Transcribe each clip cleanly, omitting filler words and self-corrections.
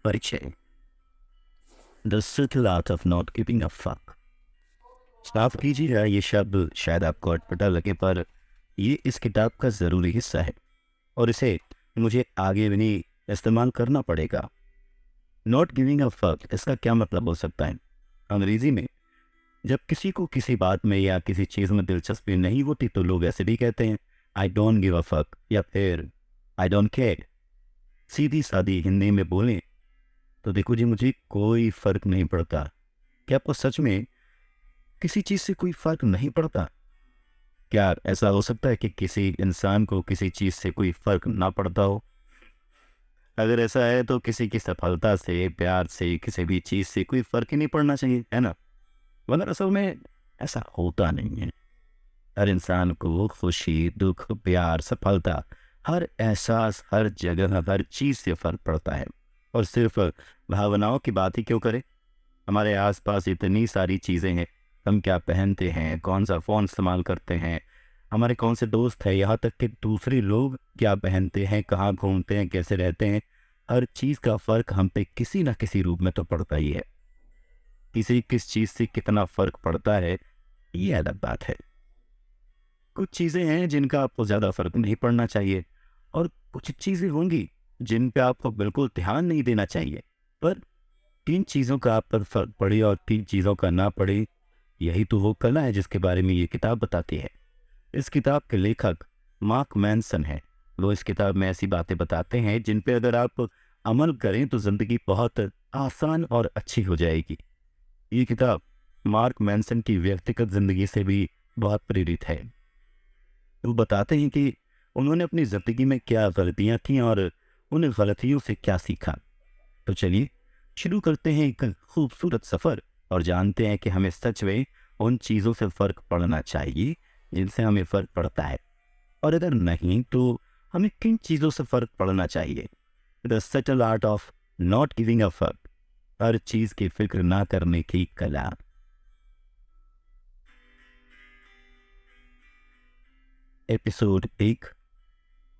परिचय। The subtle art of not giving a fuck. माफ कीजिएगा, ये शब्द शायद आपको अटपटा लगे, पर ये इस किताब का ज़रूरी हिस्सा है और इसे मुझे आगे भी इस्तेमाल करना पड़ेगा। नॉट गिविंग अ फक, इसका क्या मतलब हो सकता है? अंग्रेज़ी में जब किसी को किसी बात में या किसी चीज़ में दिलचस्पी नहीं होती तो लोग ऐसे भी कहते हैं, I don't give a fuck, या फिर आई डोंट केयर। सीधी सादी हिंदी में बोलें तो देखो जी, मुझे कोई फ़र्क नहीं पड़ता। क्या आपको सच में किसी चीज़ से कोई फ़र्क नहीं पड़ता? क्या ऐसा हो सकता है कि किसी इंसान को किसी चीज़ से कोई फ़र्क ना पड़ता हो? अगर ऐसा है तो किसी की सफलता से, प्यार से, किसी भी चीज़ से कोई फ़र्क ही नहीं पड़ना चाहिए, है ना? मगर असल में ऐसा होता नहीं है। हर इंसान को खुशी, दुःख, प्यार, सफलता, हर एहसास, हर जगह, हर चीज़ से फ़र्क पड़ता है। और सिर्फ़ भावनाओं की बात ही क्यों करें? हमारे आसपास इतनी सारी चीज़ें हैं। हम क्या पहनते हैं, कौन सा फ़ोन इस्तेमाल करते हैं, हमारे कौन से दोस्त हैं, यहाँ तक कि दूसरे लोग क्या पहनते हैं, कहाँ घूमते हैं, कैसे रहते हैं, हर चीज़ का फ़र्क हम पे किसी न किसी रूप में तो पड़ता ही है। किसी किस चीज़ से कितना फ़र्क पड़ता है, ये अलग बात है। कुछ चीज़ें हैं जिनका आपको ज़्यादा फ़र्क नहीं पड़ना चाहिए और कुछ चीज़ें होंगी जिन पे आपको बिल्कुल ध्यान नहीं देना चाहिए। पर किन चीज़ों का आप पर फ़र्क पड़े और किन चीज़ों का ना पड़े, यही तो वो कला है जिसके बारे में ये किताब बताती है। इस किताब के लेखक मार्क मैनसन हैं। वो इस किताब में ऐसी बातें बताते हैं जिन पे अगर आप अमल करें तो ज़िंदगी बहुत आसान और अच्छी हो जाएगी। ये किताब मार्क मैनसन की व्यक्तिगत ज़िंदगी से भी बहुत प्रेरित है। वो बताते हैं कि उन्होंने अपनी ज़िंदगी में क्या गलतियाँ की और उन गलतियों से क्या सीखा। तो चलिए शुरू करते हैं एक खूबसूरत सफ़र और जानते हैं कि हमें सच में उन चीज़ों से फ़र्क पड़ना चाहिए जिनसे हमें फ़र्क पड़ता है, और अगर नहीं तो हमें किन चीज़ों से फ़र्क पड़ना चाहिए। The subtle art of not giving a fuck, हर चीज़ की फिक्र ना करने की कला। एपिसोड 1,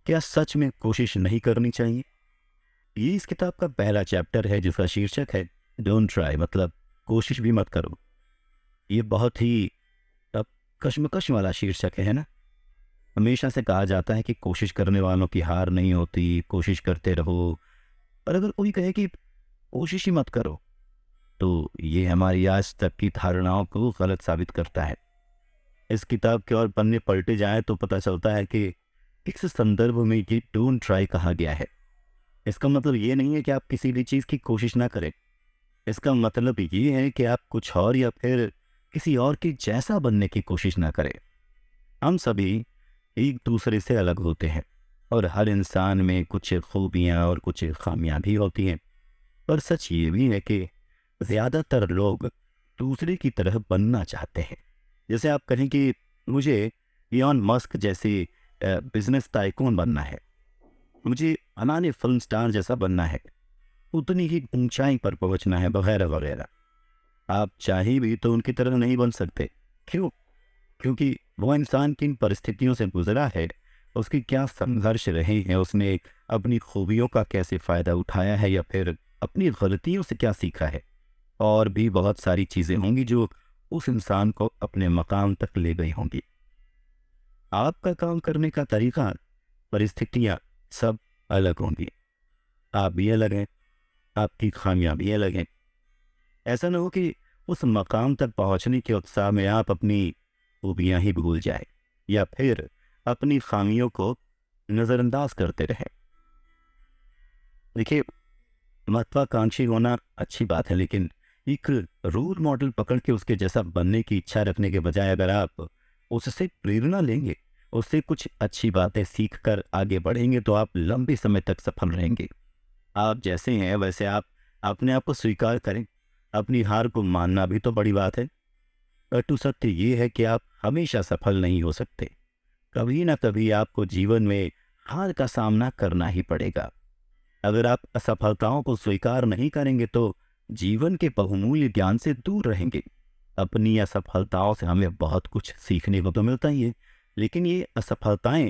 क्या सच में कोशिश नहीं करनी चाहिए? ये इस किताब का पहला चैप्टर है जिसका शीर्षक है डोंट ट्राई, मतलब कोशिश भी मत करो। ये बहुत ही अब कश्मकश वाला शीर्षक है ना? हमेशा से कहा जाता है कि कोशिश करने वालों की हार नहीं होती, कोशिश करते रहो। पर अगर कोई कहे कि कोशिश ही मत करो, तो ये हमारी आज तक की धारणाओं को गलत साबित करता है। इस किताब के और पन्ने पलटे जाएं तो पता चलता है कि इस संदर्भ में ये डोंट ट्राई कहा गया है। इसका मतलब ये नहीं है कि आप किसी भी चीज़ की कोशिश ना करें। इसका मतलब ये है कि आप कुछ और या फिर किसी और के जैसा बनने की कोशिश ना करें। हम सभी एक दूसरे से अलग होते हैं और हर इंसान में कुछ खूबियाँ और कुछ खामियां भी होती हैं। पर सच ये भी है कि ज़्यादातर लोग दूसरे की तरह बनना चाहते हैं। जैसे आप कहें कि मुझे इलॉन मस्क जैसे बिजनेस टाइकून बनना है, मुझे फलाने फिल्म स्टार जैसा बनना है, उतनी ही ऊंचाई पर पहुंचना है, वगैरह वगैरह। आप चाहे भी तो उनकी तरह नहीं बन सकते। क्यों? क्योंकि वो इंसान किन परिस्थितियों से गुजरा है, उसके क्या संघर्ष रहे हैं, उसने अपनी खूबियों का कैसे फ़ायदा उठाया है या फिर अपनी गलतियों से क्या सीखा है, और भी बहुत सारी चीज़ें होंगी जो उस इंसान को अपने मकाम तक ले गई होंगी। आपका काम करने का तरीका, परिस्थितियाँ सब अलग होंगी। आप भी अलग हैं, आपकी खामियां भी अलग हैं। ऐसा ना हो कि उस मकाम तक पहुंचने के उत्साह में आप अपनी खूबियां ही भूल जाए या फिर अपनी खामियों को नज़रअंदाज करते रहें। देखिए, महत्वाकांक्षी होना अच्छी बात है, लेकिन एक रोल मॉडल पकड़ के उसके जैसा बनने की इच्छा रखने के बजाय अगर आप उससे प्रेरणा लेंगे, उससे कुछ अच्छी बातें सीख कर आगे बढ़ेंगे तो आप लंबे समय तक सफल रहेंगे। आप जैसे हैं वैसे आप अपने आप को स्वीकार करें। अपनी हार को मानना भी तो बड़ी बात है। कटु सत्य ये है कि आप हमेशा सफल नहीं हो सकते। कभी ना कभी आपको जीवन में हार का सामना करना ही पड़ेगा। अगर आप असफलताओं को स्वीकार नहीं करेंगे तो जीवन के बहुमूल्य ज्ञान से दूर रहेंगे। अपनी असफलताओं से हमें बहुत कुछ सीखने को तो मिलता ही है, लेकिन ये असफलताएं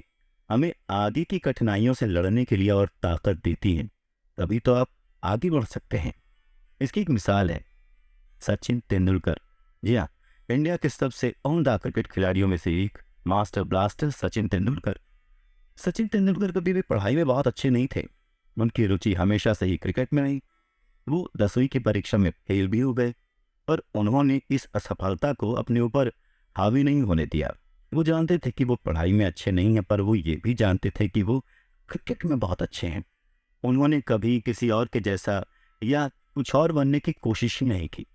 हमें आगे की कठिनाइयों से लड़ने के लिए और ताकत देती हैं। तभी तो आप आगे बढ़ सकते हैं। इसकी एक मिसाल है सचिन तेंदुलकर। जी हाँ, इंडिया के सबसे उम्दा क्रिकेट खिलाड़ियों में से एक मास्टर ब्लास्टर सचिन तेंदुलकर। सचिन तेंदुलकर कभी भी पढ़ाई में बहुत अच्छे नहीं थे। उनकी रुचि हमेशा से ही क्रिकेट में रही। वो 10वीं की परीक्षा में फेल भी हो गए, पर उन्होंने इस असफलता को अपने ऊपर हावी नहीं होने दिया। वो जानते थे कि वो पढ़ाई में अच्छे नहीं हैं, पर वो ये भी जानते थे कि वो क्रिकेट में बहुत अच्छे हैं। उन्होंने कभी किसी और के जैसा या कुछ और बनने की कोशिश ही नहीं की।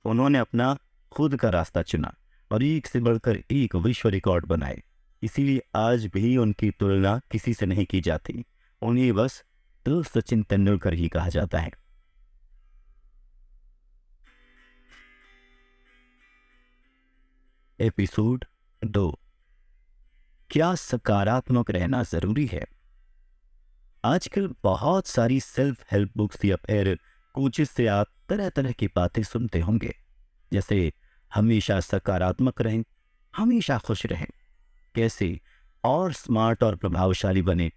उन्होंने अपना खुद का रास्ता चुना और एक से बढ़कर एक विश्व रिकॉर्ड बनाए। इसीलिए आज भी उनकी तुलना किसी से नहीं की जाती। उन्हें बस तो सचिन तेंदुलकर ही कहा जाता है। एपिसोड 2, क्या सकारात्मक रहना जरूरी है? आजकल बहुत सारी सेल्फ हेल्प बुक्स या फिर कोचेस से आप तरह तरह की बातें सुनते होंगे, जैसे हमेशा सकारात्मक रहें, हमेशा खुश रहें, कैसे और स्मार्ट और प्रभावशाली बने,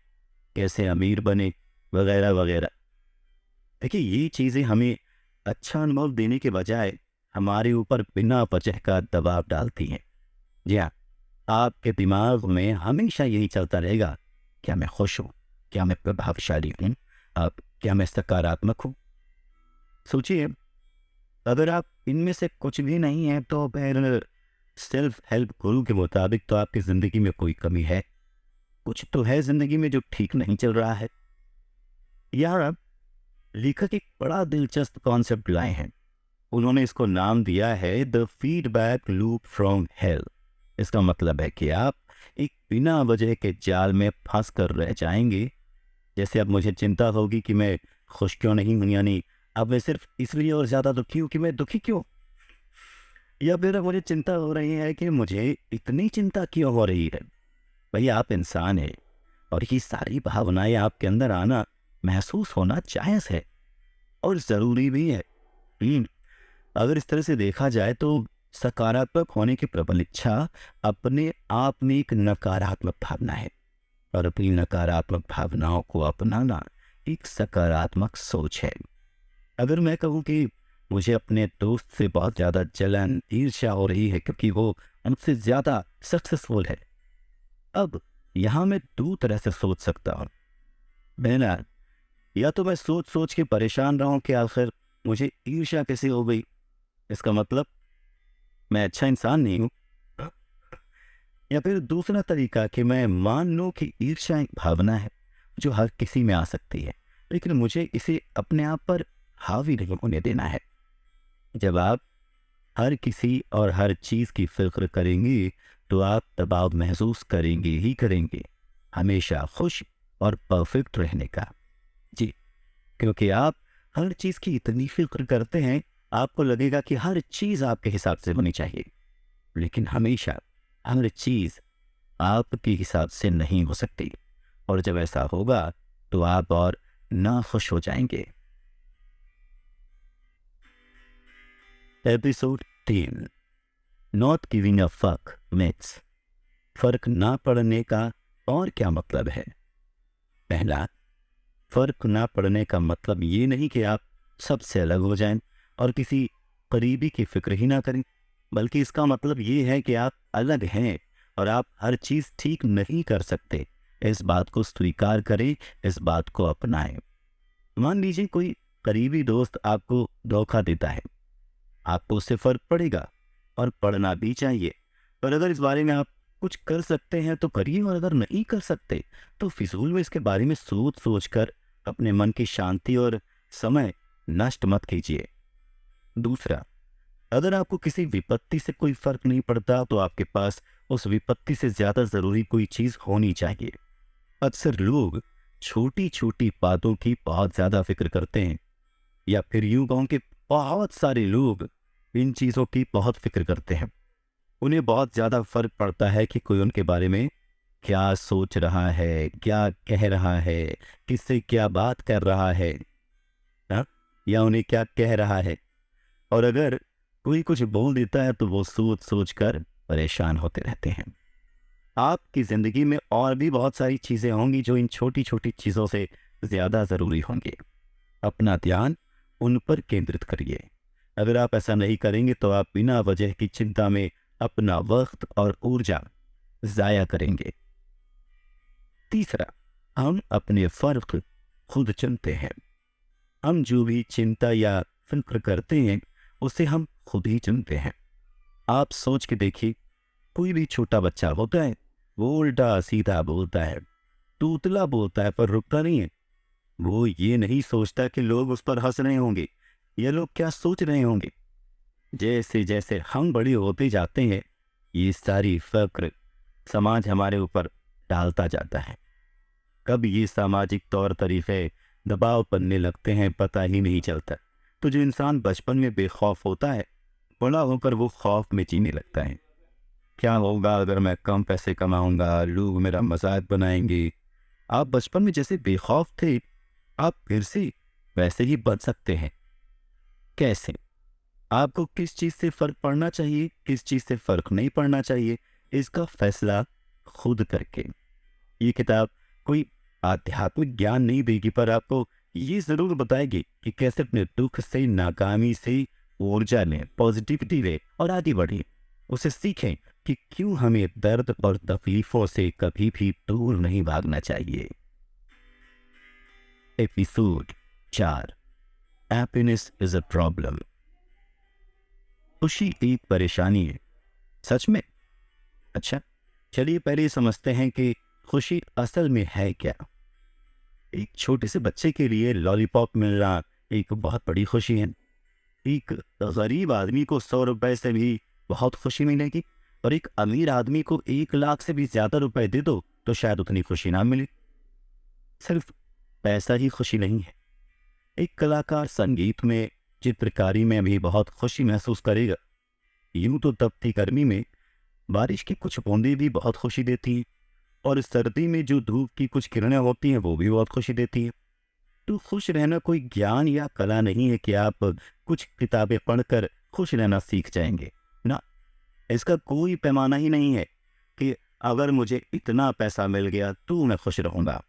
कैसे अमीर बने, वगैरह वगैरह। देखिए, ये चीज़ें हमें अच्छा अनुभव देने के बजाय हमारे ऊपर बिना वजह का दबाव डालती हैं। जी हाँ, आपके दिमाग में हमेशा यही चलता रहेगा, क्या मैं खुश हूँ, क्या मैं प्रभावशाली हूँ, अब क्या मैं सकारात्मक हूँ। सोचिए, अगर आप इनमें से कुछ भी नहीं है तो फिर सेल्फ हेल्प गुरु के मुताबिक तो आपकी ज़िंदगी में कोई कमी है। कुछ तो है ज़िंदगी में जो ठीक नहीं चल रहा है। यार, अब लेखक एक बड़ा दिलचस्प कॉन्सेप्ट लाए हैं। उन्होंने इसको नाम दिया है the feedback loop from hello. इसका मतलब है कि आप एक बिना वजह के जाल में फंस कर रह जाएंगे। जैसे अब मुझे चिंता होगी कि मैं खुश क्यों नहीं हूं, यानी अब मैं सिर्फ इसलिए और ज़्यादा दुखी हूँ कि मैं दुखी क्यों, या फिर अब मुझे चिंता हो रही है कि मुझे इतनी चिंता क्यों हो रही है। भैया, आप इंसान हैं और ये सारी भावनाएं आपके अंदर आना, महसूस होना जायज़ है और ज़रूरी भी है। अगर इस तरह से देखा जाए तो सकारात्मक होने की प्रबल इच्छा अपने आप में एक नकारात्मक भावना है, और अपनी नकारात्मक भावनाओं को अपनाना एक सकारात्मक सोच है। अगर मैं कहूँ कि मुझे अपने दोस्त से बहुत ज़्यादा जलन ईर्ष्या हो रही है क्योंकि वो हमसे ज़्यादा सक्सेसफुल है, अब यहाँ मैं दो तरह से सोच सकता हूँ। पहला, या तो मैं सोच सोच के परेशान रहूं कि आखिर मुझे ईर्ष्या कैसे हो गई, इसका मतलब मैं अच्छा इंसान नहीं हूँ। या फिर दूसरा तरीका कि मैं मान लूं कि ईर्ष्या एक भावना है जो हर किसी में आ सकती है, लेकिन मुझे इसे अपने आप पर हावी नहीं होने देना है। जब आप हर किसी और हर चीज़ की फिक्र करेंगे तो आप दबाव महसूस करेंगे ही करेंगे, हमेशा खुश और परफेक्ट रहने का। जी, क्योंकि आप हर चीज़ की इतनी फिक्र करते हैं, आपको लगेगा कि हर चीज़ आपके हिसाब से होनी चाहिए, लेकिन हमेशा हर चीज़ आपके हिसाब से नहीं हो सकती, और जब ऐसा होगा तो आप और नाखुश हो जाएंगे। Episode 3, not giving a fuck myths. फर्क ना पड़ने का और क्या मतलब है? पहला, फर्क ना पड़ने का मतलब ये नहीं कि आप सबसे अलग हो जाएं और किसी करीबी की फिक्र ही ना करें, बल्कि इसका मतलब ये है कि आप अलग हैं और आप हर चीज़ ठीक नहीं कर सकते। इस बात को स्वीकार करें, इस बात को अपनाएं। मान लीजिए कोई करीबी दोस्त आपको धोखा देता है, आपको उससे फर्क पड़ेगा और पड़ना भी चाहिए। पर अगर इस बारे में आप कुछ कर सकते हैं तो करिए, और अगर नहीं कर सकते तो फिजूल में इसके बारे में सोच सोच कर अपने मन की शांति और समय नष्ट मत कीजिए। दूसरा, अगर आपको किसी विपत्ति से कोई फर्क नहीं पड़ता तो आपके पास उस विपत्ति से ज्यादा जरूरी कोई चीज होनी चाहिए। अक्सर लोग छोटी छोटी बातों की बहुत ज्यादा फिक्र करते हैं, या फिर यूं कहूं कि बहुत सारे लोग इन चीजों की बहुत फिक्र करते हैं। उन्हें बहुत ज्यादा फर्क पड़ता है कि कोई उनके बारे में क्या सोच रहा है, क्या कह रहा है, किससे क्या बात कर रहा है, हाँ? या उन्हें क्या कह रहा है। और अगर कोई कुछ बोल देता है तो वो सोच सोच कर परेशान होते रहते हैं। आपकी जिंदगी में और भी बहुत सारी चीजें होंगी जो इन छोटी छोटी चीजों से ज्यादा जरूरी होंगी। अपना ध्यान उन पर केंद्रित करिए। अगर आप ऐसा नहीं करेंगे तो आप बिना वजह की चिंता में अपना वक्त और ऊर्जा जाया करेंगे। तीसरा, हम अपने फर्क खुद चुनते हैं। हम जो भी चिंता या फिक्र करते हैं उसे हम खुद ही चुनते हैं। आप सोच के देखिए, कोई भी छोटा बच्चा होता है, वो उल्टा सीधा बोलता है, तूतला बोलता है पर रुकता नहीं है। वो ये नहीं सोचता कि लोग उस पर हंस रहे होंगे या लोग क्या सोच रहे होंगे। जैसे जैसे हम बड़े होते जाते हैं, ये सारी फक्र समाज हमारे ऊपर डालता जाता है। कब ये सामाजिक तौर तरीके दबाव बनने लगते हैं पता ही नहीं चलता। तो जो इंसान बचपन में बेखौफ होता है, बड़ा होकर वो खौफ में जीने लगता है। क्या होगा अगर मैं कम पैसे कमाऊंगा, लोग मेरा मजाक बनाएंगे। आप बचपन में जैसे बेखौफ थे, आप फिर से वैसे ही बच सकते हैं। कैसे? आपको किस चीज से फर्क पड़ना चाहिए, किस चीज से फर्क नहीं पड़ना चाहिए, इसका फैसला खुद करके। ये किताब कोई आध्यात्मिक ज्ञान नहीं देगी, पर आपको ये जरूर बताएगी कि कैसे अपने दुख से, नाकामी से ऊर्जा लें, पॉजिटिविटी लें और आगे बढ़ें। उसे सीखें कि क्यों हमें दर्द और तकलीफों से कभी भी दूर नहीं भागना चाहिए। Episode 4, happiness is a problem. खुशी एक परेशानी है। सच में? अच्छा, चलिए पहले समझते हैं कि खुशी असल में है क्या। एक छोटे से बच्चे के लिए लॉलीपॉप मिलना एक बहुत बड़ी खुशी है। एक गरीब आदमी को 100 रुपए से भी बहुत खुशी मिलेगी, और एक अमीर आदमी को 1 लाख से भी ज्यादा रुपए दे दो तो शायद उतनी खुशी ना मिले। सिर्फ पैसा ही खुशी नहीं है। एक कलाकार संगीत में, चित्रकारी में भी बहुत खुशी महसूस करेगा। यूं तो तपती गर्मी में बारिश की कुछ बूंदें भी बहुत खुशी देती हैं, और सर्दी में जो धूप की कुछ किरणें होती हैं वो भी बहुत खुशी देती हैं। तो खुश रहना कोई ज्ञान या कला नहीं है कि आप कुछ किताबें पढ़कर खुश रहना सीख जाएंगे ना। इसका कोई पैमाना ही नहीं है कि अगर मुझे इतना पैसा मिल गया तो मैं खुश रहूंगा,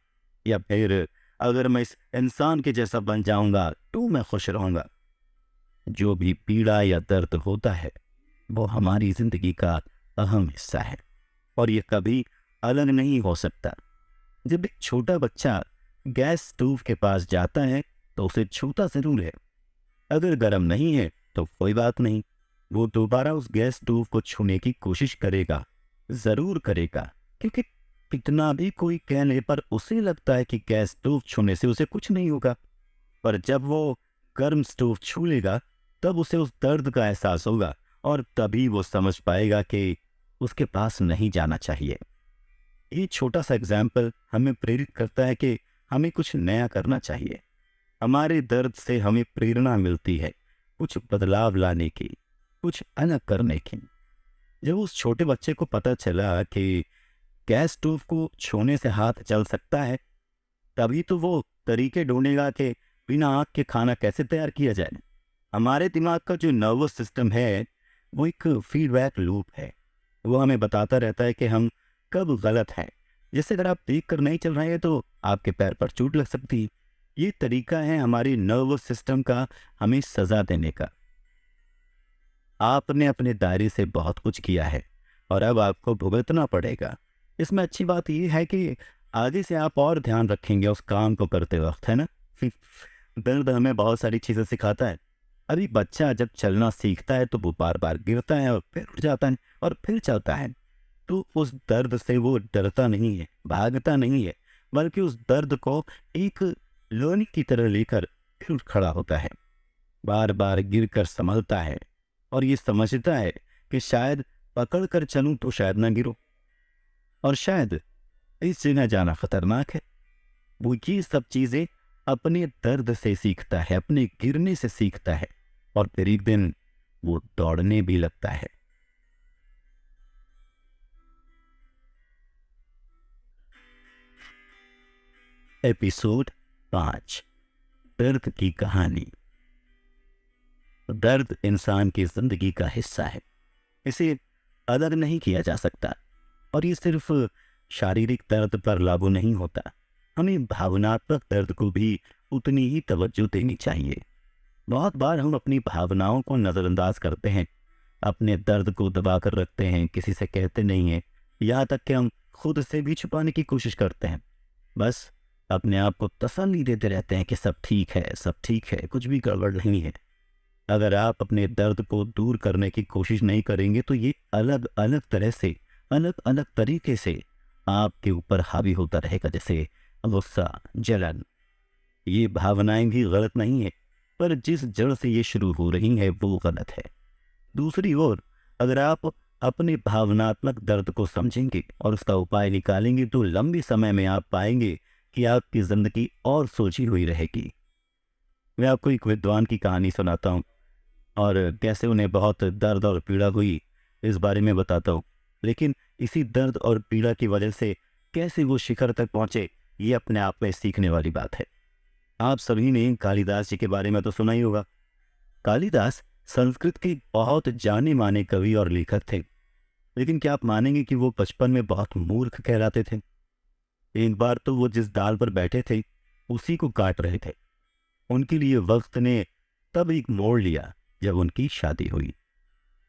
या फिर अगर मैं इस इंसान के जैसा बन जाऊंगा तो मैं खुश रहूंगा। जो भी पीड़ा या दर्द होता है वो हमारी जिंदगी का अहम हिस्सा है, और ये कभी अलग नहीं हो सकता। जब एक छोटा बच्चा गैस स्टोव के पास जाता है तो उसे छूता जरूर है। अगर गर्म नहीं है तो कोई बात नहीं, वो दोबारा उस गैस स्टोव को छूने की कोशिश करेगा, जरूर करेगा, क्योंकि कितना भी कोई कहने पर उसे लगता है कि गैस स्टोव छूने से उसे कुछ नहीं होगा। पर जब वो गर्म स्टोव छू लेगा तब उसे उस दर्द का एहसास होगा, और तभी वो समझ पाएगा कि उसके पास नहीं जाना चाहिए। ये छोटा सा एग्जाम्पल हमें प्रेरित करता है कि हमें कुछ नया करना चाहिए। हमारे दर्द से हमें प्रेरणा मिलती है कुछ बदलाव लाने की, कुछ अलग करने की। जब उस छोटे बच्चे को पता चला कि गैस स्टोव को छूने से हाथ जल सकता है, तभी तो वो तरीके ढूंढेगा कि बिना आग के खाना कैसे तैयार किया जाए। हमारे दिमाग का जो नर्वस सिस्टम है वो एक फीडबैक लूप है। वो हमें बताता रहता है कि हम कब गलत हैं। जैसे अगर आप देख कर नहीं चल रहे हैं तो आपके पैर पर चोट लग सकती है। ये तरीका है हमारी नर्वस सिस्टम का हमें सजा देने का। आपने अपने दायरे से बहुत कुछ किया है और अब आपको भुगतना पड़ेगा। इसमें अच्छी बात यह है कि आगे से आप और ध्यान रखेंगे उस काम को करते वक्त, है ना। दर्द हमें बहुत सारी चीजें सिखाता है। अभी बच्चा जब चलना सीखता है तो वो बार बार गिरता है और फिर उठ जाता है और फिर चलता है। तो उस दर्द से वो डरता नहीं है, भागता नहीं है, बल्कि उस दर्द को एक लर्निंग की तरह लेकर फिर उठ खड़ा होता है। बार बार गिर कर संभलता है और ये समझता है कि शायद पकड़ कर चलूं तो शायद ना गिरो, और शायद इस जगह जाना खतरनाक है। वो ये सब चीजें अपने दर्द से सीखता है, अपने गिरने से सीखता है, और फिर एक दिन वो दौड़ने भी लगता है। एपिसोड 5, दर्द की कहानी। दर्द इंसान की जिंदगी का हिस्सा है, इसे अलग नहीं किया जा सकता, और ये सिर्फ शारीरिक दर्द पर लागू नहीं होता, हमें भावनात्मक दर्द को भी उतनी ही तवज्जो देनी चाहिए। बहुत बार हम अपनी भावनाओं को नज़रअंदाज करते हैं, अपने दर्द को दबा कर रखते हैं, किसी से कहते नहीं हैं, यहाँ तक कि हम खुद से भी छुपाने की कोशिश करते हैं। बस अपने आप को तसल्ली देते रहते हैं कि सब ठीक है, सब ठीक है, कुछ भी गड़बड़ नहीं है। अगर आप अपने दर्द को दूर करने की कोशिश नहीं करेंगे तो ये अलग अलग तरह से, अलग अलग तरीके से आपके ऊपर हावी होता रहेगा, जैसे गुस्सा, जलन। ये भावनाएं भी गलत नहीं है, पर जिस जड़ से ये शुरू हो रही है वो गलत है। दूसरी ओर, अगर आप अपने भावनात्मक दर्द को समझेंगे और उसका उपाय निकालेंगे तो लंबे समय में आप पाएंगे कि आपकी जिंदगी और सुलझी हुई रहेगी। मैं आपको एक विद्वान की कहानी सुनाता हूँ और कैसे उन्हें बहुत दर्द और पीड़ा हुई इस बारे में बताता हूँ। लेकिन इसी दर्द और पीड़ा की वजह से कैसे वो शिखर तक पहुँचे, ये अपने आप में सीखने वाली बात है। आप सभी ने कालिदास जी के बारे में तो सुना ही होगा। कालिदास संस्कृत के बहुत जाने माने कवि और लेखक थे। लेकिन क्या आप मानेंगे कि वो बचपन में बहुत मूर्ख कहलाते थे। एक बार तो वो जिस डाल पर बैठे थे उसी को काट रहे थे। उनके लिए वक्त ने तब एक मोड़ लिया जब उनकी शादी हुई।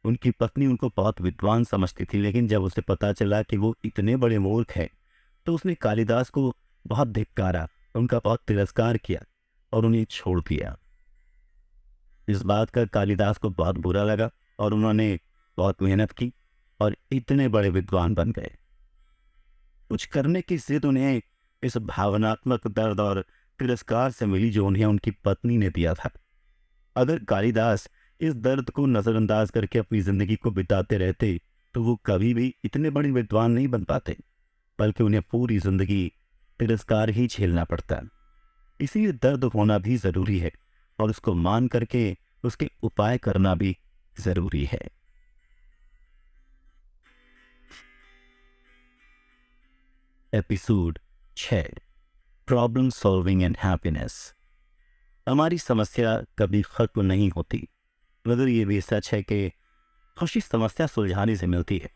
उनकी पत्नी उनको बहुत विद्वान समझती थी, लेकिन जब उसे पता चला कि वो इतने बड़े मूर्ख हैं तो उसने कालिदास को बहुत धिक्कारा, उनका बहुत तिरस्कार किया और उन्हें छोड़ दिया। इस बात का कालिदास को बहुत बुरा लगा और उन्होंने बहुत मेहनत की और इतने बड़े विद्वान बन गए। कुछ करने की जिद उन्हें इस भावनात्मक दर्द और तिरस्कार से मिली जो उन्हें उनकी पत्नी ने दिया था। अगर कालिदास इस दर्द को नजरअंदाज करके अपनी जिंदगी को बिताते रहते तो वो कभी भी इतने बड़े विद्वान नहीं बन पाते, बल्कि उन्हें पूरी जिंदगी तिरस्कार ही झेलना पड़ता। इसीलिए दर्द होना भी जरूरी है और उसको मान करके उसके उपाय करना भी जरूरी है। Episode 6, problem solving and happiness. हमारी समस्या कभी खत्म नहीं होती, मगर ये भी सच है कि खुशी समस्या सुलझाने से मिलती है।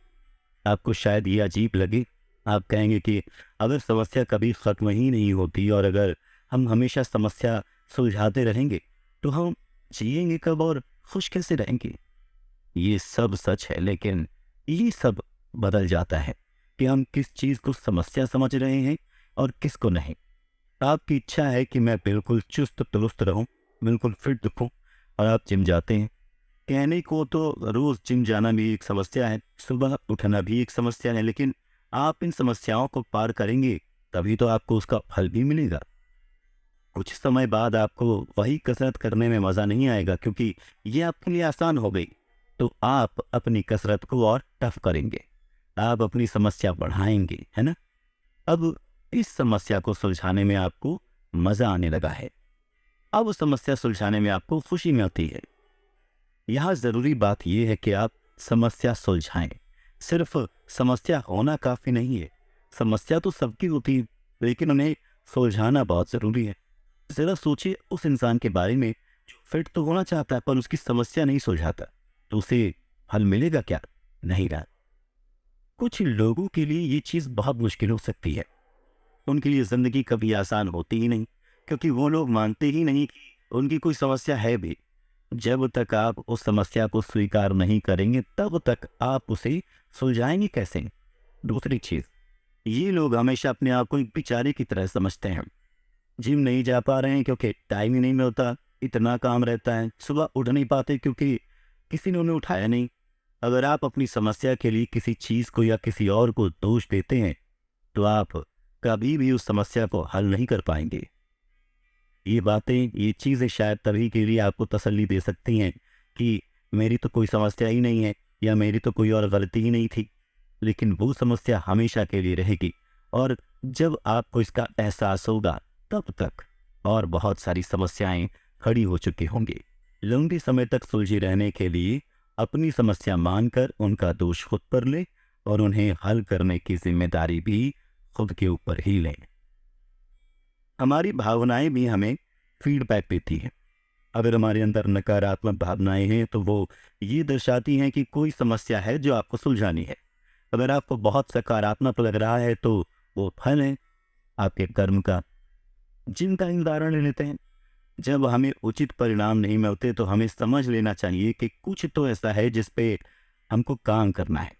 आपको शायद ये अजीब लगे, आप कहेंगे कि अगर समस्या कभी खत्म ही नहीं होती और अगर हम हमेशा समस्या सुलझाते रहेंगे तो हम जिएंगे कब और खुश कैसे रहेंगे। ये सब सच है, लेकिन ये सब बदल जाता है कि हम किस चीज़ को समस्या समझ रहे हैं और किसको नहीं। आपकी इच्छा है कि मैं बिल्कुल चुस्त दुरुस्त रहूं, बिल्कुल फिट दिखूं, और आप जिम जाते हैं। कहने को तो रोज जिम जाना भी एक समस्या है, सुबह उठना भी एक समस्या है, लेकिन आप इन समस्याओं को पार करेंगे तभी तो आपको उसका फल भी मिलेगा। कुछ समय बाद आपको वही कसरत करने में मज़ा नहीं आएगा क्योंकि ये आपके लिए आसान हो गई। तो आप अपनी कसरत को और टफ करेंगे, आप अपनी समस्या बढ़ाएंगे, है ना। अब इस समस्या को सुलझाने में आपको मज़ा आने लगा है, अब उस समस्या सुलझाने में आपको खुशी मिलती है। यहाँ ज़रूरी बात यह है कि आप समस्या सुलझाएं। सिर्फ समस्या होना काफ़ी नहीं है। समस्या तो सबकी होती है, लेकिन उन्हें सुलझाना बहुत ज़रूरी है। ज़रा सोचिए उस इंसान के बारे में जो फिट तो होना चाहता है पर उसकी समस्या नहीं सुलझाता, तो उसे हल मिलेगा क्या? नहीं रहा। कुछ लोगों के लिए ये चीज़ बहुत मुश्किल हो सकती है। उनके लिए ज़िंदगी कभी आसान होती ही नहीं, क्योंकि वो लोग मानते ही नहीं कि उनकी कोई समस्या है भी। जब तक आप उस समस्या को स्वीकार नहीं करेंगे तब तक आप उसे सुलझाएंगे कैसे। दूसरी चीज़, ये लोग हमेशा अपने आप को एक बेचारे की तरह समझते हैं। जिम नहीं जा पा रहे हैं क्योंकि टाइम ही नहीं मिलता, इतना काम रहता है, सुबह उठ नहीं पाते क्योंकि किसी ने उन्हें उठाया नहीं। अगर आप अपनी समस्या के लिए किसी चीज़ को या किसी और को दोष देते हैं तो आप कभी भी उस समस्या को हल नहीं कर पाएंगे। ये बातें, ये चीज़ें शायद तभी के लिए आपको तसल्ली दे सकती हैं कि मेरी तो कोई समस्या ही नहीं है या मेरी तो कोई और गलती ही नहीं थी, लेकिन वो समस्या हमेशा के लिए रहेगी। और जब आपको इसका एहसास होगा तब तक और बहुत सारी समस्याएं खड़ी हो चुकी होंगी। लंबे समय तक सुलझे रहने के लिए अपनी समस्या मानकर उनका दोष खुद पर लें और उन्हें हल करने की जिम्मेदारी भी खुद के ऊपर ही लें। हमारी भावनाएं भी हमें फीडबैक देती हैं। अगर हमारे अंदर नकारात्मक भावनाएं हैं तो वो ये दर्शाती हैं कि कोई समस्या है जो आपको सुलझानी है। अगर आपको बहुत सकारात्मक लग रहा है तो वो फल है। आपके कर्म का। जिनका ही उदाहरण ले लेते हैं। जब हमें उचित परिणाम नहीं मिलते तो हमें समझ लेना चाहिए कि कुछ तो ऐसा है जिस पे हमको काम करना है।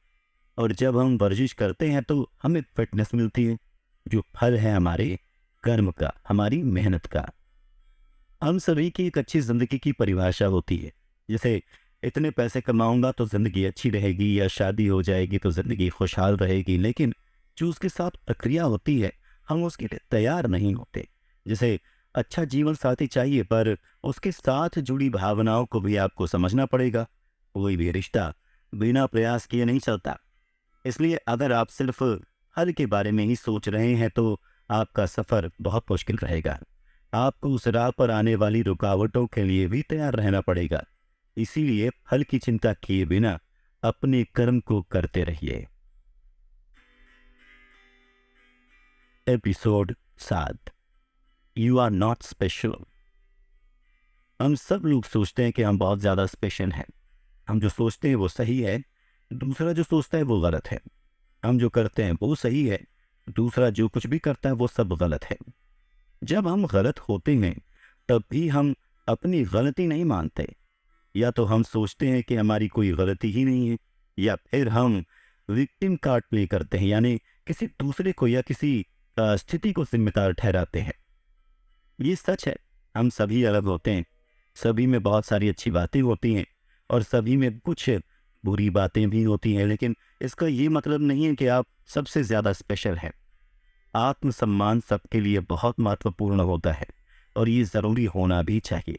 और जब हम वर्जिश करते हैं तो हमें फिटनेस मिलती है, जो फल है हमारे कर्म का, हमारी मेहनत का। हम सभी की एक अच्छी जिंदगी की परिभाषा होती है, जैसे इतने पैसे कमाऊंगा तो जिंदगी अच्छी रहेगी, या शादी हो जाएगी तो जिंदगी खुशहाल रहेगी। लेकिन जो उसके साथ प्रक्रिया होती है, हम उसके लिए तैयार नहीं होते। जैसे अच्छा जीवन साथी चाहिए, पर उसके साथ जुड़ी भावनाओं को भी आपको समझना पड़ेगा। कोई भी रिश्ता बिना प्रयास किए नहीं चलता। इसलिए अगर आप सिर्फ हल के बारे में ही सोच रहे हैं तो आपका सफर बहुत मुश्किल रहेगा। आपको उस राह पर आने वाली रुकावटों के लिए भी तैयार रहना पड़ेगा। इसीलिए फल की चिंता किए बिना अपने कर्म को करते रहिए। Episode 7, you are not special. हम सब लोग सोचते हैं कि हम बहुत ज्यादा स्पेशल हैं। हम जो सोचते हैं वो सही है, दूसरा जो सोचता है वो गलत है। हम जो करते हैं वो सही है, दूसरा जो कुछ भी करता है वो सब गलत है। जब हम गलत होते हैं तब भी हम अपनी गलती नहीं मानते। या तो हम सोचते हैं कि हमारी कोई गलती ही नहीं है, या फिर हम विक्टिम कार्ड प्ले करते हैं, यानी किसी दूसरे को या किसी स्थिति को जिम्मेदार ठहराते हैं। ये सच है, हम सभी अलग होते हैं। सभी में बहुत सारी अच्छी बातें होती हैं और सभी में कुछ बुरी बातें भी होती हैं। लेकिन इसका ये मतलब नहीं है कि आप सबसे ज़्यादा स्पेशल हैं। आत्मसम्मान सबके लिए बहुत महत्वपूर्ण होता है और ये ज़रूरी होना भी चाहिए।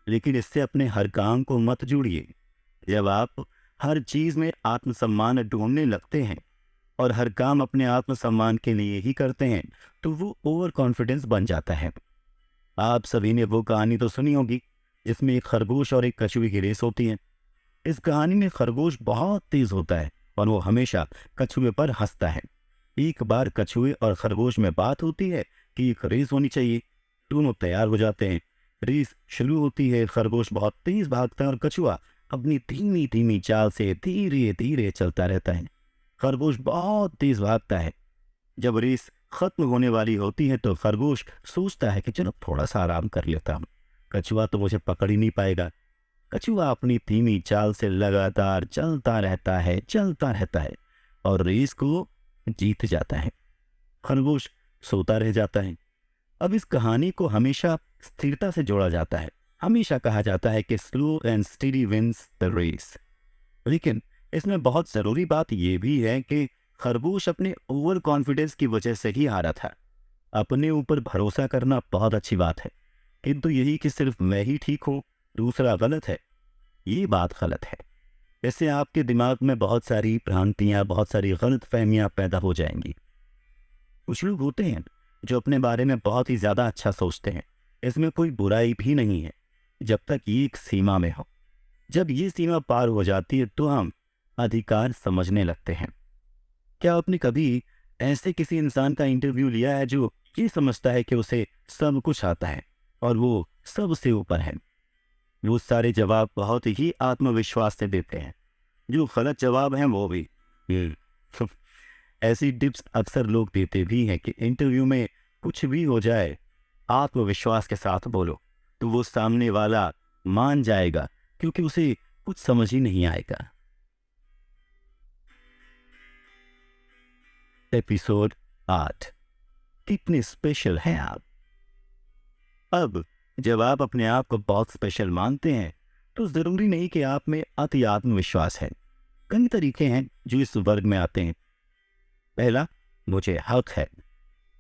लेकिन इससे अपने हर काम को मत जोड़िए। जब आप हर चीज़ में आत्मसम्मान ढूंढने लगते हैं और हर काम अपने आत्मसम्मान के लिए ही करते हैं, तो वो ओवर कॉन्फिडेंस बन जाता है। आप सभी ने वो कहानी तो सुनी होगी जिसमें एक खरगोश और एक कछुए की रेस होती है। इस कहानी में खरगोश बहुत तेज होता है और वो हमेशा कछुए पर हंसता है। एक बार कछुए और खरगोश में बात होती है कि एक रेस होनी चाहिए। दोनों तैयार हो जाते हैं। रेस शुरू होती है। खरगोश बहुत तेज भागता है और कछुआ अपनी धीमी धीमी चाल से धीरे धीरे चलता रहता है। खरगोश बहुत तेज भागता है। जब रेस खत्म होने वाली होती है तो खरगोश सोचता है कि चलो थोड़ा सा आराम कर लेता हूँ, कछुआ तो मुझे पकड़ ही नहीं पाएगा। कछुआ अपनी धीमी चाल से लगातार चलता रहता है और रेस को जीत जाता है। खरगोश सोता रह जाता है। अब इस कहानी को हमेशा स्थिरता से जोड़ा जाता है। हमेशा कहा जाता है कि slow and steady wins the race. लेकिन इसमें बहुत जरूरी बात यह भी है कि खरगोश अपने ओवर कॉन्फिडेंस की वजह से ही हारा था। अपने ऊपर भरोसा करना बहुत अच्छी बात है, किंतु यही कि सिर्फ मैं ही ठीक हूँ, दूसरा गलत है, ये बात गलत है। इससे आपके दिमाग में बहुत सारी भ्रांतियां, बहुत सारी गलत फहमियां पैदा हो जाएंगी। कुछ लोग होते हैं जो अपने बारे में बहुत ही ज्यादा अच्छा सोचते हैं। इसमें कोई बुराई भी नहीं है, जब तक ये एक सीमा में हो। जब ये सीमा पार हो जाती है तो हम अधिकार समझने लगते हैं। क्या आपने कभी ऐसे किसी इंसान का इंटरव्यू लिया है जो ये समझता है कि उसे सब कुछ आता है और वो सबसे ऊपर है? वो सारे जवाब बहुत ही आत्मविश्वास से देते हैं। जो गलत जवाब हैं वो भी। ऐसी टिप्स अक्सर लोग देते भी हैं कि इंटरव्यू में कुछ भी हो जाए, आत्मविश्वास के साथ बोलो, तो वो सामने वाला मान जाएगा, क्योंकि उसे कुछ समझ ही नहीं आएगा। एपिसोड 8, कितने स्पेशल हैं आप? अब जब आप अपने आप को बहुत स्पेशल मानते हैं तो जरूरी नहीं कि आप में अति आत्मविश्वास है। कई तरीके हैं जो इस वर्ग में आते हैं। पहला, मुझे हक है।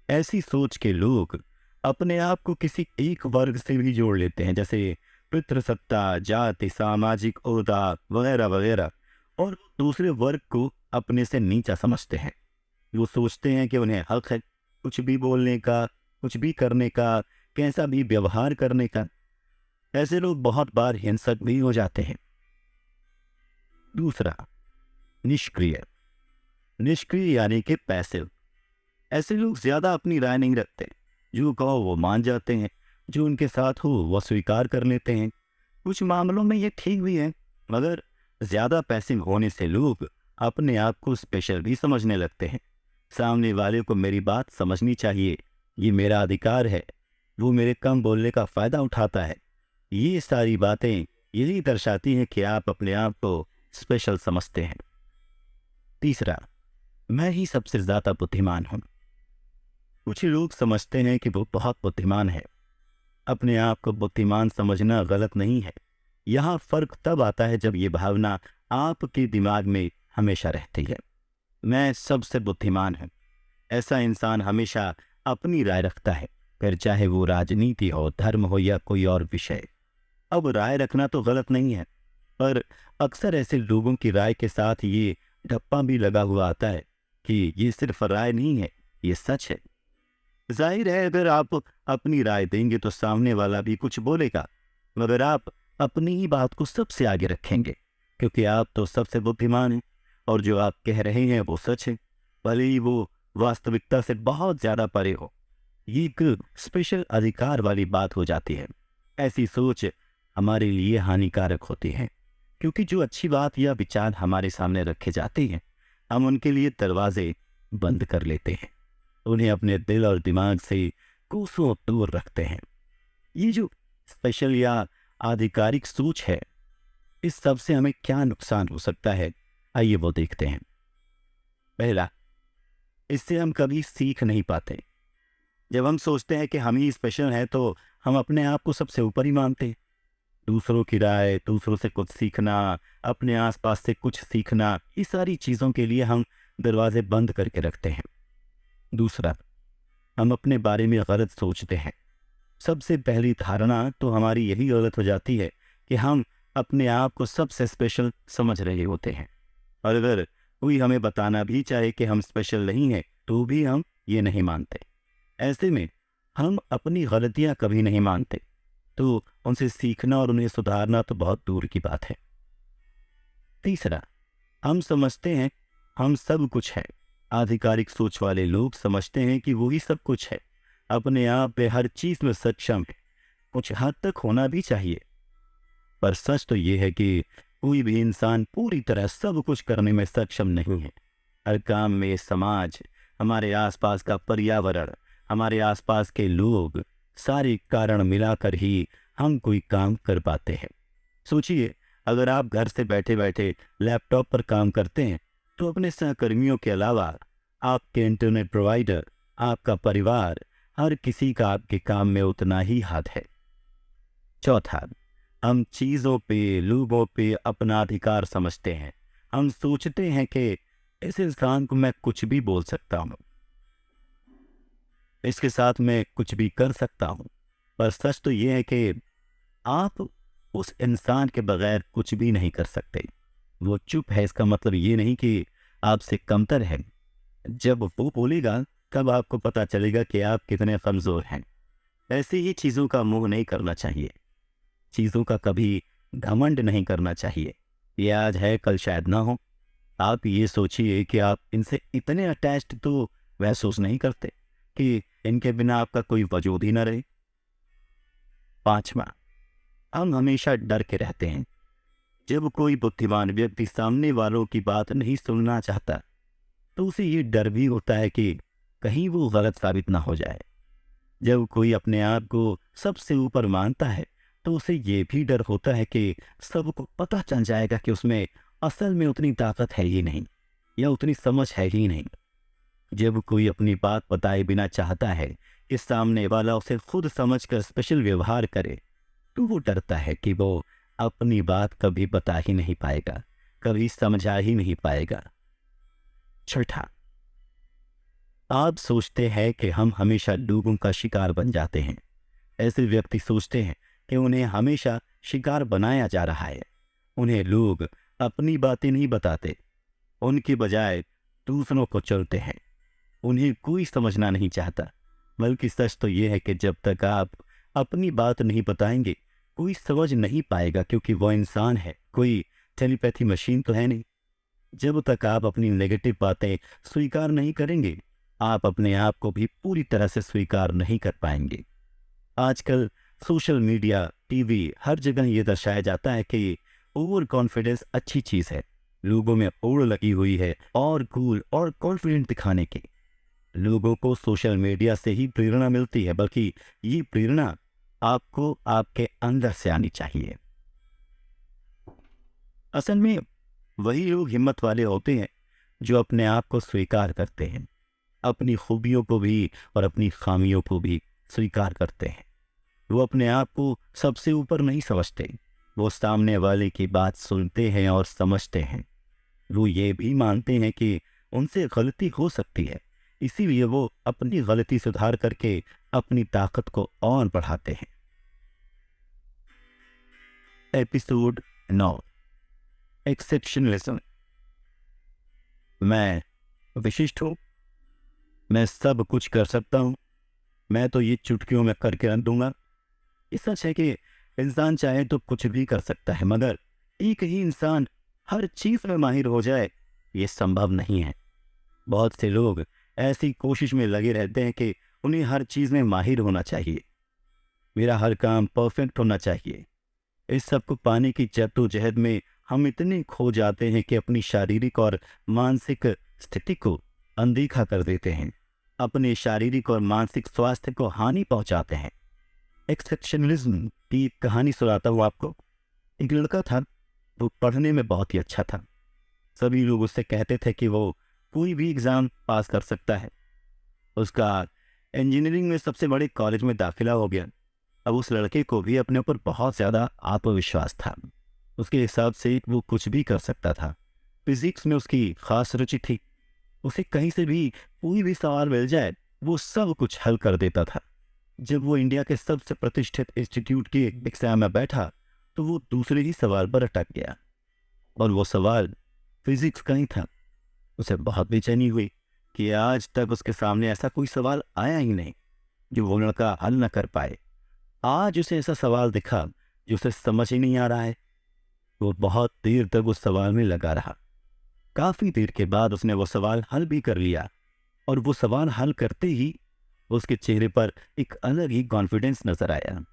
ऐसी सोच के लोग अपने आप को किसी एक वर्ग से भी जोड़ लेते हैं, जैसे पितृसत्ता, जाति, सामाजिक ओहदा वगैरह वगैरह, और दूसरे वर्ग को अपने से नीचा समझते हैं। वो सोचते हैं कि उन्हें हक है कुछ भी बोलने का, कुछ भी करने का, कैसा भी व्यवहार करने का। ऐसे लोग बहुत बार हिंसक भी हो जाते हैं। दूसरा, निष्क्रिय। निष्क्रिय यानी कि पैसिव। ऐसे लोग ज्यादा अपनी राय नहीं रखते। जो कहो वो मान जाते हैं, जो उनके साथ हो वो स्वीकार कर लेते हैं। कुछ मामलों में ये ठीक भी है, मगर ज्यादा पैसिव होने से लोग अपने आप को स्पेशल भी समझने लगते हैं। सामने वाले को मेरी बात समझनी चाहिए, ये मेरा अधिकार है, वो मेरे कम बोलने का फ़ायदा उठाता है। ये सारी बातें यही दर्शाती हैं कि आप अपने आप को स्पेशल समझते हैं। तीसरा, मैं ही सबसे ज़्यादा बुद्धिमान हूँ। कुछ लोग समझते हैं कि वो बहुत बुद्धिमान है। अपने आप को बुद्धिमान समझना गलत नहीं है। यहाँ फ़र्क तब आता है जब ये भावना आपके दिमाग में हमेशा रहती है। मैं सबसे बुद्धिमान हूँ। ऐसा इंसान हमेशा अपनी राय रखता है, फिर चाहे वो राजनीति हो, धर्म हो या कोई और विषय। अब राय रखना तो गलत नहीं है, पर अक्सर ऐसे लोगों की राय के साथ ये ठप्पा भी लगा हुआ आता है कि ये सिर्फ राय नहीं है, ये सच है। जाहिर है, अगर आप अपनी राय देंगे तो सामने वाला भी कुछ बोलेगा, मगर आप अपनी ही बात को सबसे आगे रखेंगे, क्योंकि आप तो सबसे बुद्धिमान हैं और जो आप कह रहे हैं वो सच है, भले ही वो वास्तविकता से बहुत ज़्यादा परे हो। ये एक स्पेशल अधिकार वाली बात हो जाती है। ऐसी सोच हमारे लिए हानिकारक होती है, क्योंकि जो अच्छी बात या विचार हमारे सामने रखे जाते हैं, हम उनके लिए दरवाजे बंद कर लेते हैं, उन्हें अपने दिल और दिमाग से कोसों दूर रखते हैं। ये जो स्पेशल या आधिकारिक सोच है, इस सब से हमें क्या नुकसान हो सकता है, आइए वो देखते हैं। पहला, इससे हम कभी सीख नहीं पाते। जब हम सोचते हैं कि हम ही स्पेशल हैं तो हम अपने आप को सबसे ऊपर ही मानते हैं। दूसरों की राय, दूसरों से कुछ सीखना, अपने आसपास से कुछ सीखना, ये सारी चीज़ों के लिए हम दरवाजे बंद करके रखते हैं। दूसरा, हम अपने बारे में गलत सोचते हैं। सबसे पहली धारणा तो हमारी यही गलत हो जाती है कि हम अपने आप को सबसे स्पेशल समझ रहे होते हैं, और अगर कोई हमें बताना भी चाहे कि हम स्पेशल नहीं हैं तो भी हम ये नहीं मानते। ऐसे में हम अपनी गलतियां कभी नहीं मानते, तो उनसे सीखना और उन्हें सुधारना तो बहुत दूर की बात है। तीसरा, हम समझते हैं हम सब कुछ है। आधिकारिक सोच वाले लोग समझते हैं कि वो ही सब कुछ है, अपने आप में हर चीज में सक्षम है। कुछ हद तक होना भी चाहिए, पर सच तो ये है कि कोई भी इंसान पूरी तरह सब कुछ करने में सक्षम नहीं है। हर काम में समाज, हमारे आसपास का पर्यावरण, हमारे आसपास के लोग, सारे कारण मिलाकर ही हम कोई काम कर पाते हैं। सोचिए, अगर आप घर से बैठे बैठे लैपटॉप पर काम करते हैं तो अपने सहकर्मियों के अलावा आपके इंटरनेट प्रोवाइडर, आपका परिवार, हर किसी का आपके काम में उतना ही हाथ है। चौथा, हम चीज़ों पे, लोगों पे अपना अधिकार समझते हैं। हम सोचते हैं कि इस इंसान को मैं कुछ भी बोल सकता हूँ, इसके साथ मैं कुछ भी कर सकता हूँ। पर सच तो ये है कि आप उस इंसान के बगैर कुछ भी नहीं कर सकते। वो चुप है, इसका मतलब ये नहीं कि आपसे कमतर है। जब वो बोलेगा तब आपको पता चलेगा कि आप कितने कमज़ोर हैं। ऐसी ही चीज़ों का मोह नहीं करना चाहिए। चीज़ों का कभी घमंड नहीं करना चाहिए। ये आज है, कल शायद ना हो। आप ये सोचिए कि आप इनसे इतने अटैच्ड तो महसूस नहीं करते कि इनके बिना आपका कोई वजूद ही ना रहे। पांचवा, हम हमेशा डर के रहते हैं। जब कोई बुद्धिमान व्यक्ति सामने वालों की बात नहीं सुनना चाहता तो उसे ये डर भी होता है कि कहीं वो गलत साबित ना हो जाए। जब कोई अपने आप को सबसे ऊपर मानता है तो उसे ये भी डर होता है कि सबको पता चल जाएगा कि उसमें असल में उतनी ताकत है ही नहीं या उतनी समझ है ही नहीं। जब कोई अपनी बात बताए बिना चाहता है कि सामने वाला उसे खुद समझकर स्पेशल व्यवहार करे, तो वो डरता है कि वो अपनी बात कभी बता ही नहीं पाएगा, कभी समझा ही नहीं पाएगा। छठा, आप सोचते हैं कि हम हमेशा लोगों का शिकार बन जाते हैं। ऐसे व्यक्ति सोचते हैं कि उन्हें हमेशा शिकार बनाया जा रहा है। उन्हें लोग अपनी बातें नहीं बताते, उनके बजाय दूसरों को चलते हैं। उन्हें कोई समझना नहीं चाहता। बल्कि सच तो ये है कि जब तक आप अपनी बात नहीं बताएंगे कोई समझ नहीं पाएगा, क्योंकि वो इंसान है, कोई टेलीपैथी मशीन तो है नहीं। जब तक आप अपनी नेगेटिव बातें स्वीकार नहीं करेंगे, आप अपने आप को भी पूरी तरह से स्वीकार नहीं कर पाएंगे। आजकल सोशल मीडिया, टीवी, हर जगह ये दर्शाया जाता है कि ओवर कॉन्फिडेंस अच्छी चीज़ है। लोगों में ओढ़ लगी हुई है और कूल और कॉन्फिडेंट दिखाने की। लोगों को सोशल मीडिया से ही प्रेरणा मिलती है, बल्कि ये प्रेरणा आपको आपके अंदर से आनी चाहिए। असल में वही लोग हिम्मत वाले होते हैं जो अपने आप को स्वीकार करते हैं, अपनी खूबियों को भी और अपनी खामियों को भी स्वीकार करते हैं। वो अपने आप को सबसे ऊपर नहीं समझते, वो सामने वाले की बात सुनते हैं और समझते हैं। वो ये भी मानते हैं कि उनसे गलती हो सकती है, इसीलिए वो अपनी गलती सुधार करके अपनी ताकत को और बढ़ाते हैं। Episode 9, exceptionalism. मैं विशिष्ट हूँ, मैं सब कुछ कर सकता हूँ, मैं तो ये चुटकियों में करके रख दूंगा। ये सच है कि इंसान चाहे तो कुछ भी कर सकता है, मगर एक ही इंसान हर चीज में माहिर हो जाए, ये संभव नहीं है। बहुत से लोग ऐसी कोशिश में लगे रहते हैं कि उन्हें हर चीज में माहिर होना चाहिए, मेरा हर काम परफेक्ट होना चाहिए। इस सब को पाने की जद्दोजहद में हम इतने खो जाते हैं कि अपनी शारीरिक और मानसिक स्थिति को अनदेखा कर देते हैं, अपने शारीरिक और मानसिक स्वास्थ्य को हानि पहुंचाते हैं। एक्सेप्शनलिज्म की एक कहानी सुनाता हूँ आपको। एक लड़का था, वो पढ़ने में बहुत ही अच्छा था। सभी लोग उससे कहते थे कि वो कोई भी एग्ज़ाम पास कर सकता है। उसका इंजीनियरिंग में सबसे बड़े कॉलेज में दाखिला हो गया। अब उस लड़के को भी अपने ऊपर बहुत ज़्यादा आत्मविश्वास था। उसके हिसाब से वो कुछ भी कर सकता था। फिजिक्स में उसकी खास रुचि थी। उसे कहीं से भी कोई भी सवाल मिल जाए, वो सब कुछ हल कर देता था। जब वो इंडिया के सबसे प्रतिष्ठित इंस्टीट्यूट के एग्जाम में बैठा, तो वो दूसरे ही सवाल पर अटक गया, और वो सवाल फिजिक्स का ही था। उसे बहुत बेचैनी हुई कि आज तक उसके सामने ऐसा कोई सवाल आया ही नहीं जो वो लड़का हल न कर पाए। आज उसे ऐसा सवाल दिखा जो उसे समझ ही नहीं आ रहा है। वो बहुत देर तक उस सवाल में लगा रहा। काफी देर के बाद उसने वो सवाल हल भी कर लिया, और वो सवाल हल करते ही उसके चेहरे पर एक अलग ही कॉन्फिडेंस नजर आया।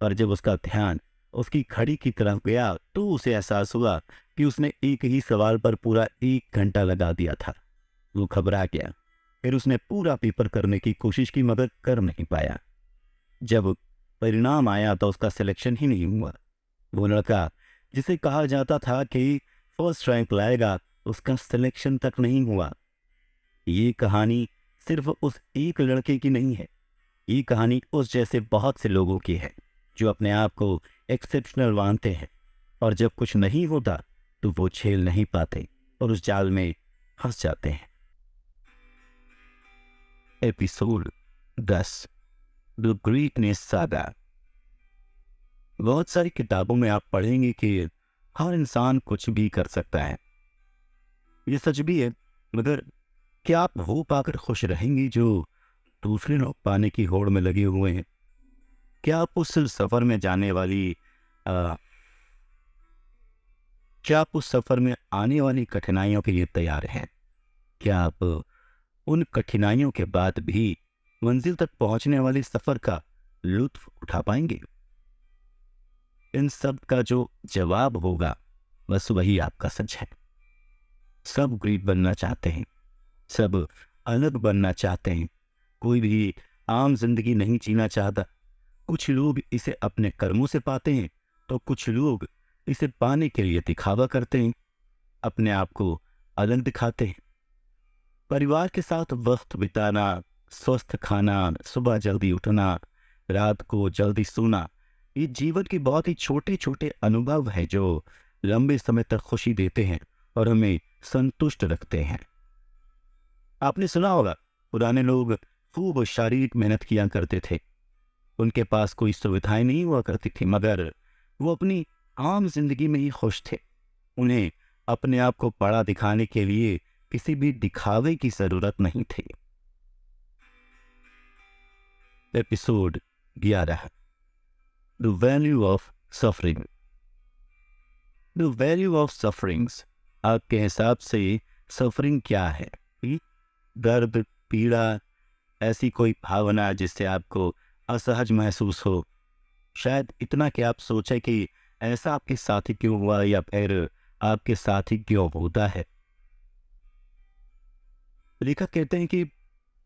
और जब उसका ध्यान उसकी घड़ी की तरफ गया, तो उसे एहसास हुआ कि उसने एक ही सवाल पर पूरा 1 घंटा लगा दिया था। वो घबरा गया। फिर उसने पूरा पेपर करने की कोशिश की, मगर कर नहीं पाया। जब परिणाम आया तो उसका सिलेक्शन ही नहीं हुआ। वो लड़का जिसे कहा जाता था कि फर्स्ट रैंक लाएगा, उसका सिलेक्शन तक नहीं हुआ। ये कहानी सिर्फ उस एक लड़के की नहीं है, ये कहानी उस जैसे बहुत से लोगों की है जो अपने आप को एक्सेप्शनल मानते हैं, और जब कुछ नहीं होता तो वो झेल नहीं पाते और उस जाल में फंस जाते हैं। Episode 10, the greatness saga. बहुत सारी किताबों में आप पढ़ेंगे कि हर इंसान कुछ भी कर सकता है। ये सच भी है, मगर क्या आप वो पाकर खुश रहेंगे जो दूसरे लोग पाने की होड़ में लगे हुए हैं? क्या आप उस सफर में जाने वाली आ, क्या आप उस सफर में आने वाली कठिनाइयों के लिए तैयार हैं? क्या आप उन कठिनाइयों के बाद भी मंजिल तक पहुंचने वाले सफर का लुत्फ उठा पाएंगे? इन सब का जो जवाब होगा, बस वही आपका सच है। सब ग्रेट बनना चाहते हैं, सब अलग बनना चाहते हैं, कोई भी आम जिंदगी नहीं जीना चाहता। कुछ लोग इसे अपने कर्मों से पाते हैं, तो कुछ लोग इसे पाने के लिए दिखावा करते हैं, अपने आप को अलग दिखाते हैं। परिवार के साथ वक्त बिताना, स्वस्थ खाना, सुबह जल्दी उठना, रात को जल्दी सोना, ये जीवन के बहुत ही छोटे छोटे अनुभव हैं जो लंबे समय तक खुशी देते हैं और हमें संतुष्ट रखते हैं। आपने सुना होगा, पुराने लोग खूब शारीरिक मेहनत किया करते थे। उनके पास कोई सुविधाएं नहीं हुआ करती थी, मगर वो अपनी आम जिंदगी में ही खुश थे। उन्हें अपने आप को बड़ा दिखाने के लिए किसी भी दिखावे की जरूरत नहीं थी। Episode 11, the value of suffering. The value of sufferings. आपके हिसाब से सफरिंग क्या है? दर्द, पीड़ा, ऐसी कोई भावना जिससे आपको असहज महसूस हो। शायद इतना कि आप सोचें कि ऐसा आपके साथ ही क्यों हुआ, या फिर आपके साथ ही क्यों होता है। लेखक कहते हैं कि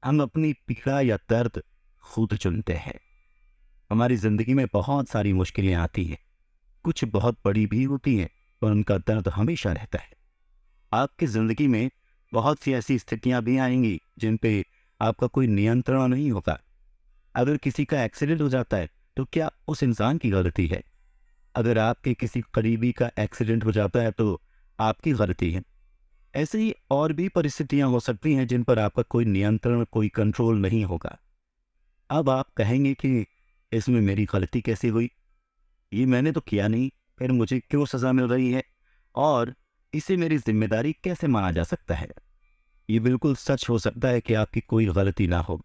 हम अपनी पीड़ा या दर्द खुद चुनते हैं। हमारी ज़िंदगी में बहुत सारी मुश्किलें आती हैं, कुछ बहुत बड़ी भी होती हैं, पर उनका दर्द हमेशा रहता है। आपकी ज़िंदगी में बहुत सी ऐसी स्थितियां भी आएंगी जिन पे आपका कोई नियंत्रण नहीं होगा। अगर किसी का एक्सीडेंट हो जाता है तो क्या उस इंसान की गलती है? अगर आपके किसी करीबी का एक्सीडेंट हो जाता है तो आपकी गलती है। ऐसे ही और भी परिस्थितियां हो सकती हैं जिन पर आपका कोई नियंत्रण, कोई कंट्रोल नहीं होगा। अब आप कहेंगे कि इसमें मेरी गलती कैसे हुई? ये मैंने तो किया नहीं, फिर मुझे क्यों सज़ा मिल रही है? और इसे मेरी जिम्मेदारी कैसे माना जा सकता है? ये बिल्कुल सच हो सकता है कि आपकी कोई गलती ना हो,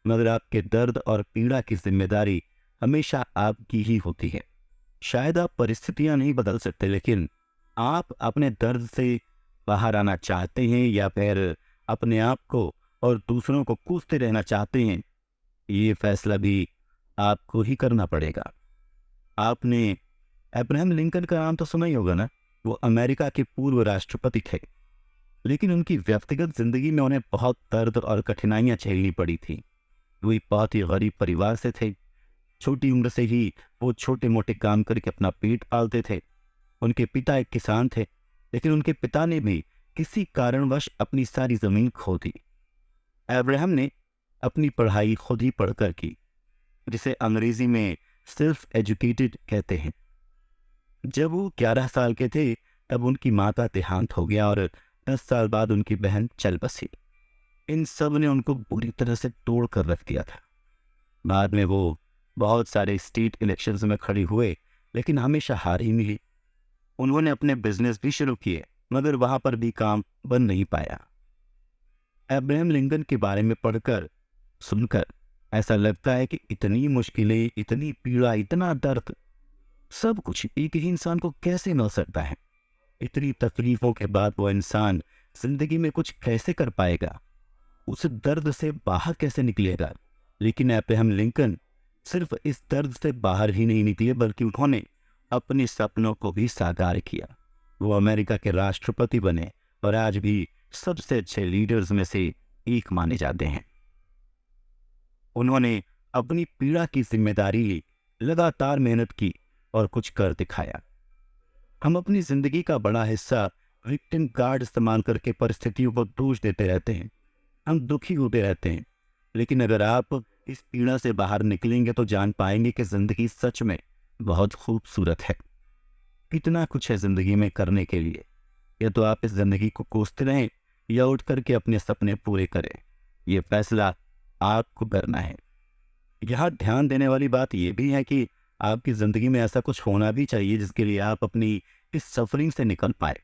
मगर आपके दर्द और पीड़ा की जिम्मेदारी हमेशा आपकी ही होती है। शायद आप परिस्थितियां नहीं बदल सकते, लेकिन आप अपने दर्द से बाहर आना चाहते हैं या फिर अपने आप को और दूसरों को कोसते रहना चाहते हैं, ये फैसला भी आपको ही करना पड़ेगा। आपने अब्राहम लिंकन का नाम तो सुना ही होगा ना? वो अमेरिका के पूर्व राष्ट्रपति थे, लेकिन उनकी व्यक्तिगत जिंदगी में उन्हें बहुत दर्द और कठिनाइयां झेलनी पड़ी थी। वो एक बहुत ही गरीब परिवार से थे। छोटी उम्र से ही वो छोटे मोटे काम करके अपना पेट पालते थे। उनके पिता एक किसान थे, लेकिन उनके पिता ने भी किसी कारणवश अपनी सारी जमीन खो दी। अब्राहम ने अपनी पढ़ाई खुद ही पढ़कर की, जिसे अंग्रेजी में सेल्फ एजुकेटेड कहते हैं। जब वो 11 साल के थे तब उनकी माँ का देहांत हो गया और 10 साल बाद उनकी बहन चल बसी। इन सब ने उनको बुरी तरह से तोड़ कर रख दिया था। बाद में वो बहुत सारे स्टेट इलेक्शंस में खड़े हुए, लेकिन हमेशा हार ही मिली। उन्होंने अपने बिजनेस भी शुरू किए, मगर वहां पर भी काम बन नहीं पाया। अब्राहम लिंकन के बारे में पढ़कर, सुनकर ऐसा लगता है कि इतनी मुश्किलें, इतनी पीड़ा, इतना दर्द, सब कुछ एक ही इंसान को कैसे मिल सकता है? इतनी तकलीफों के बाद वो इंसान जिंदगी में कुछ कैसे कर पाएगा? उस दर्द से बाहर कैसे निकलेगा? लेकिन अब्राहम लिंकन सिर्फ इस दर्द से बाहर ही नहीं निकले, बल्कि उन्होंने अपने सपनों को भी साकार किया। वो अमेरिका के राष्ट्रपति बने और आज भी सबसे अच्छे लीडर्स में से एक माने जाते हैं। उन्होंने अपनी पीड़ा की जिम्मेदारी ली, लगातार मेहनत की और कुछ कर दिखाया। हम अपनी जिंदगी का बड़ा हिस्सा विक्टिम कार्ड इस्तेमाल करके परिस्थितियों को दोष देते रहते हैं। हम दुखी होते रहते हैं, लेकिन अगर आप इस पीड़ा से बाहर निकलेंगे तो जान पाएंगे कि जिंदगी सच में बहुत खूबसूरत है। कितना कुछ है जिंदगी में करने के लिए। या तो आप इस जिंदगी को कोसते रहें या उठ करके अपने सपने पूरे करें। ये फैसला आपको करना है। यहाँ ध्यान देने वाली बात यह भी है कि आपकी जिंदगी में ऐसा कुछ होना भी चाहिए जिसके लिए आप अपनी इस सफरिंग से निकल पाए।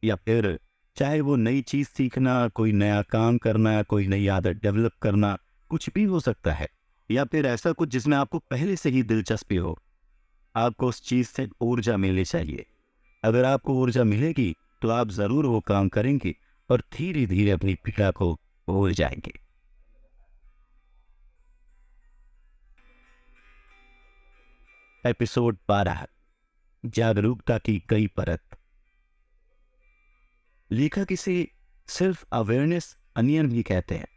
या फिर चाहे वो नई चीज सीखना, कोई नया काम करना, कोई नई आदत डेवलप करना, कुछ भी हो सकता है। या फिर ऐसा कुछ जिसमें आपको पहले से ही दिलचस्पी हो। आपको उस चीज से ऊर्जा मिलनी चाहिए। अगर आपको ऊर्जा मिलेगी तो आप जरूर वो काम करेंगे और धीरे धीरे अपनी पीड़ा को भूल जाएंगे। एपिसोड 12, जागरूकता की कई परत। लेखक इसे सिर्फ अवेयरनेस अनियन भी कहते हैं।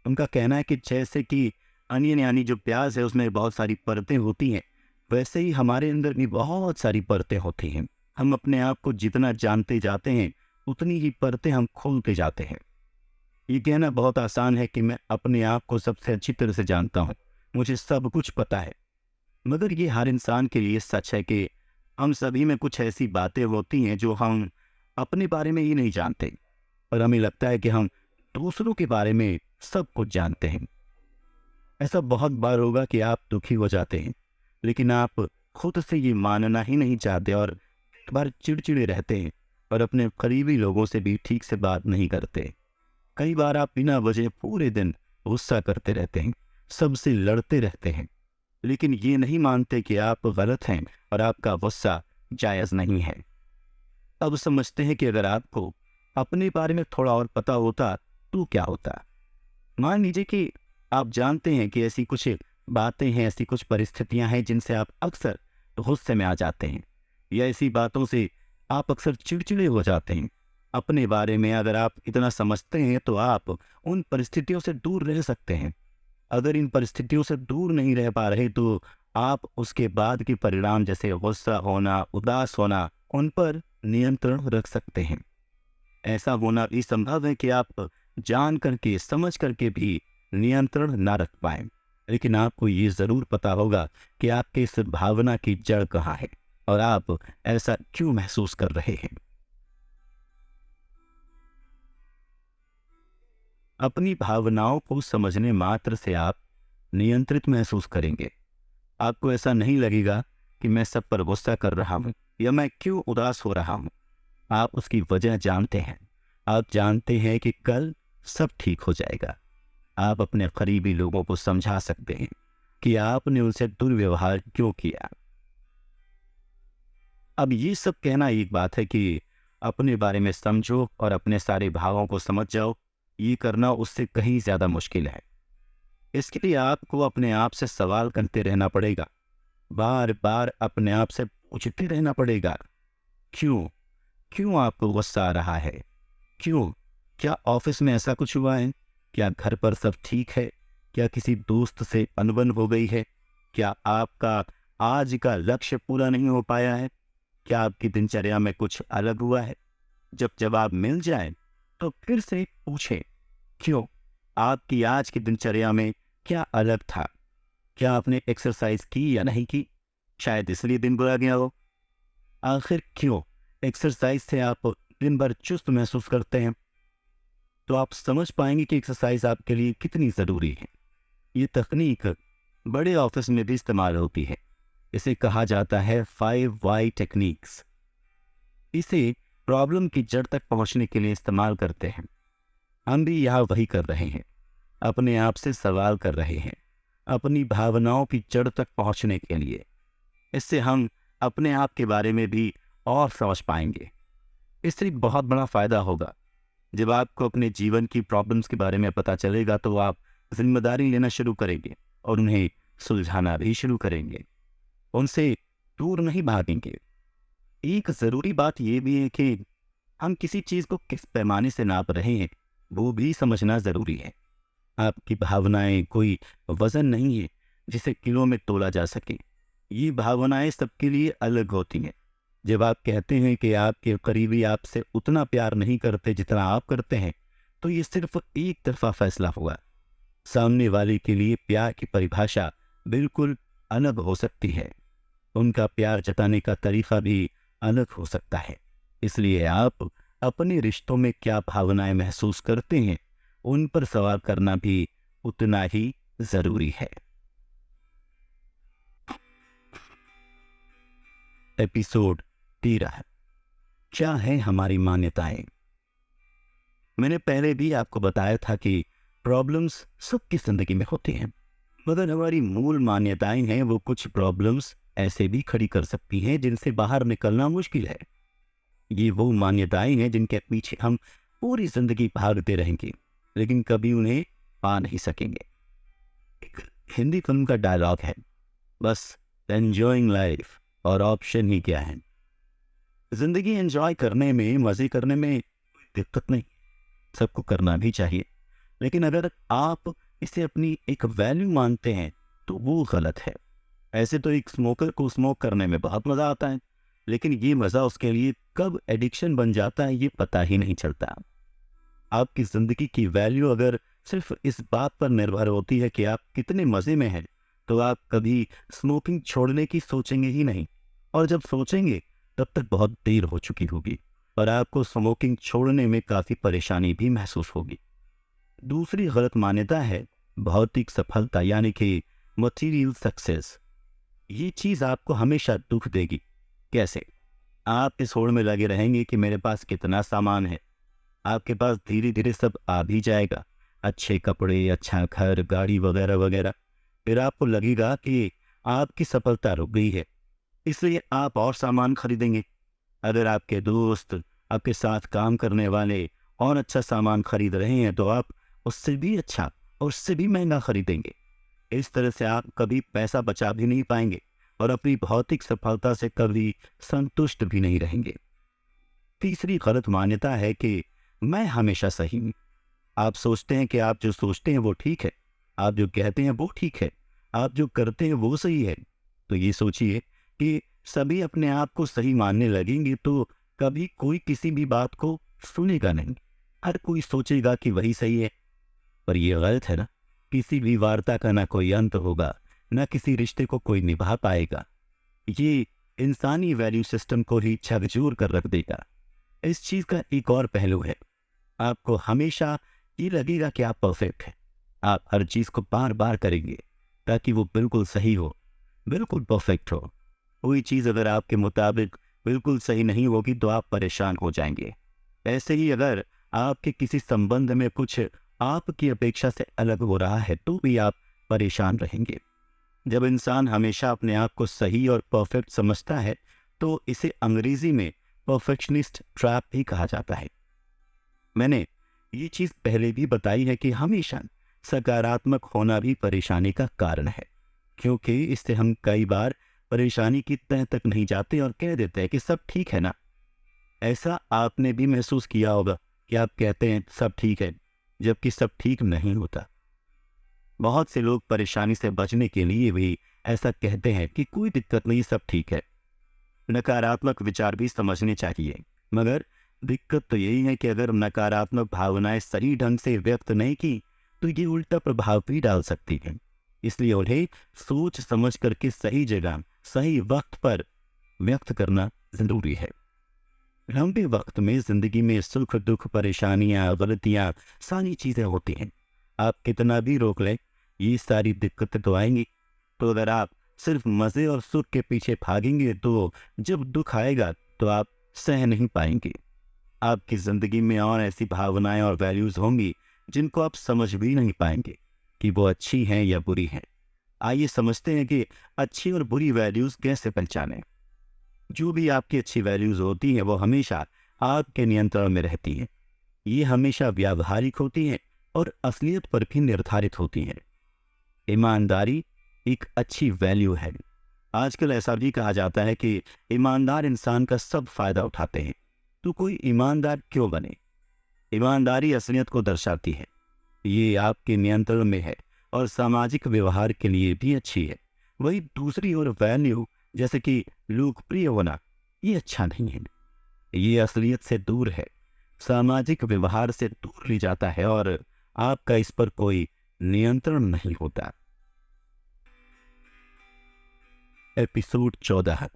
उनका कहना है कि जैसे कि अनियन यानी जो प्याज है उसमें बहुत सारी परतें होती हैं, वैसे ही हमारे अंदर भी बहुत सारी परतें होती हैं। हम अपने आप को जितना जानते जाते हैं उतनी ही परतें हम खोलते जाते हैं। ये कहना बहुत आसान है कि मैं अपने आप को सबसे अच्छी तरह से जानता हूँ, मुझे सब कुछ पता है। मगर ये हर इंसान के लिए सच है कि हम सभी में कुछ ऐसी बातें होती हैं जो हम अपने बारे में ही नहीं जानते, और हमें लगता है कि हम दूसरों के बारे में सब कुछ जानते हैं। ऐसा बहुत बार होगा कि आप दुखी हो जाते हैं, लेकिन आप खुद से ये मानना ही नहीं चाहते और एक बार चिड़चिड़े रहते हैं और अपने करीबी लोगों से भी ठीक से बात नहीं करते। कई बार आप बिना वजह पूरे दिन गुस्सा करते रहते हैं, सबसे लड़ते रहते हैं, लेकिन ये नहीं मानते कि आप गलत हैं और आपका गुस्सा जायज़ नहीं है। अब समझते हैं कि अगर आपको अपने बारे में थोड़ा और पता होता तो क्या होता। मान लीजिए कि आप जानते हैं कि ऐसी कुछ बातें हैं, ऐसी कुछ परिस्थितियां हैं जिनसे आप अक्सर गुस्से में आ जाते हैं, या ऐसी बातों से आप अक्सर चिड़चिड़े हो जाते हैं। अपने बारे में अगर आप इतना समझते हैं तो आप उन परिस्थितियों से दूर रह सकते हैं। अगर इन परिस्थितियों से दूर नहीं रह पा रहे तो आप उसके बाद के परिणाम जैसे गुस्सा होना, उदास होना, उन पर नियंत्रण रख सकते हैं। ऐसा होना भी संभव है कि आप जान करके, समझ करके भी नियंत्रण ना रख पाए, लेकिन आपको ये ज़रूर पता होगा कि आपके इस भावना की जड़ कहाँ है और आप ऐसा क्यों महसूस कर रहे हैं। अपनी भावनाओं को समझने मात्र से आप नियंत्रित महसूस करेंगे। आपको ऐसा नहीं लगेगा कि मैं सब पर गुस्सा कर रहा हूँ या मैं क्यों उदास हो रहा हूँ। आप उसकी वजह जानते हैं। आप जानते हैं कि कल सब ठीक हो जाएगा। आप अपने करीबी लोगों को समझा सकते हैं कि आपने उनसे दुर्व्यवहार क्यों किया। अब ये सब कहना एक बात है कि अपने बारे में समझो और अपने सारे भावों को समझ जाओ, ये करना उससे कहीं ज़्यादा मुश्किल है। इसके लिए आपको अपने आप से सवाल करते रहना पड़ेगा। बार बार अपने आप से पूछते रहना पड़ेगा, क्यों? क्यों आपको गुस्सा आ रहा है? क्यों? क्या ऑफिस में ऐसा कुछ हुआ है? क्या घर पर सब ठीक है? क्या किसी दोस्त से अनबन हो गई है? क्या आपका आज का लक्ष्य पूरा नहीं हो पाया है? क्या आपकी दिनचर्या में कुछ अलग हुआ है? जब जवाब मिल जाए तो फिर से पूछें, क्यों? आपकी आज की दिनचर्या में क्या अलग था? क्या आपने एक्सरसाइज की या नहीं की? शायद इसलिए दिन बुरा गया हो। आखिर क्यों? एक्सरसाइज से आप दिन भर चुस्त महसूस करते हैं, तो आप समझ पाएंगे कि एक्सरसाइज आपके लिए कितनी ज़रूरी है। ये तकनीक बड़े ऑफिस में भी इस्तेमाल होती है। इसे कहा जाता है 5 वाई टेक्निक्स। इसे प्रॉब्लम की जड़ तक पहुंचने के लिए इस्तेमाल करते हैं। हम भी यहाँ वही कर रहे हैं। अपने आप से सवाल कर रहे हैं, अपनी भावनाओं की जड़ तक पहुंचने के लिए। इससे हम अपने आप के बारे में भी और समझ पाएंगे। इससे एक बहुत बड़ा फायदा होगा। जब आपको अपने जीवन की प्रॉब्लम्स के बारे में पता चलेगा तो आप जिम्मेदारी लेना शुरू करेंगे और उन्हें सुलझाना भी शुरू करेंगे। उनसे दूर नहीं भागेंगे। एक ज़रूरी बात यह भी है कि हम किसी चीज़ को किस पैमाने से नाप रहे हैं, वो भी समझना ज़रूरी है। आपकी भावनाएं कोई वज़न नहीं है जिसे किलो में तोला जा सके। ये भावनाएं सबके लिए अलग होती हैं। जब आप कहते हैं कि आपके करीबी आपसे उतना प्यार नहीं करते जितना आप करते हैं, तो ये सिर्फ एक तरफा फैसला हुआ। सामने वाले के लिए प्यार की परिभाषा बिल्कुल अलग हो सकती है। उनका प्यार जताने का तरीका भी अलग हो सकता है। इसलिए आप अपने रिश्तों में क्या भावनाएं महसूस करते हैं, उन पर सवाल करना भी उतना ही जरूरी है। एपिसोड 13, क्या है हमारी मान्यताएं। मैंने पहले भी आपको बताया था कि प्रॉब्लम्स सबकी जिंदगी में होती हैं, मगर हमारी मूल मान्यताएं हैं वो कुछ प्रॉब्लम्स ऐसे भी खड़ी कर सकती हैं जिनसे बाहर निकलना मुश्किल है। ये वो मान्यताएं हैं जिनके पीछे हम पूरी जिंदगी भागते रहेंगे, लेकिन कभी उन्हें पा नहीं सकेंगे। एक हिंदी फिल्म का डायलॉग है, बस एंजॉइंग लाइफ, और ऑप्शन ही क्या है। जिंदगी एंजॉय करने में, मजे करने में कोई दिक्कत नहीं, सबको करना भी चाहिए। लेकिन अगर आप इसे अपनी एक वैल्यू मानते हैं तो वो गलत है। ऐसे तो एक स्मोकर को स्मोक करने में बहुत मजा आता है, लेकिन ये मजा उसके लिए कब एडिक्शन बन जाता है ये पता ही नहीं चलता। आपकी जिंदगी की वैल्यू अगर सिर्फ इस बात पर निर्भर होती है कि आप कितने मजे में हैं, तो आप कभी स्मोकिंग छोड़ने की सोचेंगे ही नहीं, और जब सोचेंगे तब तक बहुत देर हो चुकी होगी और आपको स्मोकिंग छोड़ने में काफी परेशानी भी महसूस होगी। दूसरी गलत मान्यता है भौतिक सफलता, यानी कि मटेरियल सक्सेस। ये चीज आपको हमेशा दुख देगी। कैसे? आप इस होड़ में लगे रहेंगे कि मेरे पास कितना सामान है। आपके पास धीरे धीरे सब आ भी जाएगा, अच्छे कपड़े, अच्छा घर, गाड़ी वगैरह वगैरह। फिर आपको लगेगा कि आपकी सफलता रुक गई है, इसलिए आप और सामान खरीदेंगे। अगर आपके दोस्त, आपके साथ काम करने वाले और अच्छा सामान खरीद रहे हैं तो आप उससे भी अच्छा और उससे भी महंगा खरीदेंगे। इस तरह से आप कभी पैसा बचा भी नहीं पाएंगे और अपनी भौतिक सफलता से कभी संतुष्ट भी नहीं रहेंगे। तीसरी गलत मान्यता है कि मैं हमेशा सही हूँ। आप सोचते हैं कि आप जो सोचते हैं वो ठीक है, आप जो कहते हैं वो ठीक है, आप जो करते हैं वो सही है। तो ये सोचिए कि सभी अपने आप को सही मानने लगेंगे तो कभी कोई किसी भी बात को सुनेगा नहीं। हर कोई सोचेगा कि वही सही है। पर यह गलत है ना। किसी भी वार्ता का ना कोई अंत होगा, ना किसी रिश्ते को कोई निभा पाएगा। ये इंसानी वैल्यू सिस्टम को ही झकझोर कर रख देगा। इस चीज का एक और पहलू है, आपको हमेशा ये लगेगा कि आप परफेक्ट हैं। आप हर चीज को बार बार करेंगे ताकि वो बिल्कुल सही हो, बिल्कुल परफेक्ट हो। कोई चीज अगर आपके मुताबिक बिल्कुल सही नहीं होगी तो आप परेशान हो जाएंगे। ऐसे ही अगर आपके किसी संबंध में कुछ आपकी अपेक्षा से अलग हो रहा है तो भी आप परेशान रहेंगे। जब इंसान हमेशा अपने आप को सही और परफेक्ट समझता है तो इसे अंग्रेजी में परफेक्शनिस्ट ट्रैप भी कहा जाता है। मैंने ये चीज पहले भी बताई है कि हमेशा सकारात्मक होना भी परेशानी का कारण है, क्योंकि इससे हम कई बार परेशानी की तह तक नहीं जाते और कह देते हैं कि सब ठीक है ना। ऐसा आपने भी महसूस किया होगा कि आप कहते हैं सब ठीक है, जबकि सब ठीक नहीं होता। बहुत से लोग परेशानी से बचने के लिए भी ऐसा कहते हैं कि कोई दिक्कत नहीं, सब ठीक है। नकारात्मक विचार भी समझने चाहिए, मगर दिक्कत तो यही है कि अगर नकारात्मक भावनाएं सही ढंग से व्यक्त नहीं की तो ये उल्टा प्रभाव भी डाल सकती हैं। इसलिए उन्हें सोच समझ करके सही जगह सही वक्त पर व्यक्त करना जरूरी है। लंबे वक्त में जिंदगी में सुख दुख परेशानियां गलतियां सारी चीजें होती हैं। आप कितना भी रोक लें ये सारी दिक्कतें तो आएंगी। तो अगर आप सिर्फ मजे और सुख के पीछे भागेंगे तो जब दुख आएगा तो आप सह नहीं पाएंगे। आपकी जिंदगी में और ऐसी भावनाएं और वैल्यूज होंगी जिनको आप समझ भी नहीं पाएंगे कि वो अच्छी हैं या बुरी हैं। आइए समझते हैं कि अच्छी और बुरी वैल्यूज कैसे पहचानें। जो भी आपकी अच्छी वैल्यूज होती हैं वो हमेशा आपके नियंत्रण में रहती हैं। ये हमेशा व्यावहारिक होती हैं और असलियत पर भी निर्धारित होती हैं। ईमानदारी एक अच्छी वैल्यू है। आजकल ऐसा भी कहा जाता है कि ईमानदार इंसान का सब फायदा उठाते हैं। तो कोई ईमानदार क्यों बने? ईमानदारी असलियत को दर्शाती है, ये आपके नियंत्रण में है और सामाजिक व्यवहार के लिए भी अच्छी है। वही दूसरी ओर वैल्यू जैसे कि लोकप्रिय होना, ये अच्छा नहीं है। ये असलियत से दूर है, सामाजिक व्यवहार से दूर ले जाता है और आपका इस पर कोई नियंत्रण नहीं होता। Episode 14,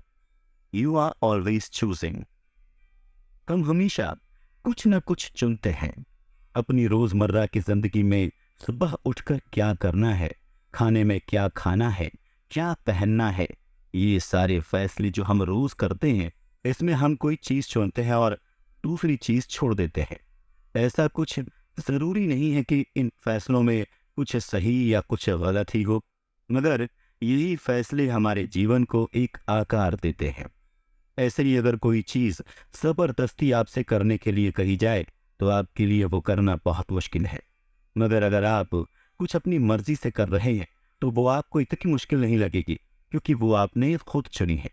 you are always choosing. हम हमेशा कुछ न कुछ चुनते हैं। अपनी रोजमर्रा की जिंदगी में सुबह उठकर क्या करना है, खाने में क्या खाना है, क्या पहनना है, ये सारे फैसले जो हम रोज करते हैं इसमें हम कोई चीज चुनते हैं और दूसरी चीज छोड़ देते हैं। ऐसा कुछ जरूरी नहीं है कि इन फैसलों में कुछ सही या कुछ गलत ही हो, मगर यही फैसले हमारे जीवन को एक आकार देते हैं। ऐसे ही अगर कोई चीज जबरदस्ती आपसे करने के लिए कही जाए तो आपके लिए वो करना बहुत मुश्किल है, मगर अगर आप कुछ अपनी मर्जी से कर रहे हैं तो वो आपको इतनी मुश्किल नहीं लगेगी, क्योंकि वो आपने खुद चुनी है।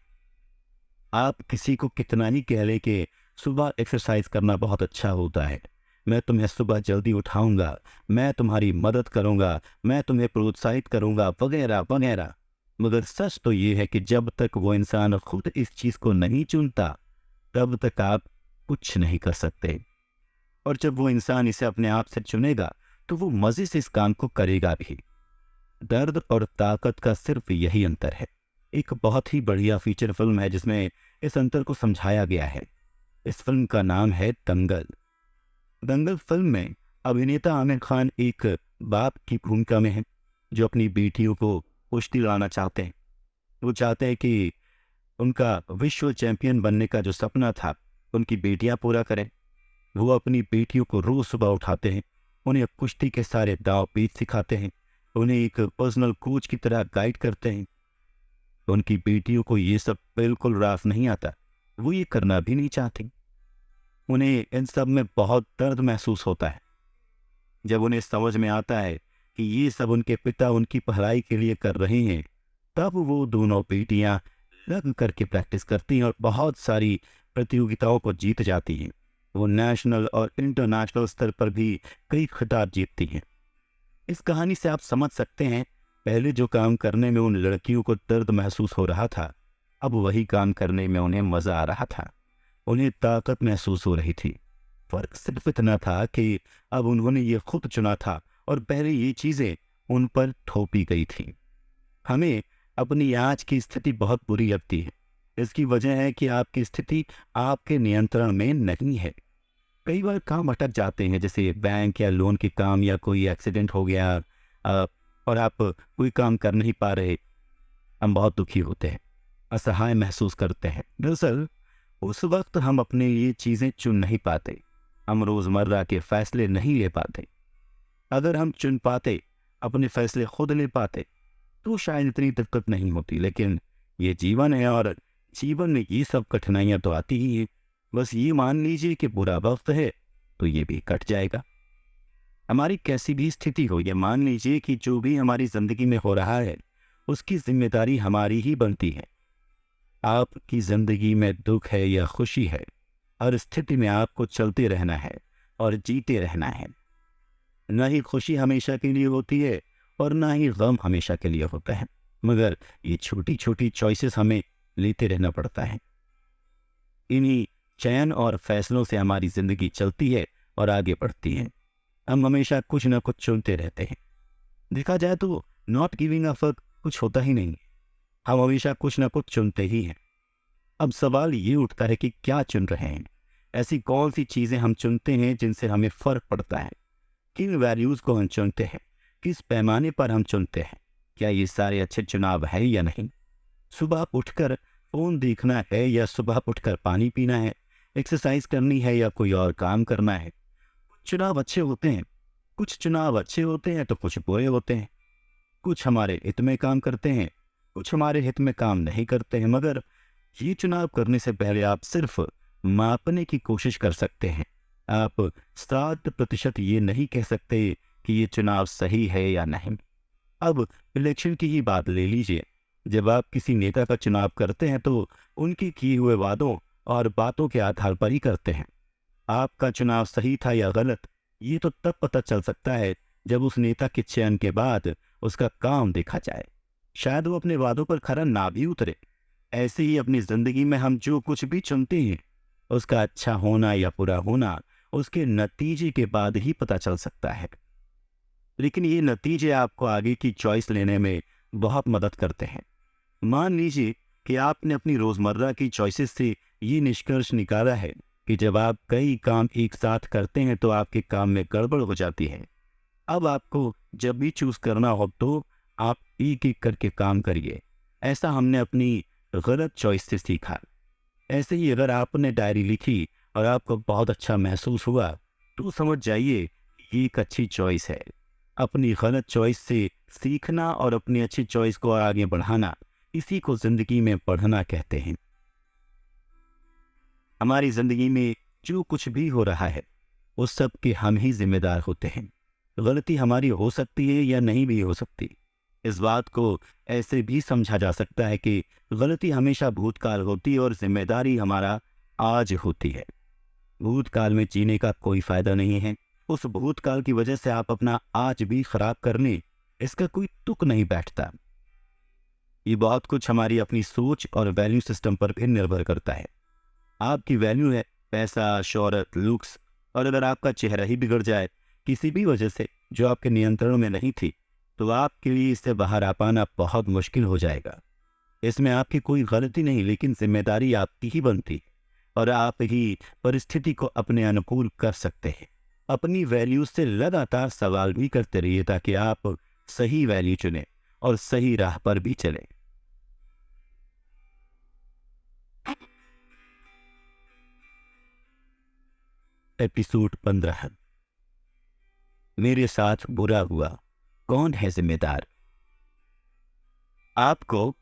आप किसी को कितना ही कह ले कि सुबह एक्सरसाइज करना बहुत अच्छा होता है, मैं तुम्हें सुबह जल्दी उठाऊंगा, मैं तुम्हारी मदद करूंगा, मैं तुम्हें प्रोत्साहित करूंगा, वगैरह वगैरह, मगर सच तो ये है कि जब तक वो इंसान खुद इस चीज को नहीं चुनता तब तक आप कुछ नहीं कर सकते। और जब वो इंसान इसे अपने आप से चुनेगा तो वो मजे से इस काम को करेगा भी। दर्द और ताकत का सिर्फ यही अंतर है। एक बहुत ही बढ़िया फीचर फिल्म है जिसमें इस अंतर को समझाया गया है। इस फिल्म का नाम है दंगल। दंगल फिल्म में अभिनेता आमिर खान एक बाप की भूमिका में है जो अपनी बेटियों को कुश्ती लाना चाहते हैं। वो चाहते हैं कि उनका विश्व चैंपियन बनने का जो सपना था उनकी बेटियां पूरा करें। वो अपनी बेटियों को रोज सुबह उठाते हैं, उन्हें कुश्ती के सारे दांव पेच सिखाते हैं, उन्हें एक पर्सनल कोच की तरह गाइड करते हैं। उनकी बेटियों को ये सब बिल्कुल रास नहीं आता, वो ये करना भी नहीं चाहती। उन्हें इन सब में बहुत दर्द महसूस होता है। जब उन्हें समझ में आता है कि ये सब उनके पिता उनकी भलाई के लिए कर रहे हैं, तब वो दोनों बेटियां लग करके प्रैक्टिस करती हैं और बहुत सारी प्रतियोगिताओं को जीत जाती हैं। वो नेशनल और इंटरनेशनल स्तर पर भी कई खिताब जीतती हैं। इस कहानी से आप समझ सकते हैं, पहले जो काम करने में उन लड़कियों को दर्द महसूस हो रहा था, अब वही काम करने में उन्हें मजा आ रहा था। उन्हें ताकत महसूस हो रही थी। फर्क सिर्फ इतना था कि अब उन्होंने ये खुद चुना था और पहले ये चीजें उन पर थोपी गई थी। हमें अपनी आज की स्थिति बहुत बुरी लगती है। इसकी वजह है कि आपकी स्थिति आपके नियंत्रण में नहीं है। कई बार काम अटक जाते हैं, जैसे बैंक या लोन के काम या कोई एक्सीडेंट हो गया, और आप कोई काम कर नहीं पा रहे। हम बहुत दुखी होते हैं, असहाय महसूस करते हैं। दरअसल उस वक्त हम अपने लिए चीज़ें चुन नहीं पाते। हम रोज़मर्रा के फैसले नहीं ले पाते। अगर हम चुन पाते, अपने फैसले खुद ले पाते, तो शायद इतनी दिक्कत नहीं होती। लेकिन ये जीवन है और जीवन में ये सब कठिनाइयाँ तो आती ही हैं। बस ये मान लीजिए कि बुरा वक्त है तो ये भी कट जाएगा। हमारी कैसी भी स्थिति हो, ये मान लीजिए कि जो भी हमारी ज़िंदगी में हो रहा है उसकी जिम्मेदारी हमारी ही बनती है। आपकी ज़िंदगी में दुख है या खुशी है, हर स्थिति में आपको चलते रहना है और जीते रहना है। न ही खुशी हमेशा के लिए होती है और ना ही गम हमेशा के लिए होता है, मगर ये छोटी छोटी चॉइसेस हमें लेते रहना पड़ता है। इन्हीं चयन और फैसलों से हमारी ज़िंदगी चलती है और आगे बढ़ती है। हम हमेशा कुछ न कुछ चुनते रहते हैं। देखा जाए तो नॉट गिविंग अ फक कुछ होता ही नहीं। हम हमेशा कुछ न कुछ चुनते ही हैं। अब सवाल ये उठता है कि क्या चुन रहे हैं? ऐसी कौन सी चीज़ें हम चुनते हैं जिनसे हमें फ़र्क पड़ता है? किन वैल्यूज़ को हम चुनते हैं? किस पैमाने पर हम चुनते हैं? क्या ये सारे अच्छे चुनाव है या नहीं? सुबह उठकर फ़ोन देखना है या सुबह उठकर पानी पीना है? एक्सरसाइज करनी है या कोई और काम करना है? कुछ चुनाव अच्छे होते हैं, कुछ चुनाव अच्छे होते हैं तो कुछ बुरे होते हैं। कुछ हमारे हित में काम करते हैं, कुछ हमारे हित में काम नहीं करते हैं। मगर ये चुनाव करने से पहले आप सिर्फ मापने की कोशिश कर सकते हैं। आप 100% ये नहीं कह सकते कि ये चुनाव सही है या नहीं। अब इलेक्शन की ही बात ले लीजिए। जब आप किसी नेता का चुनाव करते हैं तो उनके किए हुए वादों और बातों के आधार पर ही करते हैं। आपका चुनाव सही था या गलत, ये तो तब पता चल सकता है जब उस नेता के चयन के बाद उसका काम देखा जाए। शायद वो अपने वादों पर खरा ना भी उतरे। ऐसे ही अपनी जिंदगी में हम जो कुछ भी चुनते हैं, उसका अच्छा होना या बुरा होना उसके नतीजे के बाद ही पता चल सकता है। लेकिन ये नतीजे आपको आगे की चॉइस लेने में बहुत मदद करते हैं। मान लीजिए कि आपने अपनी रोजमर्रा की चॉइसेस से ये निष्कर्ष निकाला है कि जब आप कई काम एक साथ करते हैं तो आपके काम में गड़बड़ हो जाती है। अब आपको जब भी चूज करना हो तो आप एक एक करके काम करिए। ऐसा हमने अपनी गलत चॉइस से सीखा। ऐसे ही अगर आपने डायरी लिखी और आपको बहुत अच्छा महसूस हुआ तो समझ जाइए ये एक अच्छी चॉइस है। अपनी गलत चॉइस से सीखना और अपनी अच्छी चॉइस को आगे बढ़ाना, इसी को जिंदगी में पढ़ना कहते हैं। हमारी जिंदगी में जो कुछ भी हो रहा है उस सब के हम ही जिम्मेदार होते हैं। गलती हमारी हो सकती है या नहीं भी हो सकती। इस बात को ऐसे भी समझा जा सकता है कि गलती हमेशा भूतकाल होती है और जिम्मेदारी हमारा आज होती है। भूतकाल में जीने का कोई फायदा नहीं है। उस भूतकाल की वजह से आप अपना आज भी खराब कर लें, इसका कोई तुक नहीं बैठता। ये बहुत कुछ हमारी अपनी सोच और वैल्यू सिस्टम पर भी निर्भर करता है। आपकी वैल्यू है पैसा, शोहरत, लुक्स, और अगर आपका चेहरा ही बिगड़ जाए किसी भी वजह से जो आपके नियंत्रण में नहीं थी, तो आपके लिए इससे बाहर आ पाना बहुत मुश्किल हो जाएगा। इसमें आपकी कोई गलती नहीं, लेकिन जिम्मेदारी आपकी ही बनती है और आप ही परिस्थिति को अपने अनुकूल कर सकते हैं। अपनी वैल्यू से लगातार सवाल भी करते रहिए ताकि आप सही वैल्यू चुनें और सही राह पर भी चलें। एपिसोड 15। मेरे साथ बुरा हुआ, कौन है जिम्मेदार? आपको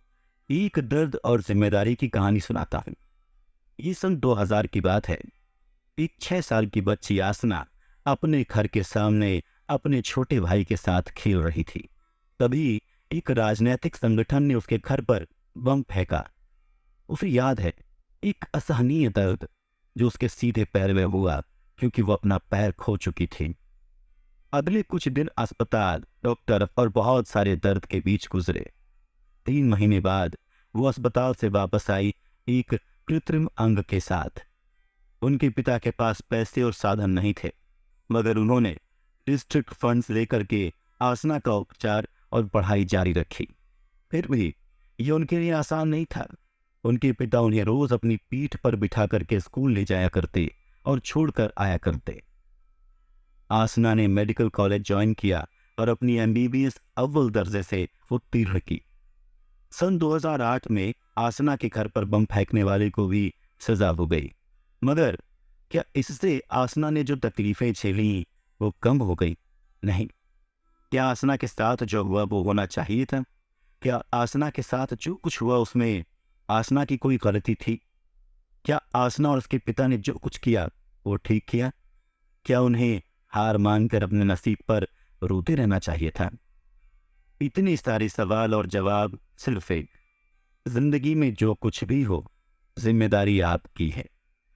एक दर्द और जिम्मेदारी की कहानी सुनाता हूं। ये सन 2000 की बात है। एक 6 साल की बच्ची आसना अपने घर के सामने अपने छोटे भाई के साथ खेल रही थी। तभी एक राजनीतिक संगठन ने उसके घर पर बम फेंका। उसे याद है एक असहनीय दर्द जो उसके सीधे पैर में हुआ, क्योंकि वो अपना पैर खो चुकी थी। अगले कुछ दिन अस्पताल, डॉक्टर और बहुत सारे दर्द के बीच गुजरे। 3 महीने बाद वो अस्पताल से वापस आई, एक कृत्रिम अंग के साथ। उनके पिता के पास पैसे और साधन नहीं थे, मगर उन्होंने डिस्ट्रिक्ट फंड्स लेकर के आसना का उपचार और पढ़ाई जारी रखी। फिर भी ये उनके लिए आसान नहीं था। उनके पिता उन्हें रोज अपनी पीठ पर बिठा करके स्कूल ले जाया करते और छोड़कर आया करते। आसना ने मेडिकल कॉलेज ज्वाइन किया और अपनी एमबीबीएस अव्वल दर्जे से उत्तीर्ण की। सन 2008 में आसना के घर पर बम फेंकने वाले को भी सजा हो गई, मगर क्या इससे आसना ने जो तकलीफें झेली वो कम हो गई? नहीं। क्या आसना के साथ जो हुआ वो होना चाहिए था? क्या आसना के साथ जो कुछ हुआ उसमें आसना की कोई गलती थी? क्या आसना और उसके पिता ने जो कुछ किया वो ठीक किया? क्या उन्हें हार मानकर अपने नसीब पर रोते रहना चाहिए था? इतने सारे सवाल और जवाब सिर्फ एक, जिंदगी में जो कुछ भी हो, जिम्मेदारी आपकी है,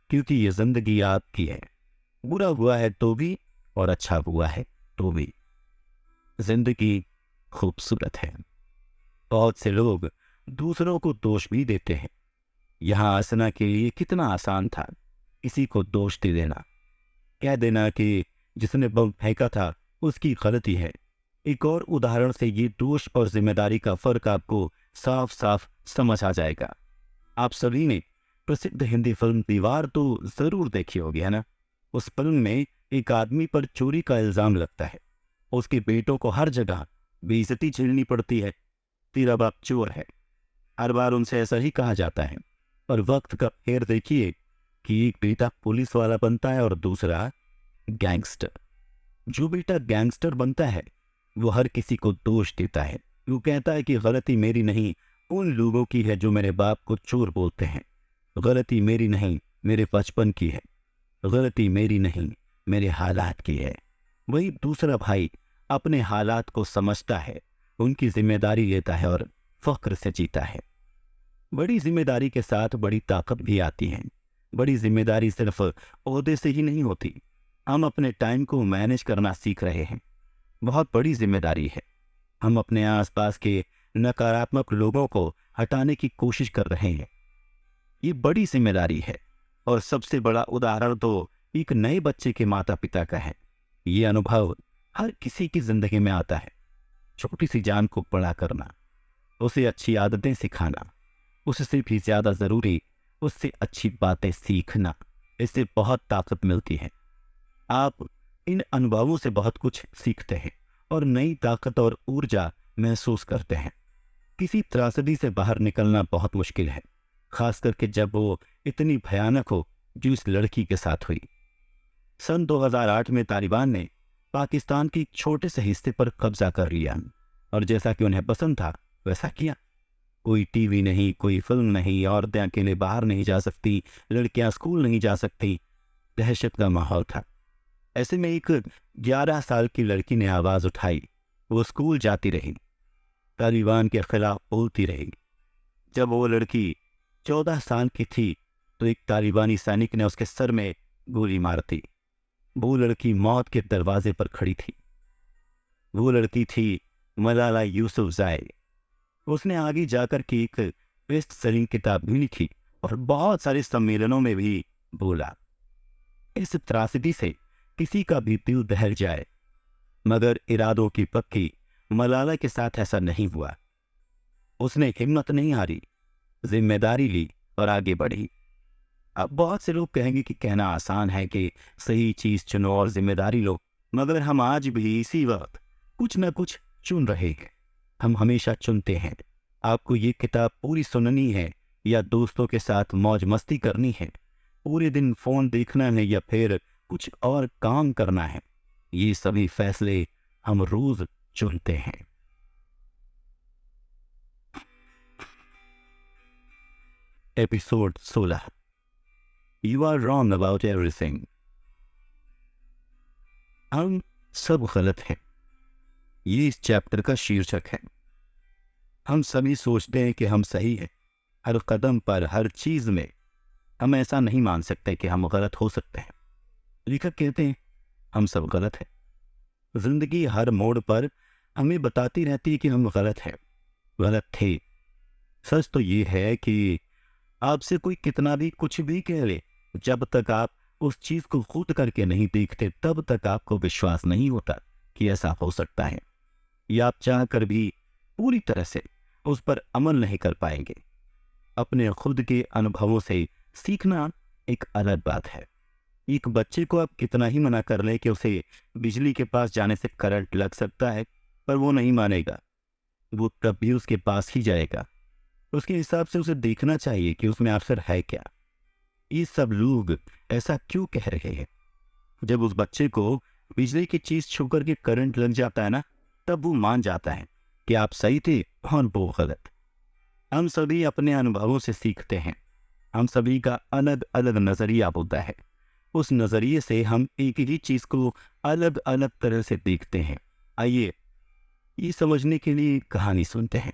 क्योंकि ये जिंदगी आपकी है। बुरा हुआ है तो भी और अच्छा हुआ है तो भी। जिंदगी खूबसूरत है। बहुत से लोग दूसरों को दोष भी देते हैं। यहाँ आसना के लिए कितना आसान था किसी को दोष दे देना, कह देना कि जिसने बम फेंका था उसकी गलती है। एक और उदाहरण से ये दोष और जिम्मेदारी का फर्क आपको साफ साफ समझ आ जाएगा। आप सभी ने प्रसिद्ध हिंदी फिल्म दीवार तो जरूर देखी होगी, है ना? उस फिल्म में एक आदमी पर चोरी का इल्जाम लगता है। उसके बेटों को हर जगह बेइज्जती झेलनी पड़ती है। तेरा बाप चोर है, हर बार उनसे ऐसा ही कहा जाता है। और वक्त का फेर देखिए कि एक बेटा पुलिस वाला बनता है और दूसरा गैंगस्टर। जो बेटा गैंगस्टर बनता है वो हर किसी को दोष देता है। वो कहता है कि गलती मेरी नहीं, उन लोगों की है जो मेरे बाप को चोर बोलते हैं। गलती मेरी नहीं, मेरे बचपन की है। गलती मेरी नहीं, मेरे हालात की है। वही दूसरा भाई अपने हालात को समझता है, उनकी जिम्मेदारी लेता है और फख्र से जीता है। बड़ी जिम्मेदारी के साथ बड़ी ताकत भी आती है। बड़ी जिम्मेदारी सिर्फ ओहदे से ही नहीं होती। हम अपने टाइम को मैनेज करना सीख रहे हैं, बहुत बड़ी जिम्मेदारी है। हम अपने आसपास के नकारात्मक लोगों को हटाने की कोशिश कर रहे हैं, ये बड़ी जिम्मेदारी है। और सबसे बड़ा उदाहरण तो एक नए बच्चे के माता पिता का है। ये अनुभव हर किसी की जिंदगी में आता है। छोटी सी जान को बड़ा करना, उसे अच्छी आदतें सिखाना, उससे भी ज्यादा जरूरी उससे अच्छी बातें सीखना, इससे बहुत ताकत मिलती है। आप इन अनुभवों से बहुत कुछ सीखते हैं और नई ताकत और ऊर्जा महसूस करते हैं। किसी त्रासदी से बाहर निकलना बहुत मुश्किल है, खास करके जब वो इतनी भयानक हो जो इस लड़की के साथ हुई। सन 2008 में तालिबान ने पाकिस्तान के एक छोटे से हिस्से पर कब्जा कर लिया और जैसा कि उन्हें पसंद था वैसा किया। कोई टीवी नहीं, कोई फिल्म नहीं, औरतें अकेले बाहर नहीं जा सकती, लड़कियां स्कूल नहीं जा सकती। दहशत का माहौल था। ऐसे में एक 11 साल की लड़की ने आवाज उठाई। वो स्कूल जाती रही, तालिबान के खिलाफ बोलती रही। जब वो लड़की 14 साल की थी तो एक तालिबानी सैनिक ने उसके सर में गोली मार दी। वो लड़की मौत के दरवाजे पर खड़ी थी। वो लड़की थी मलाला यूसुफज़ई। उसने आगे जाकर के एक बेस्ट सेलिंग किताब भी लिखी और बहुत सारे सम्मेलनों में भी बोला। इस त्रासदी से किसी का भी दिल दहल जाए, मगर इरादों की पक्की मलाला के साथ ऐसा नहीं हुआ। उसने हिम्मत नहीं हारी, जिम्मेदारी ली और आगे बढ़ी। अब बहुत से लोग कहेंगे कि कहना आसान है कि सही चीज चुनो और जिम्मेदारी लो, मगर हम आज भी इसी वक्त कुछ न कुछ चुन रहे हैं। हम हमेशा चुनते हैं। आपको ये किताब पूरी सुननी है या दोस्तों के साथ मौज मस्ती करनी है, पूरे दिन फोन देखना है या फिर कुछ और काम करना है, ये सभी फैसले हम रोज चुनते हैं। Episode 16, you are wrong about everything. हम सब गलत हैं, ये इस चैप्टर का शीर्षक है। हम सभी सोचते हैं कि हम सही हैं, हर कदम पर, हर चीज में हम ऐसा नहीं मान सकते कि हम गलत हो सकते हैं। लेखक कहते हैं हम सब गलत हैं। जिंदगी हर मोड़ पर हमें बताती रहती है कि हम गलत हैं, गलत थे। सच तो ये है कि आपसे कोई कितना भी कुछ भी कह ले, जब तक आप उस चीज को खुद करके नहीं देखते तब तक आपको विश्वास नहीं होता कि ऐसा हो सकता है। या आप चाह कर भी पूरी तरह से उस पर अमल नहीं कर पाएंगे। अपने खुद के अनुभवों से सीखना एक अलग बात है। एक बच्चे को आप कितना ही मना कर लें कि उसे बिजली के पास जाने से करंट लग सकता है, पर वो नहीं मानेगा। वो तब भी उसके पास ही जाएगा। उसके हिसाब से उसे देखना चाहिए कि उसमें आखिर है क्या। ये सब लोग ऐसा क्यों कह रहे हैं? जब उस बच्चे को बिजली की चीज छू करके करंट लग जाता है ना, तब वो मान जाता है कि आप सही थे और वो गलत। हम सभी अपने अनुभवों से सीखते हैं। हम सभी का अलग अलग नजरिया होता है। उस नजरिए से हम एक ही चीज को अलग अलग तरह से देखते हैं। आइए ये समझने के लिए कहानी सुनते हैं।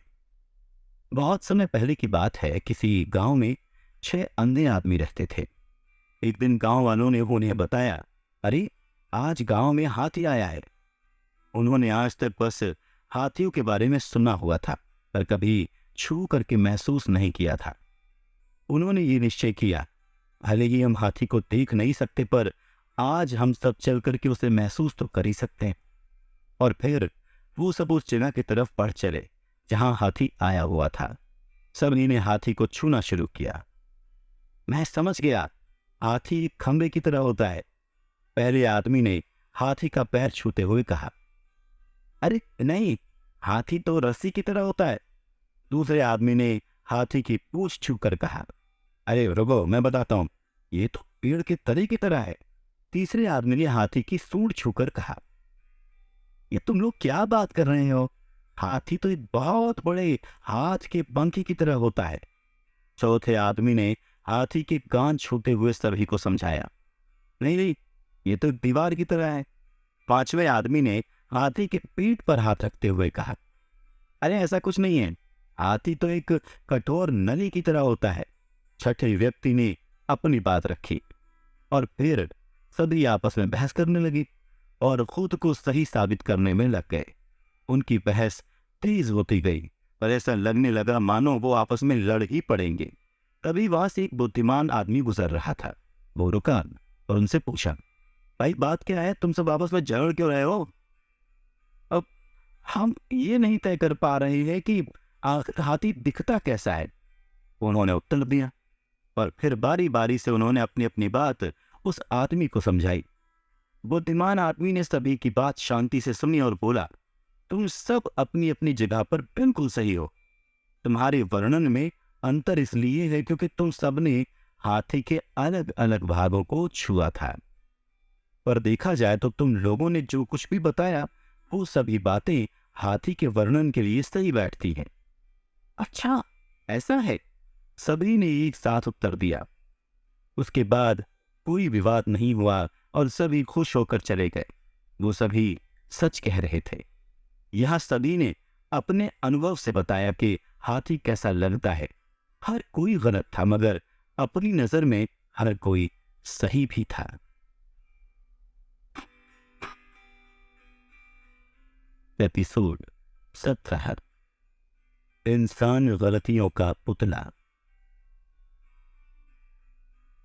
बहुत समय पहले की बात है। किसी गांव में 6 अंधे आदमी रहते थे। एक दिन गांव वालों ने उन्हें बताया, अरे आज गांव में हाथी आया है। उन्होंने आज तक बस हाथियों के बारे में सुना हुआ था, पर कभी छू करके महसूस नहीं किया था। उन्होंने ये निश्चय किया, भले ही हम हाथी को देख नहीं सकते, पर आज हम सब चल करके उसे महसूस तो कर ही सकते हैं। और फिर वो सब उस जगह की तरफ बढ़ चले जहां हाथी आया हुआ था। सबने ने हाथी को छूना शुरू किया। मैं समझ गया, हाथी एक खंबे की तरह होता है। पहले आदमी ने हाथी का पैर छूते हुए कहा। अरे नहीं, हाथी तो रस्सी की तरह होता है। दूसरे आदमी ने हाथी की पूंछ छूकर कहा। अरे रुको, मैं बताता हूं, ये तो पेड़ के तने की तरह है। तीसरे आदमी ने हाथी की सूंड छूकर कहा। ये तुम लोग क्या बात कर रहे हो? हाथी तो एक बहुत बड़े हाथ के पंखे की तरह होता है। चौथे आदमी ने हाथी के कान छूते हुए सभी को समझाया। नहीं नहीं, ये तो एक दीवार की तरह है। पांचवें आदमी ने हाथी के पीठ पर हाथ रखते हुए कहा। अरे ऐसा कुछ नहीं है, हाथी तो एक कठोर नली की तरह होता है। छठे व्यक्ति ने अपनी बात रखी और फिर सभी आपस में बहस करने लगी और खुद को सही साबित करने में लग गए। उनकी बहस तेज होती गई, पर ऐसा लगने लगा मानो वो आपस में लड़ ही पड़ेंगे। तभी वहां से एक बुद्धिमान आदमी गुजर रहा था। वो रुका और उनसे पूछा, भाई बात क्या है? तुम सब आपस में झगड़ क्यों रहे हो? अब हम ये नहीं तय कर पा रहे हैं कि आखिर हाथी दिखता कैसा है, उन्होंने उत्तर दिया। और फिर बारी बारी से उन्होंने अपनी अपनी बात उस आदमी को समझाई। बुद्धिमान आदमी ने सभी की बात शांति से सुनी और बोला, तुम सब अपनी अपनी जगह पर बिल्कुल सही हो। तुम्हारे वर्णन में अंतर इसलिए है क्योंकि तुम सबने हाथी के अलग अलग भागों को छुआ था। पर देखा जाए तो तुम लोगों ने जो कुछ भी बताया वो सभी बातें हाथी के वर्णन के लिए सही बैठती हैं। अच्छा ऐसा है, सभी ने एक साथ उत्तर दिया। उसके बाद कोई विवाद नहीं हुआ और सभी खुश होकर चले गए। वो सभी सच कह रहे थे। यह सभी ने अपने अनुभव से बताया कि हाथी कैसा लगता है। हर कोई गलत था, मगर अपनी नजर में हर कोई सही भी था। एपिसोड 17, इंसान गलतियों का पुतला।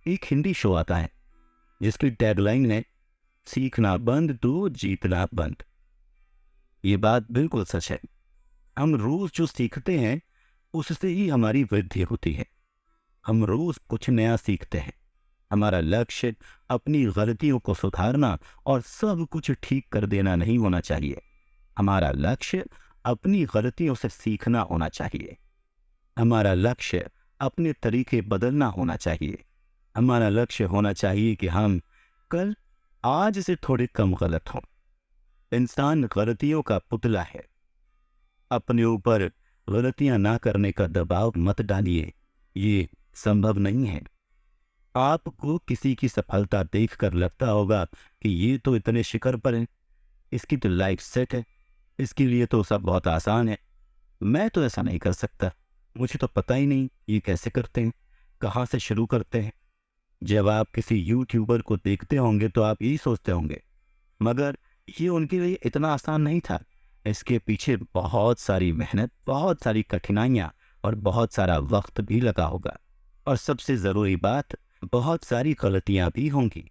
एक हिंदी शो आता है जिसकी टैगलाइन है, सीखना बंद तो जीतना बंद। ये बात बिल्कुल सच है। हम रोज जो सीखते हैं उससे ही हमारी वृद्धि होती है। हम रोज कुछ नया सीखते हैं। हमारा लक्ष्य अपनी गलतियों को सुधारना और सब कुछ ठीक कर देना नहीं होना चाहिए। हमारा लक्ष्य अपनी गलतियों से सीखना होना चाहिए। हमारा लक्ष्य अपने तरीके बदलना होना चाहिए। हमारा लक्ष्य होना चाहिए कि हम कल आज से थोड़े कम गलत हों। इंसान गलतियों का पुतला है। अपने ऊपर गलतियां ना करने का दबाव मत डालिए, ये संभव नहीं है। आपको किसी की सफलता देखकर लगता होगा कि ये तो इतने शिखर पर है, इसकी तो लाइफ सेट है, इसके लिए तो सब बहुत आसान है, मैं तो ऐसा नहीं कर सकता, मुझे तो पता ही नहीं ये कैसे करते हैं, कहाँ से शुरू करते हैं। जब आप किसी यूट्यूबर को देखते होंगे तो आप यही सोचते होंगे, मगर ये उनके लिए इतना आसान नहीं था। इसके पीछे बहुत सारी मेहनत, बहुत सारी कठिनाइयाँ और बहुत सारा वक्त भी लगा होगा। और सबसे ज़रूरी बात, बहुत सारी गलतियाँ भी होंगी।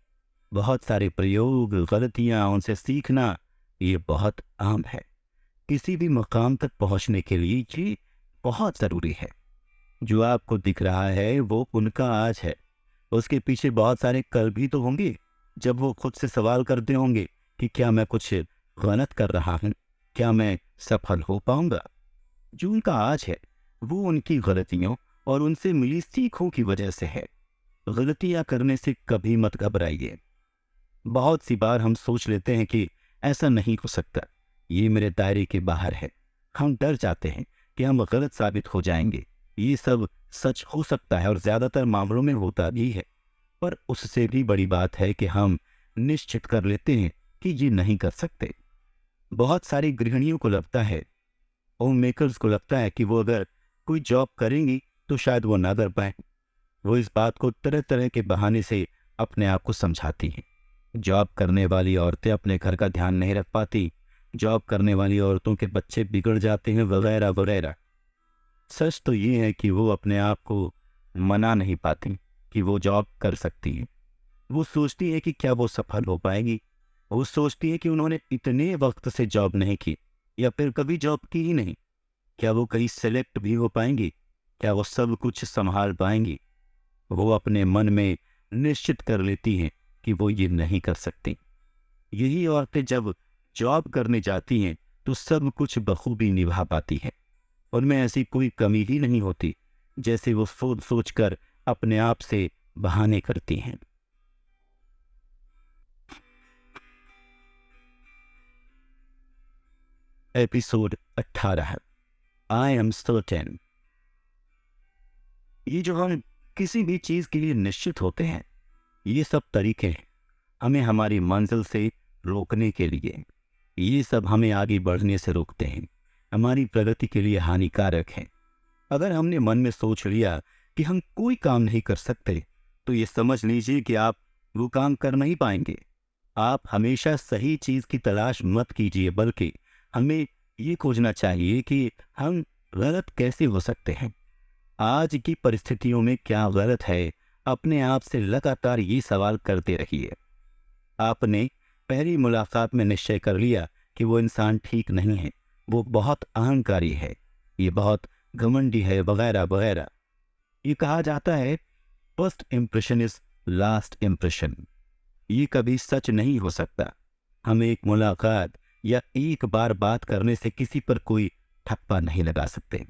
बहुत सारे प्रयोग, गलतियाँ, उनसे सीखना, ये बहुत आम है। किसी भी मुकाम तक पहुँचने के लिए ये बहुत ज़रूरी है। जो आपको दिख रहा है वो उनका आज है, उसके पीछे बहुत सारे कल भी तो होंगे, जब वो खुद से सवाल करते होंगे कि क्या मैं कुछ गलत कर रहा हूँ, क्या मैं सफल हो पाऊंगा। जो उनका आज है वो उनकी गलतियों और उनसे मिली सीखों की वजह से है। गलतियां करने से कभी मत घबराइए। बहुत सी बार हम सोच लेते हैं कि ऐसा नहीं हो सकता, ये मेरे दायरे के बाहर है। हम डर जाते हैं कि हम गलत साबित हो जाएंगे। ये सब सच हो सकता है और ज़्यादातर मामलों में होता भी है, पर उससे भी बड़ी बात है कि हम निश्चित कर लेते हैं कि ये नहीं कर सकते। बहुत सारी गृहिणियों को लगता है, होम मेकर्स को लगता है कि वो अगर कोई जॉब करेंगी तो शायद वो ना कर पाए। वो इस बात को तरह तरह के बहाने से अपने आप को समझाती हैं। जॉब करने वाली औरतें अपने घर का ध्यान नहीं रख पाती, जॉब करने वाली औरतों के बच्चे बिगड़ जाते हैं, वगैरह वगैरह। सच तो ये है कि वो अपने आप को मना नहीं पाती कि वो जॉब कर सकती हैं। वो सोचती है कि क्या वो सफल हो पाएगी। वो सोचती है कि उन्होंने इतने वक्त से जॉब नहीं की या फिर कभी जॉब की ही नहीं, क्या वो कहीं सेलेक्ट भी हो पाएंगी, क्या वो सब कुछ संभाल पाएंगी। वो अपने मन में निश्चित कर लेती हैं कि वो ये नहीं कर सकती। यही औरतें जब जॉब करने जाती हैं तो सब कुछ बखूबी निभा पाती हैं। उनमें ऐसी कोई कमी ही नहीं होती, जैसे वो सोच सोच कर अपने आप से बहाने करती हैं। Episode 18, I am certain. ये जो हम किसी भी चीज़ के लिए निश्चित होते हैं, ये सब तरीके हैं हमें हमारी मंजिल से रोकने के लिए। ये सब हमें आगे बढ़ने से रोकते हैं, हमारी प्रगति के लिए हानिकारक हैं। अगर हमने मन में सोच लिया कि हम कोई काम नहीं कर सकते, तो ये समझ लीजिए कि आप वो काम कर नहीं पाएंगे। आप हमेशा सही चीज़ की तलाश मत कीजिए, बल्कि हमें ये खोजना चाहिए कि हम गलत कैसे हो सकते हैं। आज की परिस्थितियों में क्या गलत है, अपने आप से लगातार ये सवाल करते रहिए। आपने पहली मुलाकात में निश्चय कर लिया कि वो इंसान ठीक नहीं है, वो बहुत अहंकारी है, ये बहुत घमंडी है, वगैरह वगैरह। ये कहा जाता है, first impression is last impression. ये कभी सच नहीं हो सकता। हम एक मुलाकात या एक बार बात करने से किसी पर कोई ठप्पा नहीं लगा सकते।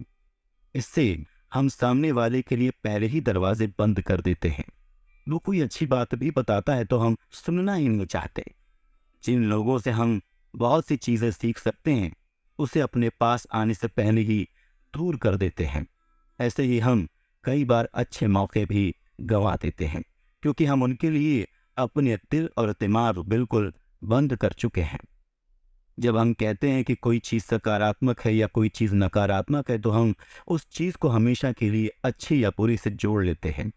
इससे हम सामने वाले के लिए पहले ही दरवाजे बंद कर देते हैं। वो कोई अच्छी बात भी बताता है तो हम सुनना ही नहीं चाहते। जिन लोगों से हम बहुत सी चीज़ें सीख सकते हैं, उसे अपने पास आने से पहले ही दूर कर देते हैं। ऐसे ही हम कई बार अच्छे मौके भी गंवा देते हैं, क्योंकि हम उनके लिए अपने दिल और दिमाग बिल्कुल बंद कर चुके हैं। जब हम कहते हैं कि कोई चीज़ सकारात्मक है या कोई चीज़ नकारात्मक है, तो हम उस चीज़ को हमेशा के लिए अच्छी या बुरी से जोड़ लेते हैं।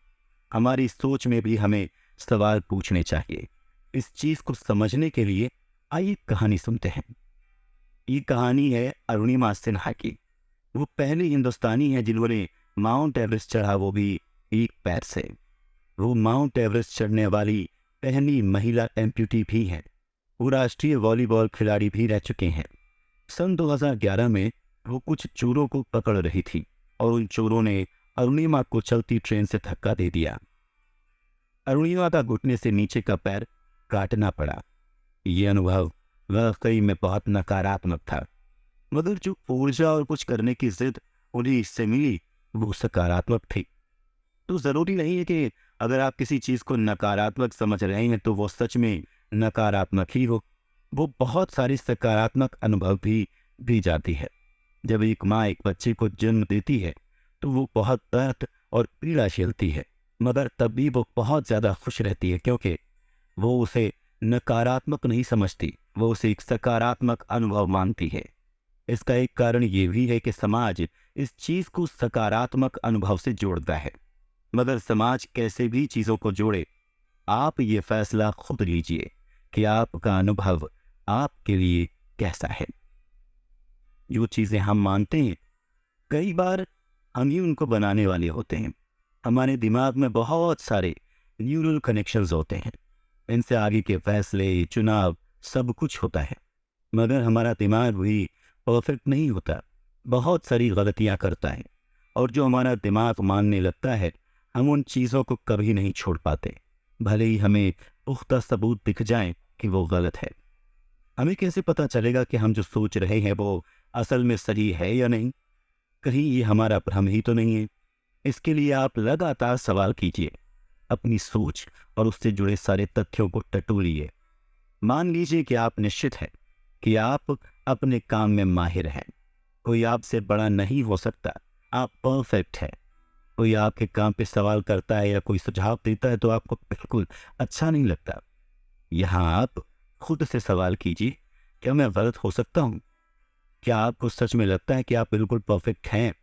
हमारी सोच में भी हमें सवाल पूछने चाहिए। इस चीज़ को समझने के लिए आइए कहानी सुनते हैं। ये कहानी है अरुणिमा सिन्हा की। वो पहली हिंदुस्तानी है जिन्होंने माउंट एवरेस्ट चढ़ा, वो भी एक पैर से। वो माउंट एवरेस्ट चढ़ने वाली पहली महिला एम्प्यूटी भी है। वो राष्ट्रीय वॉलीबॉल खिलाड़ी भी रह चुके हैं। सन 2011 में वो कुछ चोरों को पकड़ रही थी और उन चोरों ने अरुणिमा को चलती ट्रेन से धक्का दे दिया। अरुणिमा का घुटने से नीचे का पैर काटना पड़ा। ये अनुभव वाकई में बहुत नकारात्मक था, मगर जो ऊर्जा और कुछ करने की जिद उन्हें इससे मिली, वो सकारात्मक थी। तो ज़रूरी नहीं है कि अगर आप किसी चीज़ को नकारात्मक समझ रहे हैं तो वो सच में नकारात्मक ही हो। वो बहुत सारी सकारात्मक अनुभव भी जाती है। जब एक माँ एक बच्चे को जन्म देती है तो वो बहुत दर्द और पीड़ा झेलती है, मगर तब भी वो बहुत ज़्यादा खुश रहती है, क्योंकि वो उसे नकारात्मक नहीं समझती, वो उसे एक सकारात्मक अनुभव मानती है। इसका एक कारण ये भी है कि समाज इस चीज़ को सकारात्मक अनुभव से जोड़ता है, मगर समाज कैसे भी चीज़ों को जोड़े, आप ये फैसला खुद लीजिए कि आपका अनुभव आपके लिए कैसा है। जो चीज़ें हम मानते हैं, कई बार हम ही उनको बनाने वाले होते हैं। हमारे दिमाग में बहुत सारे न्यूरल कनेक्शंस होते हैं, इनसे आगे के फैसले, चुनाव सब कुछ होता है। मगर हमारा दिमाग भी परफेक्ट नहीं होता, बहुत सारी गलतियां करता है। और जो हमारा दिमाग मानने लगता है, हम उन चीज़ों को कभी नहीं छोड़ पाते, भले ही हमें पुख्ता सबूत दिख जाए कि वो गलत है। हमें कैसे पता चलेगा कि हम जो सोच रहे हैं वो असल में सही है या नहीं? कहीं ये हमारा भ्रम ही तो नहीं है? इसके लिए आप लगातार सवाल कीजिए, अपनी सोच और उससे जुड़े सारे तथ्यों को टटोलिए। मान लीजिए कि आप निश्चित हैं कि आप अपने काम में माहिर हैं, कोई आपसे बड़ा नहीं हो सकता, आप परफेक्ट हैं। कोई आपके काम पे सवाल करता है या कोई सुझाव देता है तो आपको बिल्कुल अच्छा नहीं लगता। यहाँ आप खुद से सवाल कीजिए, क्या मैं गलत हो सकता हूँ? क्या आपको सच में लगता है कि आप बिल्कुल परफेक्ट हैं?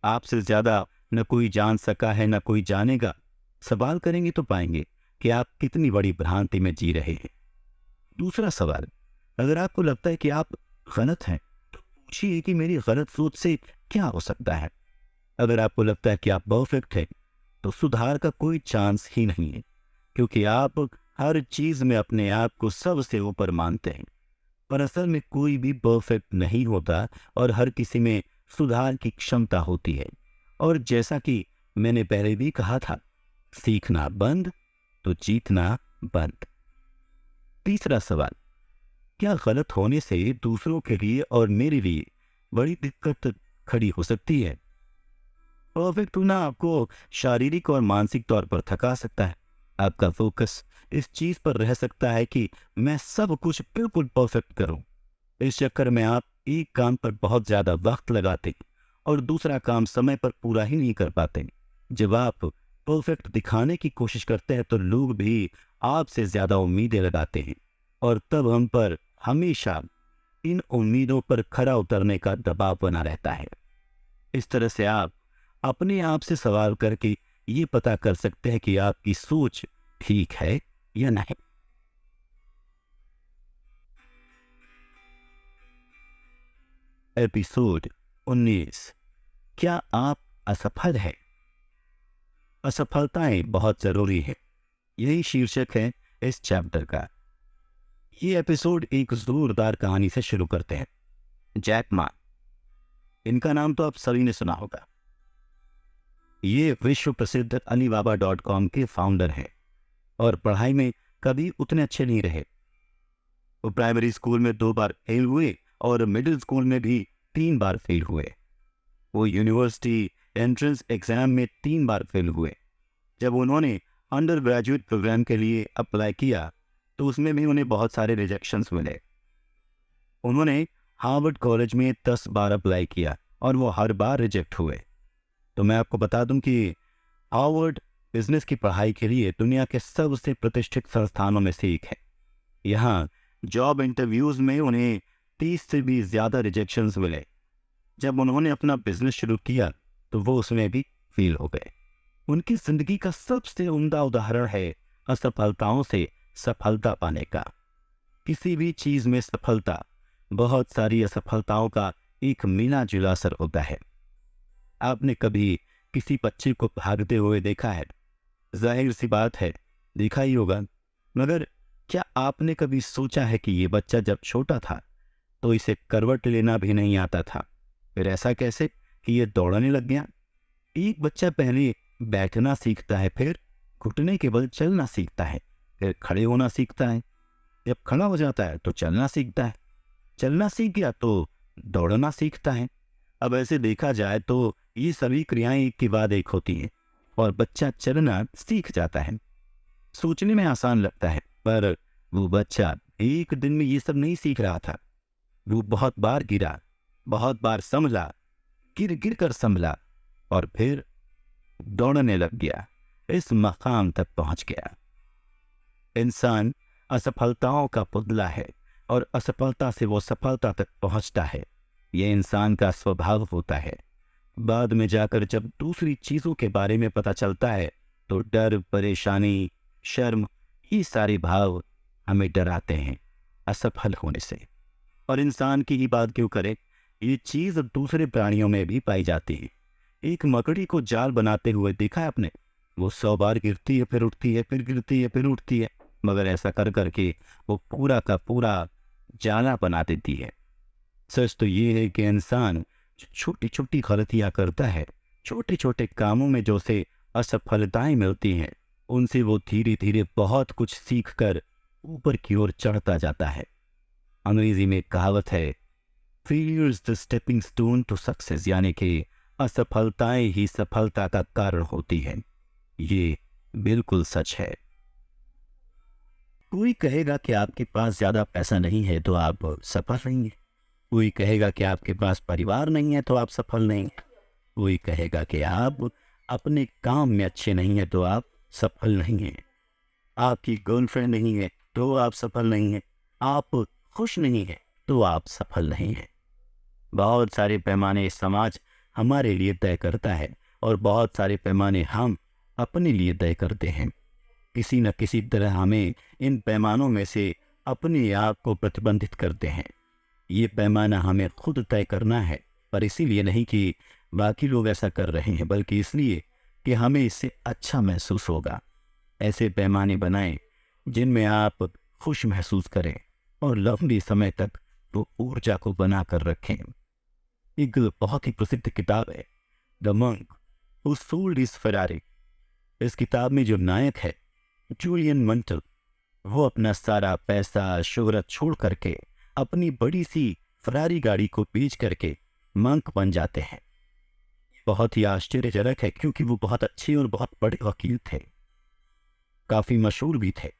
आपसे ज़्यादा न कोई जान सका है, न कोई जानेगा। सवाल करेंगे तो पाएंगे कि आप कितनी बड़ी भ्रांति में जी रहे हैं। दूसरा सवाल, अगर आपको लगता है कि आप गलत हैं, तो पूछिए कि मेरी गलत सोच से क्या हो सकता है। अगर आपको लगता है कि आप परफेक्ट हैं, तो सुधार का कोई चांस ही नहीं है, क्योंकि आप हर चीज में अपने आप को सबसे ऊपर मानते हैं। पर असल में कोई भी परफेक्ट नहीं होता और हर किसी में सुधार की क्षमता होती है। और जैसा कि मैंने पहले भी कहा था, सीखना बंद तो जीतना बंद। तीसरा सवाल, क्या गलत होने से दूसरों के लिए और मेरे लिए बड़ी दिक्कत खड़ी हो सकती है? परफेक्ट होना आपको शारीरिक और मानसिक तौर पर थका सकता है। आपका फोकस इस चीज पर रह सकता है कि मैं सब कुछ बिल्कुल परफेक्ट करूं। इस चक्कर में आप एक काम पर बहुत ज्यादा वक्त लगाते हैं और दूसरा काम समय पर पूरा ही नहीं कर पाते। जब आप परफेक्ट दिखाने की कोशिश करते हैं तो लोग भी आपसे ज्यादा उम्मीदें लगाते हैं और तब हम पर हमेशा इन उम्मीदों पर खरा उतरने का दबाव बना रहता है। इस तरह से आप अपने आप से सवाल करके ये पता कर सकते हैं कि आपकी सोच ठीक है या नहीं। एपिसोड 19, क्या आप असफल हैं? असफलताएं बहुत जरूरी है, यही शीर्षक है इस चैप्टर का। ये एपिसोड एक जोरदार कहानी से शुरू करते हैं। जैक मा, इनका नाम तो आप सभी ने सुना होगा। ये विश्व प्रसिद्ध alibaba.com के फाउंडर हैं और पढ़ाई में कभी उतने अच्छे नहीं रहे। वो प्राइमरी स्कूल में 2 बार फेल हुए और मिडिल स्कूल में भी 3 बार फेल हुए। वो यूनिवर्सिटी एंट्रेंस एग्जाम में 3 बार फेल हुए। जब उन्होंने अंडर ग्रेजुएट प्रोग्राम के लिए अप्लाई किया तो उसमें भी उन्हें बहुत सारे रिजेक्शंस मिले। उन्होंने हार्वर्ड कॉलेज में 10 बार अप्लाई किया और वो हर बार रिजेक्ट हुए। तो मैं आपको बता दूं कि हार्वर्ड बिजनेस की पढ़ाई के लिए दुनिया के सबसे प्रतिष्ठित संस्थानों में से एक है। यहाँ जॉब इंटरव्यूज में उन्हें 30 से भी ज्यादा रिजेक्शंस मिले। जब उन्होंने अपना बिजनेस शुरू किया तो वो उसमें भी फेल हो गए। उनकी जिंदगी का सबसे उम्दा उदाहरण है असफलताओं से सफलता पाने का। किसी भी चीज में सफलता बहुत सारी असफलताओं का एक मिला जुला असर होता है। आपने कभी किसी बच्चे को भागते हुए देखा है? जाहिर सी बात है, देखा ही होगा। मगर क्या आपने कभी सोचा है कि ये बच्चा जब छोटा था तो इसे करवट लेना भी नहीं आता था? फिर ऐसा कैसे कि ये दौड़ने लग गया? एक बच्चा पहले बैठना सीखता है, फिर घुटने के बल चलना सीखता है, फिर खड़े होना सीखता है। जब खड़ा हो जाता है तो चलना सीखता है, चलना सीख गया तो दौड़ना सीखता है। अब ऐसे देखा जाए तो ये सभी क्रियाएं एक के बाद एक होती हैं और बच्चा चलना सीख जाता है। सोचने में आसान लगता है, पर वो बच्चा एक दिन में ये सब नहीं सीख रहा था। वो बहुत बार गिरा, बहुत बार संभला, गिर गिर कर संभला और फिर दौड़ने लग गया, इस मकाम तक पहुंच गया। इंसान असफलताओं का पुतला है और असफलता से वो सफलता तक पहुंचता है। यह इंसान का स्वभाव होता है। बाद में जाकर जब दूसरी चीजों के बारे में पता चलता है तो डर, परेशानी, शर्म, ये सारे भाव हमें डराते हैं असफल होने से। और इंसान की ही बात क्यों करें, ये चीज़ दूसरे प्राणियों में भी पाई जाती है। एक मकड़ी को जाल बनाते हुए देखा है आपने? वो 100 बार गिरती है, फिर उठती है, फिर गिरती है, फिर उठती है, मगर ऐसा कर करके वो पूरा का पूरा जाला बना देती है। सच तो ये है कि इंसान जो छोटी छोटी गलतियां करता है, छोटे छोटे कामों में जो से असफलताएं मिलती हैं, उनसे वो धीरे धीरे बहुत कुछ सीख कर ऊपर की ओर चढ़ता जाता है। अंग्रेजी में एक कहावत है, failure is the stepping stone to success, यानी कि असफलताएं ही सफलता का कारण होती हैं। ये बिल्कुल सच है। कोई कहेगा कि आपके पास ज्यादा पैसा नहीं है तो आप सफल नहीं हैं। कोई कहेगा कि आपके पास परिवार नहीं है तो आप सफल नहीं हैं। कोई कहेगा कि आप अपने काम में अच्छे नहीं हैं तो आप सफल नहीं हैं। आपकी गर्लफ्रेंड नहीं है तो आप सफल नहीं हैं। आप खुश नहीं हैं तो आप सफल नहीं हैं। बहुत सारे पैमाने समाज हमारे लिए तय करता है और बहुत सारे पैमाने हम अपने लिए तय करते हैं। किसी न किसी तरह हमें इन पैमानों में से अपने आप को प्रतिबंधित करते हैं। ये पैमाना हमें खुद तय करना है, पर इसीलिए नहीं कि बाकी लोग ऐसा कर रहे हैं, बल्कि इसलिए कि हमें इससे अच्छा महसूस होगा। ऐसे पैमाने बनाएं जिनमें आप खुश महसूस करें और लंबे समय तक वो ऊर्जा को बना कर रखें। एक बहुत ही प्रसिद्ध किताब है the monk who sold his Ferrari. इस किताब में जो नायक है जूलियन मंटल, वो अपना सारा पैसा शोहरत छोड़ करके अपनी बड़ी सी फरारी गाड़ी को बेच करके मंक बन जाते हैं। बहुत ही आश्चर्यजनक है क्योंकि वो बहुत अच्छे और बहुत बड़े वकील थे, काफी मशहूर भी थे,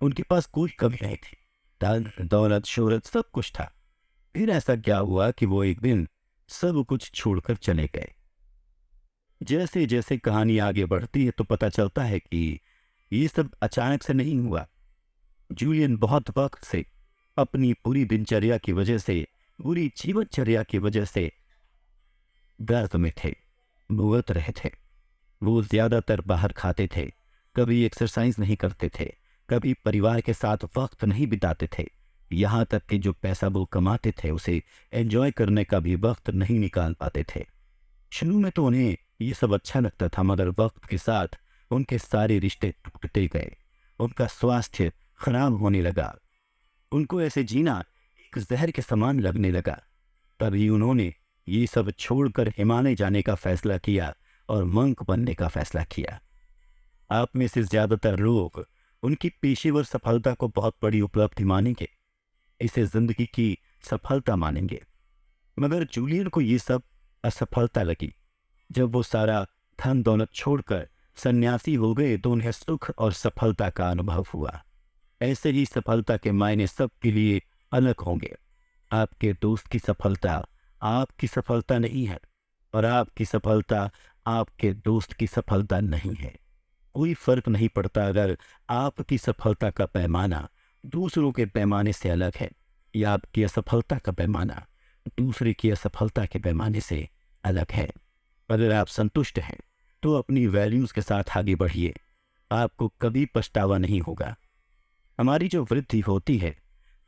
उनके पास कोई कमी नहीं थी, धन दौलत शोहरत सब कुछ था। फिर ऐसा क्या हुआ कि वो एक दिन सब कुछ छोड़कर चले गए। जैसे जैसे कहानी आगे बढ़ती है तो पता चलता है कि ये सब अचानक से नहीं हुआ। जूलियन बहुत वक्त से अपनी पूरी दिनचर्या की वजह से, पूरी जीवनचर्या की वजह से दर्द में थे, भुगत रहे थे। वो ज्यादातर बाहर खाते थे, कभी एक्सरसाइज नहीं करते थे, कभी परिवार के साथ वक्त नहीं बिताते थे। यहाँ तक कि जो पैसा वो कमाते थे उसे एंजॉय करने का भी वक्त नहीं निकाल पाते थे। शुरू में तो उन्हें ये सब अच्छा लगता था, मगर वक्त के साथ उनके सारे रिश्ते टूटते गए, उनका स्वास्थ्य खराब होने लगा, उनको ऐसे जीना एक जहर के समान लगने लगा। तभी उन्होंने ये सब छोड़कर हिमालय जाने का फैसला किया और मंक बनने का फैसला किया। आप में से ज्यादातर लोग उनकी पेशेवर सफलता को बहुत बड़ी उपलब्धि मानेंगे, इसे जिंदगी की सफलता मानेंगे, मगर जूलियन को ये सब असफलता लगी। जब वो सारा धन दौलत छोड़कर सन्यासी हो गए तो उन्हें सुख और सफलता का अनुभव हुआ। ऐसे ही सफलता के मायने सबके लिए अलग होंगे। आपके दोस्त की सफलता आपकी सफलता नहीं है और आपकी सफलता आपके दोस्त की सफलता नहीं है। कोई फर्क नहीं पड़ता अगर आपकी सफलता का पैमाना दूसरों के पैमाने से अलग है या आपकी असफलता का पैमाना दूसरे की असफलता के पैमाने से अलग है। अगर आप संतुष्ट हैं तो अपनी वैल्यूज के साथ आगे बढ़िए, आपको कभी पछतावा नहीं होगा। हमारी जो वृद्धि होती है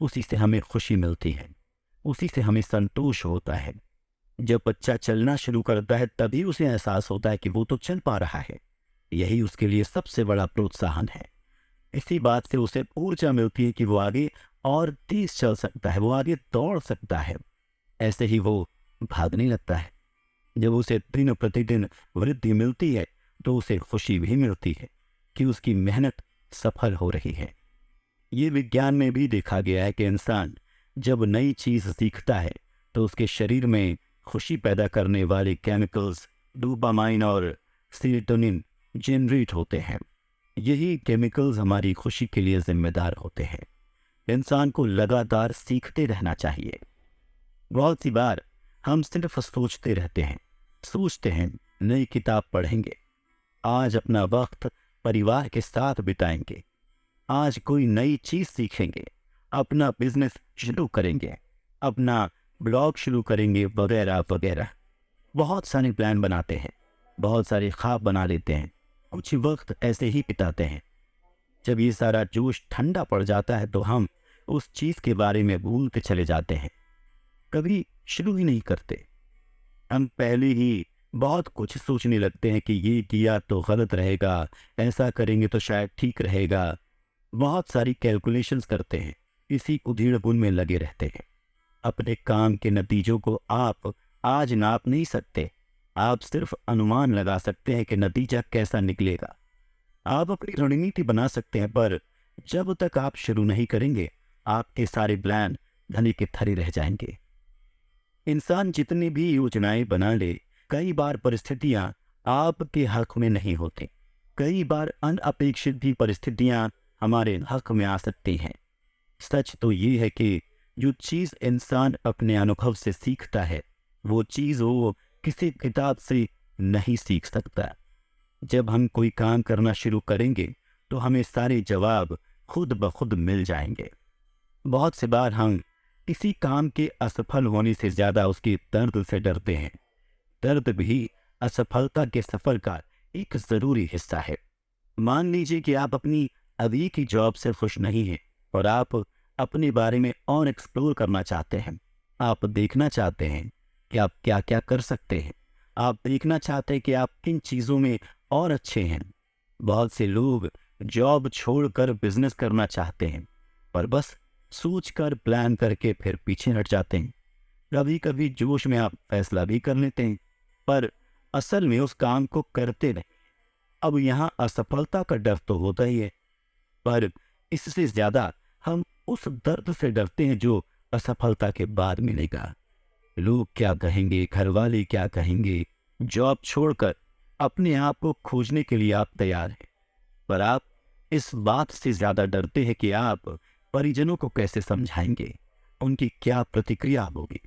उसी से हमें खुशी मिलती है, उसी से हमें संतोष होता है। जब बच्चा चलना शुरू करता है तभी उसे एहसास होता है कि वो तो चल पा रहा है, यही उसके लिए सबसे बड़ा प्रोत्साहन है। इसी बात से उसे ऊर्जा मिलती है कि वो आगे और तेज चल सकता है, वो आगे दौड़ सकता है। ऐसे ही वो भागने लगता है। जब उसे दिन प्रतिदिन वृद्धि मिलती है तो उसे खुशी भी मिलती है कि उसकी मेहनत सफल हो रही है। ये विज्ञान में भी देखा गया है कि इंसान जब नई चीज सीखता है तो उसके शरीर में खुशी पैदा करने वाले केमिकल्स डोपामाइन और सेरोटोनिन जनरेट होते हैं। यही केमिकल्स हमारी खुशी के लिए जिम्मेदार होते हैं। इंसान को लगातार सीखते रहना चाहिए। बहुत सी बार हम सिर्फ सोचते रहते हैं, सोचते हैं नई किताब पढ़ेंगे, आज अपना वक्त परिवार के साथ बिताएंगे, आज कोई नई चीज सीखेंगे, अपना बिजनेस शुरू करेंगे, अपना ब्लॉग शुरू करेंगे, वगैरह वगैरह। बहुत सारे प्लान बनाते हैं, बहुत सारे ख्वाब बना लेते हैं, कुछ वक्त ऐसे ही बिताते हैं, जब ये सारा जोश ठंडा पड़ जाता है तो हम उस चीज़ के बारे में भूलते चले जाते हैं, कभी शुरू ही नहीं करते। हम पहले ही बहुत कुछ सोचने लगते हैं कि ये किया तो गलत रहेगा, ऐसा करेंगे तो शायद ठीक रहेगा। बहुत सारी कैलकुलेशंस करते हैं, इसी उधेड़-बुन में लगे रहते हैं। अपने काम के नतीजों को आप आज नाप नहीं सकते, आप सिर्फ अनुमान लगा सकते हैं कि नतीजा कैसा निकलेगा। आप अपनी रणनीति बना सकते हैं, पर जब तक आप शुरू नहीं करेंगे, आपके सारे प्लान धने के थरे रह जाएंगे। इंसान जितनी भी योजनाएं बना ले, कई बार परिस्थितियां आपके हक में नहीं होती। कई बार अनअपेक्षित भी परिस्थितियां हमारे हक में आ सकती हैं। सच तो ये है कि जो चीज़ इंसान अपने अनुभव से सीखता है, वो चीज़ वो किसी किताब से नहीं सीख सकता। जब हम कोई काम करना शुरू करेंगे तो हमें सारे जवाब खुद ब खुद मिल जाएंगे। बहुत से बार हम किसी काम के असफल होने से ज़्यादा उसके दर्द से डरते हैं। दर्द भी असफलता के सफर का एक ज़रूरी हिस्सा है। मान लीजिए कि आप अपनी अभी की जॉब से खुश नहीं हैं और आप अपने बारे में और एक्सप्लोर करना चाहते हैं। आप देखना चाहते हैं कि आप क्या क्या कर सकते हैं। आप देखना चाहते हैं कि आप किन चीज़ों में और अच्छे हैं। बहुत से लोग जॉब छोड़कर बिजनेस करना चाहते हैं, पर बस सोचकर प्लान करके फिर पीछे हट जाते हैं। कभी कभी जोश में आप फैसला भी कर लेते हैं, पर असल में उस काम को करते नहीं। अब यहाँ असफलता का डर तो होता ही है, पर इससे ज्यादा हम उस दर्द से डरते हैं जो असफलता के बाद मिलेगा। लोग क्या कहेंगे, घर वाले क्या कहेंगे। जॉब छोड़कर अपने आप को खोजने के लिए आप तैयार हैं, पर आप इस बात से ज्यादा डरते हैं कि आप परिजनों को कैसे समझाएंगे, उनकी क्या प्रतिक्रिया होगी।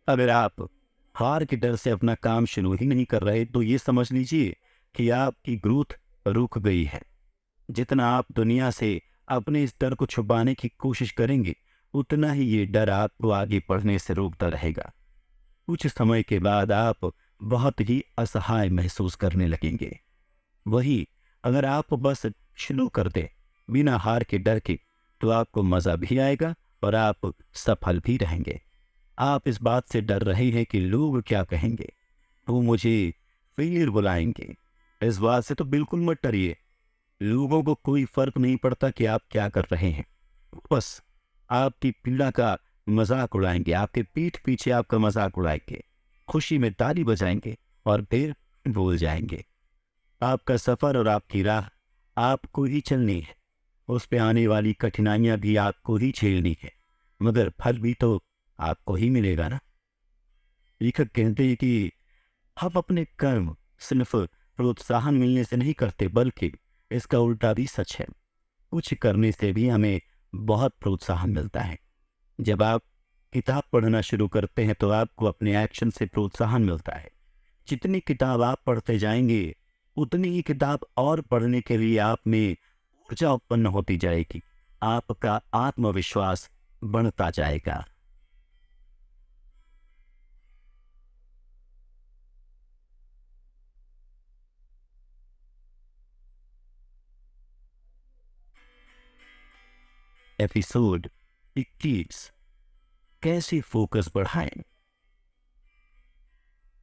अगर आप हार के डर से अपना काम शुरू ही नहीं कर रहे तो ये समझ लीजिए कि आपकी ग्रोथ रुक गई है। जितना आप दुनिया से अपने इस डर को छुपाने की कोशिश करेंगे, उतना ही ये डर आपको आगे बढ़ने से रोकता रहेगा। कुछ समय के बाद आप बहुत ही असहाय महसूस करने लगेंगे। वही अगर आप बस शुरू कर दें बिना हार के डर के, तो आपको मज़ा भी आएगा और आप सफल भी रहेंगे। आप इस बात से डर रहे हैं कि लोग क्या कहेंगे, वो मुझे फेलियर बुलाएंगे। इस बात से तो बिल्कुल मत डरिए। लोगों को कोई फर्क नहीं पड़ता कि आप क्या कर रहे हैं। बस आपकी पीड़ा का मजाक उड़ाएंगे, आपके पीठ पीछे आपका मजाक उड़ाएंगे, खुशी में ताली बजाएंगे और फिर भूल जाएंगे। आपका सफर और आपकी राह आपको ही चलनी है। उस पे आने वाली कठिनाइयां भी आपको ही झेलनी है, मगर फल भी तो आपको ही मिलेगा ना। लेखक कहते हैं कि हम अपने कर्म सिर्फ प्रोत्साहन मिलने से नहीं करते, बल्कि इसका उल्टा भी सच है। कुछ करने से भी हमें बहुत प्रोत्साहन मिलता है। जब आप किताब पढ़ना शुरू करते हैं तो आपको अपने एक्शन से प्रोत्साहन मिलता है। जितनी किताब आप पढ़ते जाएंगे, उतनी ही किताब और पढ़ने के लिए आप में ऊर्जा उत्पन्न होती जाएगी। आपका आत्मविश्वास बढ़ता जाएगा। एपिसोड 21, कैसे फोकस बढ़ाएं।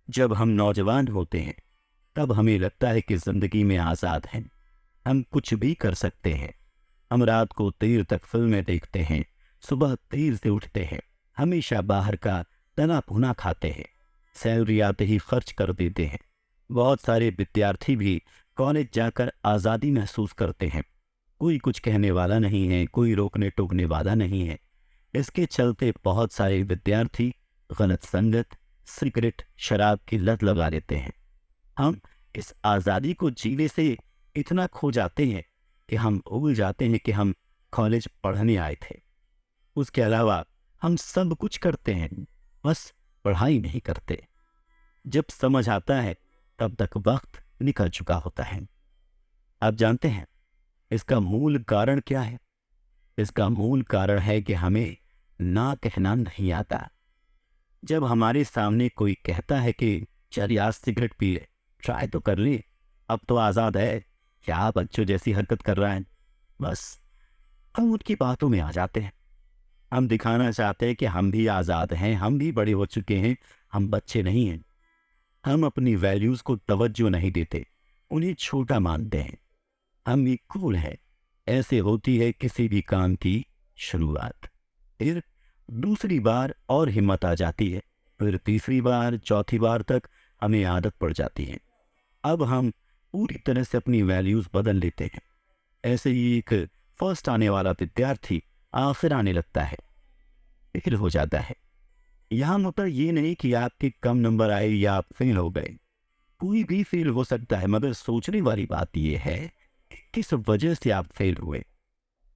जब हम नौजवान होते हैं तब हमें लगता है कि जिंदगी में आज़ाद हैं, हम कुछ भी कर सकते हैं। हम रात को देर तक फिल्में देखते हैं, सुबह देर से उठते हैं, हमेशा बाहर का तना भुना खाते हैं, सैलरी आते ही खर्च कर देते हैं। बहुत सारे विद्यार्थी भी कॉलेज जाकर आज़ादी महसूस करते हैं। कोई कुछ कहने वाला नहीं है, कोई रोकने टोकने वाला नहीं है। इसके चलते बहुत सारे विद्यार्थी गलत संगत, सिगरेट, शराब की लत लगा लेते हैं। हम इस आज़ादी को जीने से इतना खो जाते हैं कि हम भूल जाते हैं कि हम कॉलेज पढ़ने आए थे। उसके अलावा हम सब कुछ करते हैं, बस पढ़ाई नहीं करते। जब समझ आता है तब तक वक्त निकल चुका होता है। आप जानते हैं इसका मूल कारण क्या है? इसका मूल कारण है कि हमें ना कहना नहीं आता। जब हमारे सामने कोई कहता है कि चल यार सिगरेट पी ले, ट्राई तो कर ले, अब तो आज़ाद है, क्या बच्चों जैसी हरकत कर रहा है, बस हम उनकी बातों में आ जाते हैं। हम दिखाना चाहते हैं कि हम भी आज़ाद हैं, हम भी बड़े हो चुके हैं, हम बच्चे नहीं हैं। हम अपनी वैल्यूज़ को तवज्जो नहीं देते, उन्हें छोटा मानते हैं। हम भी कूल हैं। ऐसे होती है किसी भी काम की शुरुआत। फिर दूसरी बार और हिम्मत आ जाती है, फिर तीसरी बार, चौथी बार तक हमें आदत पड़ जाती है। अब हम पूरी तरह से अपनी वैल्यूज़ बदल लेते हैं। ऐसे ही एक फर्स्ट आने वाला विद्यार्थी आखिर आने लगता है, फेल हो जाता है। यहाँ मतलब ये नहीं कि आपके कम नंबर आए या आप फेल हो गए। कोई भी फेल हो सकता है, मगर सोचने वाली बात यह है कि किस वजह से आप फेल हुए।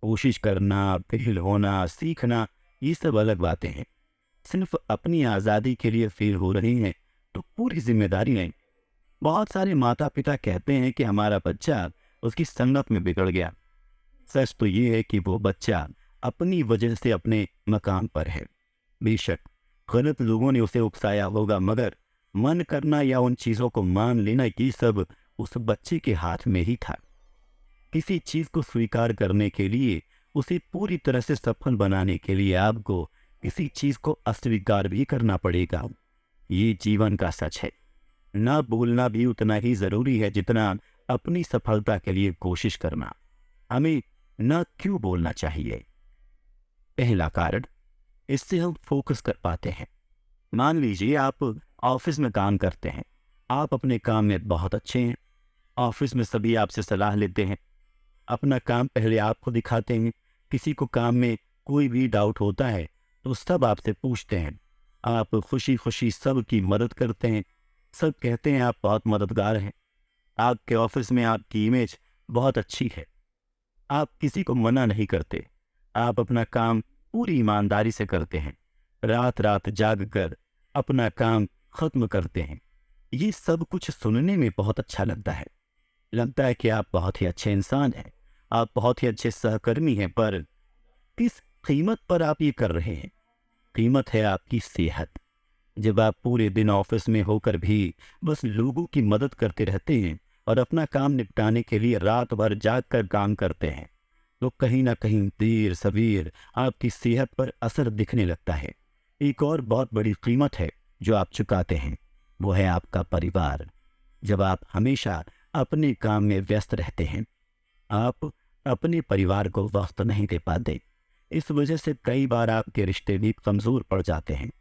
कोशिश करना, फेल होना, सीखना, ये सब अलग बातें हैं। सिर्फ अपनी आज़ादी के लिए फेल हो रहे हैं तो पूरी जिम्मेदारी नहीं। बहुत सारे माता पिता कहते हैं कि हमारा बच्चा उसकी संगत में बिगड़ गया। सच तो ये है कि वो बच्चा अपनी वजह से अपने मकाम पर है। बेशक गलत लोगों ने उसे उकसाया होगा, मगर मन करना या उन चीज़ों को मान लेना, ये सब उस बच्चे के हाथ में ही था। किसी चीज़ को स्वीकार करने के लिए, उसे पूरी तरह से सफल बनाने के लिए आपको किसी चीज़ को अस्वीकार भी करना पड़ेगा। ये जीवन का सच है। ना बोलना भी उतना ही ज़रूरी है जितना अपनी सफलता के लिए कोशिश करना। हमें ना क्यों बोलना चाहिए? पहला कारण, इससे हम फोकस कर पाते हैं। मान लीजिए आप ऑफिस में काम करते हैं। आप अपने काम में बहुत अच्छे हैं। ऑफिस में सभी आपसे सलाह लेते हैं। अपना काम पहले आपको दिखाते हैं। किसी को काम में कोई भी डाउट होता है तो सब आपसे पूछते हैं। आप खुशी खुशी सबकी मदद करते हैं। सब कहते हैं आप बहुत मददगार हैं। आपके ऑफिस में आपकी इमेज बहुत अच्छी है। आप किसी को मना नहीं करते। आप अपना काम पूरी ईमानदारी से करते हैं। रात रात जाग कर अपना काम खत्म करते हैं। ये सब कुछ सुनने में बहुत अच्छा लगता है कि आप बहुत ही अच्छे इंसान हैं, आप बहुत ही अच्छे सहकर्मी हैं। पर किस कीमत पर आप ये कर रहे हैं? कीमत है आपकी सेहत। जब आप पूरे दिन ऑफिस में होकर भी बस लोगों की मदद करते रहते हैं और अपना काम निपटाने के लिए रात भर जाग कर काम करते हैं, तो कहीं ना कहीं देर सवेर आपकी सेहत पर असर दिखने लगता है। एक और बहुत बड़ी कीमत है जो आप चुकाते हैं, वो है आपका परिवार। जब आप हमेशा अपने काम में व्यस्त रहते हैं, आप अपने परिवार को वक्त नहीं दे पाते। इस वजह से कई बार आपके रिश्ते भी कमज़ोर पड़ जाते हैं।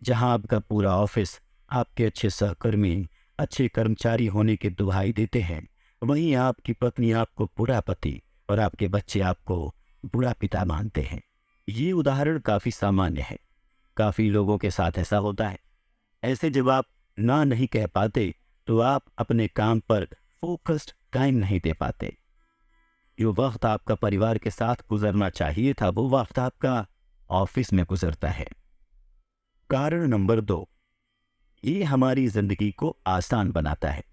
जहां आपका पूरा ऑफिस आपके अच्छे सहकर्मी, अच्छे कर्मचारी होने की दुहाई देते हैं, वहीं आपकी पत्नी आपको बुरा पति और आपके बच्चे आपको बुरा पिता मानते हैं। ये उदाहरण काफ़ी सामान्य है। काफ़ी लोगों के साथ ऐसा होता है। ऐसे जब आप ना नहीं कह पाते तो आप अपने काम पर फोकस्ड टाइम नहीं दे पाते। जो वक्त आपका परिवार के साथ गुजरना चाहिए था, वो वक्त आपका ऑफिस में गुजरता है। कारण नंबर 2, ये हमारी जिंदगी को आसान बनाता है।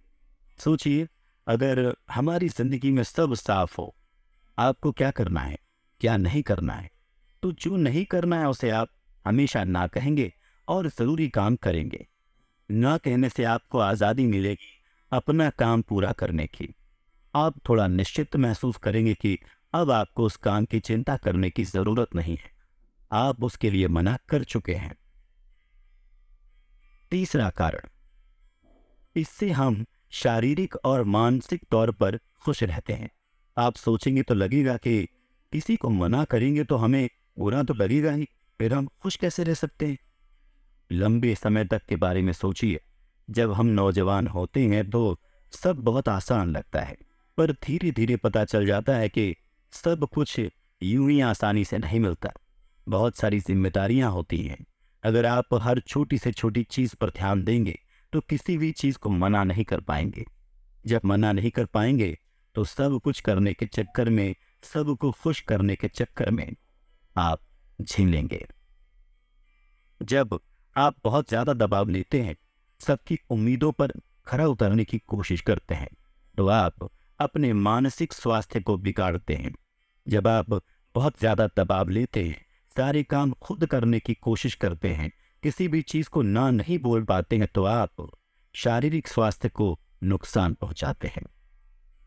सोचिए, अगर हमारी जिंदगी में सब साफ हो, आपको क्या करना है, क्या नहीं करना है, तो जो नहीं करना है उसे आप हमेशा ना कहेंगे और ज़रूरी काम करेंगे। ना कहने से आपको आज़ादी मिलेगी अपना काम पूरा करने की। आप थोड़ा निश्चित महसूस करेंगे कि अब आपको उस काम की चिंता करने की ज़रूरत नहीं है, आप उसके लिए मना कर चुके हैं। तीसरा कारण, इससे हम शारीरिक और मानसिक तौर पर खुश रहते हैं। आप सोचेंगे तो लगेगा कि किसी को मना करेंगे तो हमें बुरा तो लगेगा ही, फिर हम खुश कैसे रह सकते हैं? लंबे समय तक के बारे में सोचिए। जब हम नौजवान होते हैं तो सब बहुत आसान लगता है, पर धीरे धीरे पता चल जाता है कि सब कुछ यूं ही आसानी से नहीं मिलता। बहुत सारी जिम्मेदारियां होती हैं। अगर आप हर छोटी से छोटी चीज़ पर ध्यान देंगे तो किसी भी चीज़ को मना नहीं कर पाएंगे। जब मना नहीं कर पाएंगे तो सब कुछ करने के चक्कर में, सबको खुश करने के चक्कर में आप झेलेंगे। जब आप बहुत ज़्यादा दबाव लेते हैं, सबकी उम्मीदों पर खरा उतरने की कोशिश करते हैं, तो आप अपने मानसिक स्वास्थ्य को बिगाड़ते हैं। जब आप बहुत ज़्यादा दबाव लेते हैं, सारे काम खुद करने की कोशिश करते हैं, किसी भी चीज़ को ना नहीं बोल पाते हैं, तो आप शारीरिक स्वास्थ्य को नुकसान पहुंचाते हैं।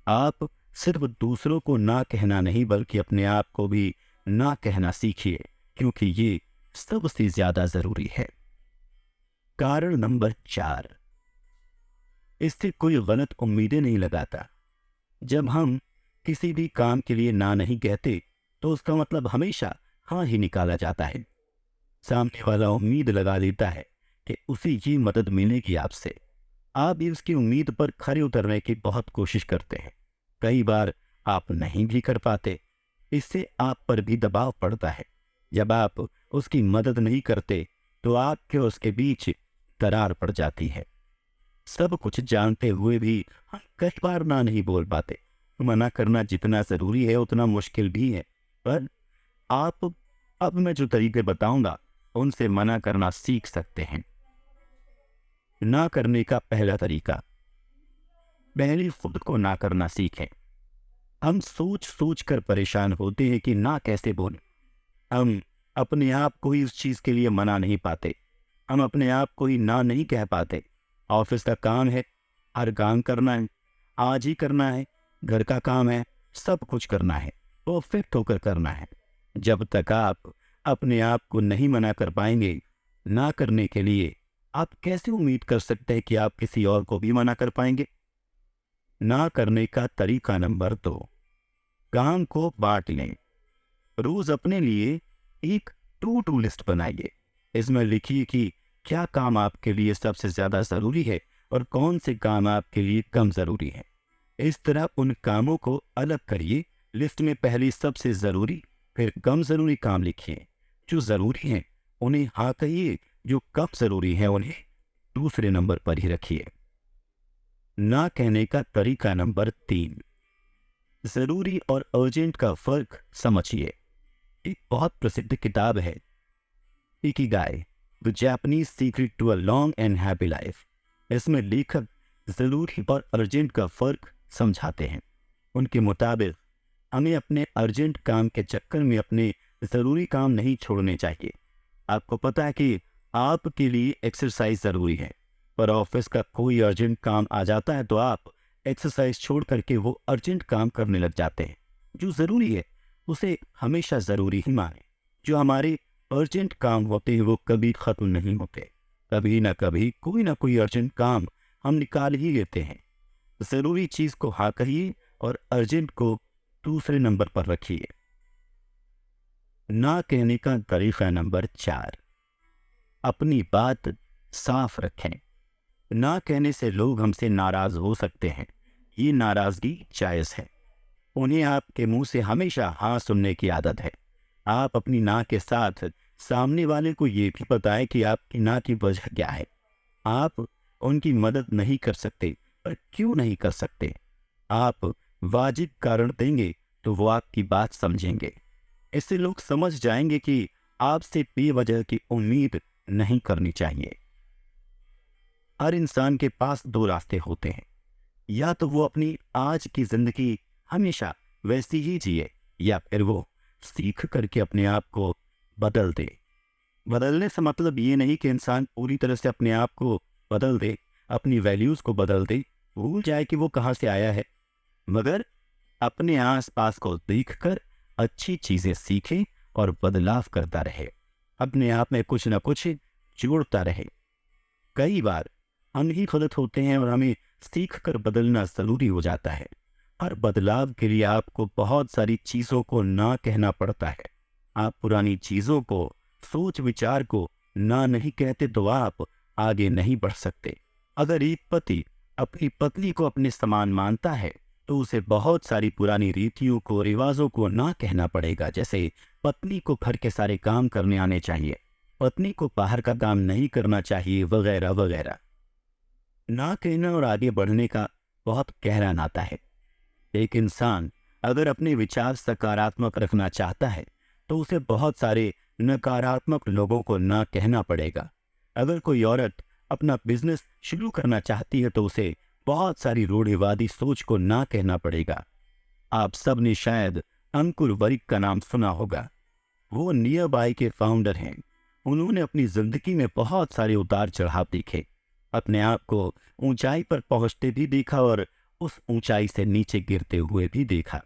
आप सिर्फ दूसरों को ना कहना नहीं बल्कि अपने आप को भी ना कहना सीखिए, क्योंकि ये सबसे ज्यादा जरूरी है। कारण नंबर 4, इससे कोई गलत उम्मीदें नहीं लगाता। जब हम किसी भी काम के लिए ना नहीं कहते तो उसका मतलब हमेशा हाँ ही निकाला जाता है। सामने वाला उम्मीद लगा लेता है कि उसे ये मदद मिलेगी आपसे। आप भी उसकी उम्मीद पर खरे उतरने की बहुत कोशिश करते हैं। कई बार आप नहीं भी कर पाते। इससे आप पर भी दबाव पड़ता है। जब आप उसकी मदद नहीं करते तो आपके उसके बीच दरार पड़ जाती है। सब कुछ जानते हुए भी हम कई बार ना नहीं बोल पाते। मना करना जितना जरूरी है उतना मुश्किल भी है। पर आप अब मैं जो तरीके बताऊंगा उनसे मना करना सीख सकते हैं। ना करने का पहला तरीका, पहले खुद को ना करना सीखें। हम सोच सोच कर परेशान होते हैं कि ना कैसे बोलें। हम अपने आप को ही उस चीज के लिए मना नहीं पाते। हम अपने आप को ही ना नहीं कह पाते। ऑफिस का काम है, हर काम करना है, आज ही करना है। घर का काम है, सब कुछ करना है, परफेक्ट होकर करना है। जब तक आप अपने आप को नहीं मना कर पाएंगे ना करने के लिए, आप कैसे उम्मीद कर सकते हैं कि आप किसी और को भी मना कर पाएंगे। ना करने का तरीका नंबर 2, काम को बांट लें। रोज अपने लिए एक टू डू लिस्ट बनाइए। इसमें लिखिए कि क्या काम आपके लिए सबसे ज्यादा जरूरी है और कौन से काम आपके लिए कम जरूरी है। इस तरह उन कामों को अलग करिए। लिस्ट में पहले सबसे जरूरी, फिर कम जरूरी काम लिखिए। जो जरूरी हैं उन्हें हाँ कहिए, जो कम जरूरी है उन्हें दूसरे नंबर पर ही रखिए। ना कहने का तरीका नंबर 3, जरूरी और अर्जेंट का फर्क समझिए। एक बहुत प्रसिद्ध किताब है Ikigai, the Japanese secret to a long and happy life. इसमें लेखक जरूरी और अर्जेंट का फर्क समझाते हैं। उनके मुताबिक हमें अपने अर्जेंट काम के चक्कर में अपने जरूरी काम नहीं छोड़ने चाहिए। आपको पता है कि आपके लिए एक्सरसाइज जरूरी है, पर ऑफिस का कोई अर्जेंट काम आ जाता है तो आप एक्सरसाइज छोड़ करके वो अर्जेंट काम करने लग जाते हैं। जो जरूरी है उसे हमेशा जरूरी ही माने। जो हमारे अर्जेंट काम होते हैं वो कभी खत्म नहीं होते। कभी ना कभी कोई ना कोई अर्जेंट काम हम निकाल ही लेते हैं। जरूरी चीज को हाँ कहिए और अर्जेंट को दूसरे नंबर पर रखिए। ना कहने का तरीका नंबर 4, अपनी बात साफ रखें। ना कहने से लोग हमसे नाराज हो सकते हैं। ये नाराजगी जायज है। उन्हें आपके मुंह से हमेशा हाँ सुनने की आदत है। आप अपनी ना के साथ सामने वाले को ये भी बताएं कि आपकी ना की वजह क्या है। आप उनकी मदद नहीं कर सकते, पर क्यों नहीं कर सकते। आप वाजिब कारण देंगे तो वो आपकी बात समझेंगे। इससे लोग समझ जाएंगे कि आपसे बेवजह की उम्मीद नहीं करनी चाहिए। हर इंसान के पास 2 रास्ते होते हैं। या तो वो अपनी आज की जिंदगी हमेशा वैसी ही जिए, या फिर वो सीख करके अपने आप को बदल दे। बदलने से मतलब ये नहीं कि इंसान पूरी तरह से अपने आप को बदल दे, अपनी वैल्यूज को बदल दे, भूल जाए कि वो कहाँ से आया है, मगर अपने आसपास को देखकर अच्छी चीजें सीखे और बदलाव करता रहे। अपने आप में कुछ न कुछ जोड़ता रहे। कई बार हम ही गलत होते हैं और हमें सीख कर बदलना जरूरी हो जाता है। हर बदलाव के लिए आपको बहुत सारी चीजों को ना कहना पड़ता है। आप पुरानी चीजों को, सोच विचार को ना नहीं कहते तो आप आगे नहीं बढ़ सकते। अगर एक पति अपनी पत्नी को अपने समान मानता है तो उसे बहुत सारी पुरानी रीतियों को, रिवाजों को ना कहना पड़ेगा। जैसे पत्नी को घर के सारे काम करने आने चाहिए, पत्नी को बाहर का काम नहीं करना चाहिए, वगैरह वगैरह। ना कहना और आगे बढ़ने का बहुत गहरा नाता है। एक इंसान अगर अपने विचार सकारात्मक रखना चाहता है तो उसे बहुत सारे नकारात्मक लोगों को ना कहना पड़ेगा। अगर कोई औरत अपना बिजनेस शुरू करना चाहती है तो उसे बहुत सारी रूढ़िवादी सोच को ना कहना पड़ेगा। आप सब ने शायद अंकुर वरिक का नाम सुना होगा। वो नियर बाय के फाउंडर हैं। उन्होंने अपनी जिंदगी में बहुत सारे उतार चढ़ाव देखे, अपने आप को ऊंचाई पर पहुंचते भी देखा और उस ऊंचाई से नीचे गिरते हुए भी देखा।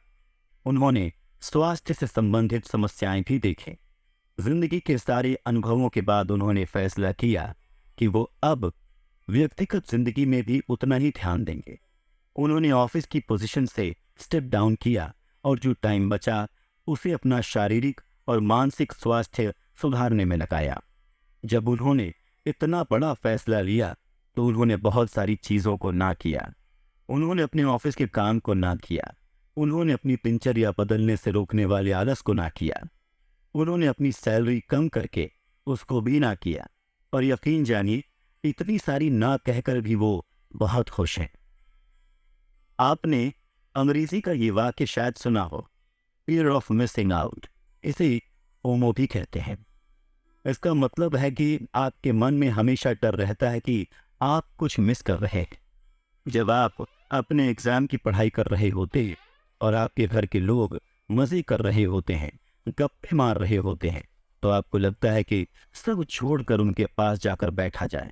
उन्होंने स्वास्थ्य से संबंधित समस्याएं भी देखी। जिंदगी के सारे अनुभवों के बाद उन्होंने फैसला किया कि वो अब व्यक्तिगत जिंदगी में भी उतना ही ध्यान देंगे। उन्होंने ऑफिस की पोजीशन से स्टेप डाउन किया और जो टाइम बचा उसे अपना शारीरिक और मानसिक स्वास्थ्य सुधारने में लगाया। जब उन्होंने इतना बड़ा फैसला लिया तो उन्होंने बहुत सारी चीज़ों को ना किया। उन्होंने अपने ऑफिस के काम को ना किया। उन्होंने अपनी दिनचर्या बदलने से रोकने वाले आलस को ना किया। उन्होंने अपनी सैलरी कम करके उसको भी ना किया। और यकीन जानिए, इतनी सारी ना कहकर भी वो बहुत खुश हैं। आपने अंग्रेजी का ये वाक्य शायद सुना हो, फियर ऑफ मिसिंग आउट। इसे ओमो भी कहते हैं। इसका मतलब है कि आपके मन में हमेशा डर रहता है कि आप कुछ मिस कर रहे हैं। जब आप अपने एग्जाम की पढ़ाई कर रहे होते हैं और आपके घर के लोग मजे कर रहे होते हैं, गप्पे मार रहे होते हैं, तो आपको लगता है कि सब छोड़कर उनके पास जाकर बैठा जाए।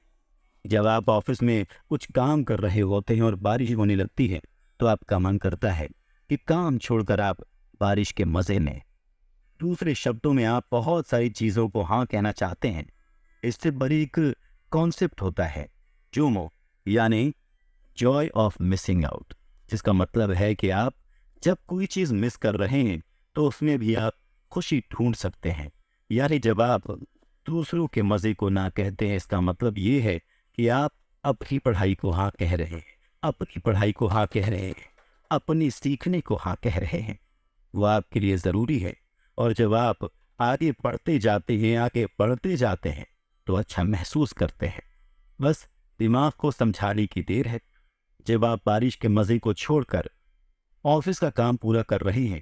जब आप ऑफिस में कुछ काम कर रहे होते हैं और बारिश होने लगती है तो आपका मन करता है कि काम छोड़कर आप बारिश के मजे लें। दूसरे शब्दों में आप बहुत सारी चीज़ों को हाँ कहना चाहते हैं। इससे बड़ी एक कॉन्सेप्ट होता है जोमो, यानी जॉय ऑफ मिसिंग आउट, जिसका मतलब है कि आप जब कोई चीज़ मिस कर रहे हैं तो उसमें भी आप खुशी ढूंढ सकते हैं। यानी जब आप दूसरों के मज़े को ना कहते हैं, इसका मतलब ये है कि आप अपनी पढ़ाई को हाँ कह रहे हैं, अपनी पढ़ाई को हाँ कह रहे हैं, अपनी सीखने को हाँ कह रहे हैं। वो आपके लिए ज़रूरी है। और जब आप आगे बढ़ते जाते हैं तो अच्छा महसूस करते हैं। बस दिमाग को समझाने की देर है। जब आप बारिश के मज़े को छोड़कर ऑफिस का काम पूरा कर रहे हैं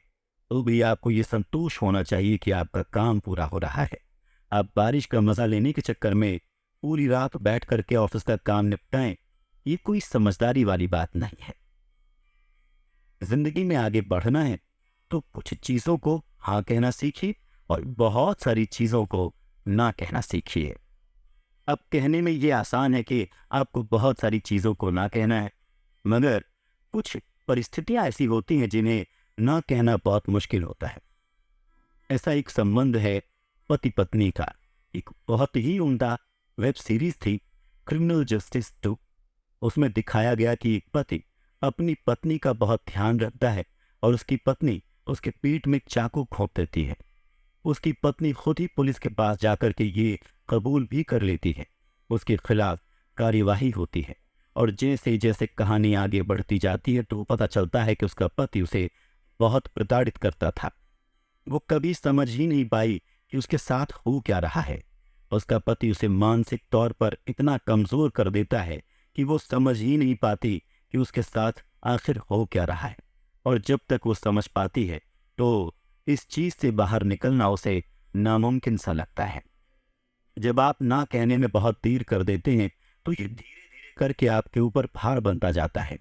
तो भी आपको ये संतोष होना चाहिए कि आपका काम पूरा हो रहा है। आप बारिश का मज़ा लेने के चक्कर में पूरी रात बैठ करके ऑफिस का काम निपटाएं, ये कोई समझदारी वाली बात नहीं है। जिंदगी में आगे बढ़ना है तो कुछ चीज़ों को हाँ कहना सीखिए और बहुत सारी चीज़ों को ना कहना सीखिए। अब कहने में ये आसान है कि आपको बहुत सारी चीज़ों को ना कहना है, मगर कुछ परिस्थितियां ऐसी होती हैं जिन्हें ना कहना बहुत मुश्किल होता है। ऐसा एक संबंध है पति पत्नी का। एक बहुत ही उम्दा वेब सीरीज थी क्रिमिनल जस्टिस 2। उसमें दिखाया गया कि एक पति अपनी पत्नी का बहुत ध्यान रखता है और उसकी पत्नी उसके पीठ में चाकू घोंप देती है। उसकी पत्नी खुद ही पुलिस के पास जाकर के ये कबूल भी कर लेती है। उसके खिलाफ कार्यवाही होती है और जैसे जैसे कहानी आगे बढ़ती जाती है तो पता चलता है कि उसका पति उसे बहुत प्रताड़ित करता था। वो कभी समझ ही नहीं पाई कि उसके साथ हो क्या रहा है। उसका पति उसे मानसिक तौर पर इतना कमज़ोर कर देता है कि वो समझ ही नहीं पाती कि उसके साथ आखिर हो क्या रहा है। और जब तक वो समझ पाती है तो इस चीज़ से बाहर निकलना उसे नामुमकिन सा लगता है। जब आप ना कहने में बहुत देर कर देते हैं तो ये धीरे धीरे करके आपके ऊपर भार बनता जाता है।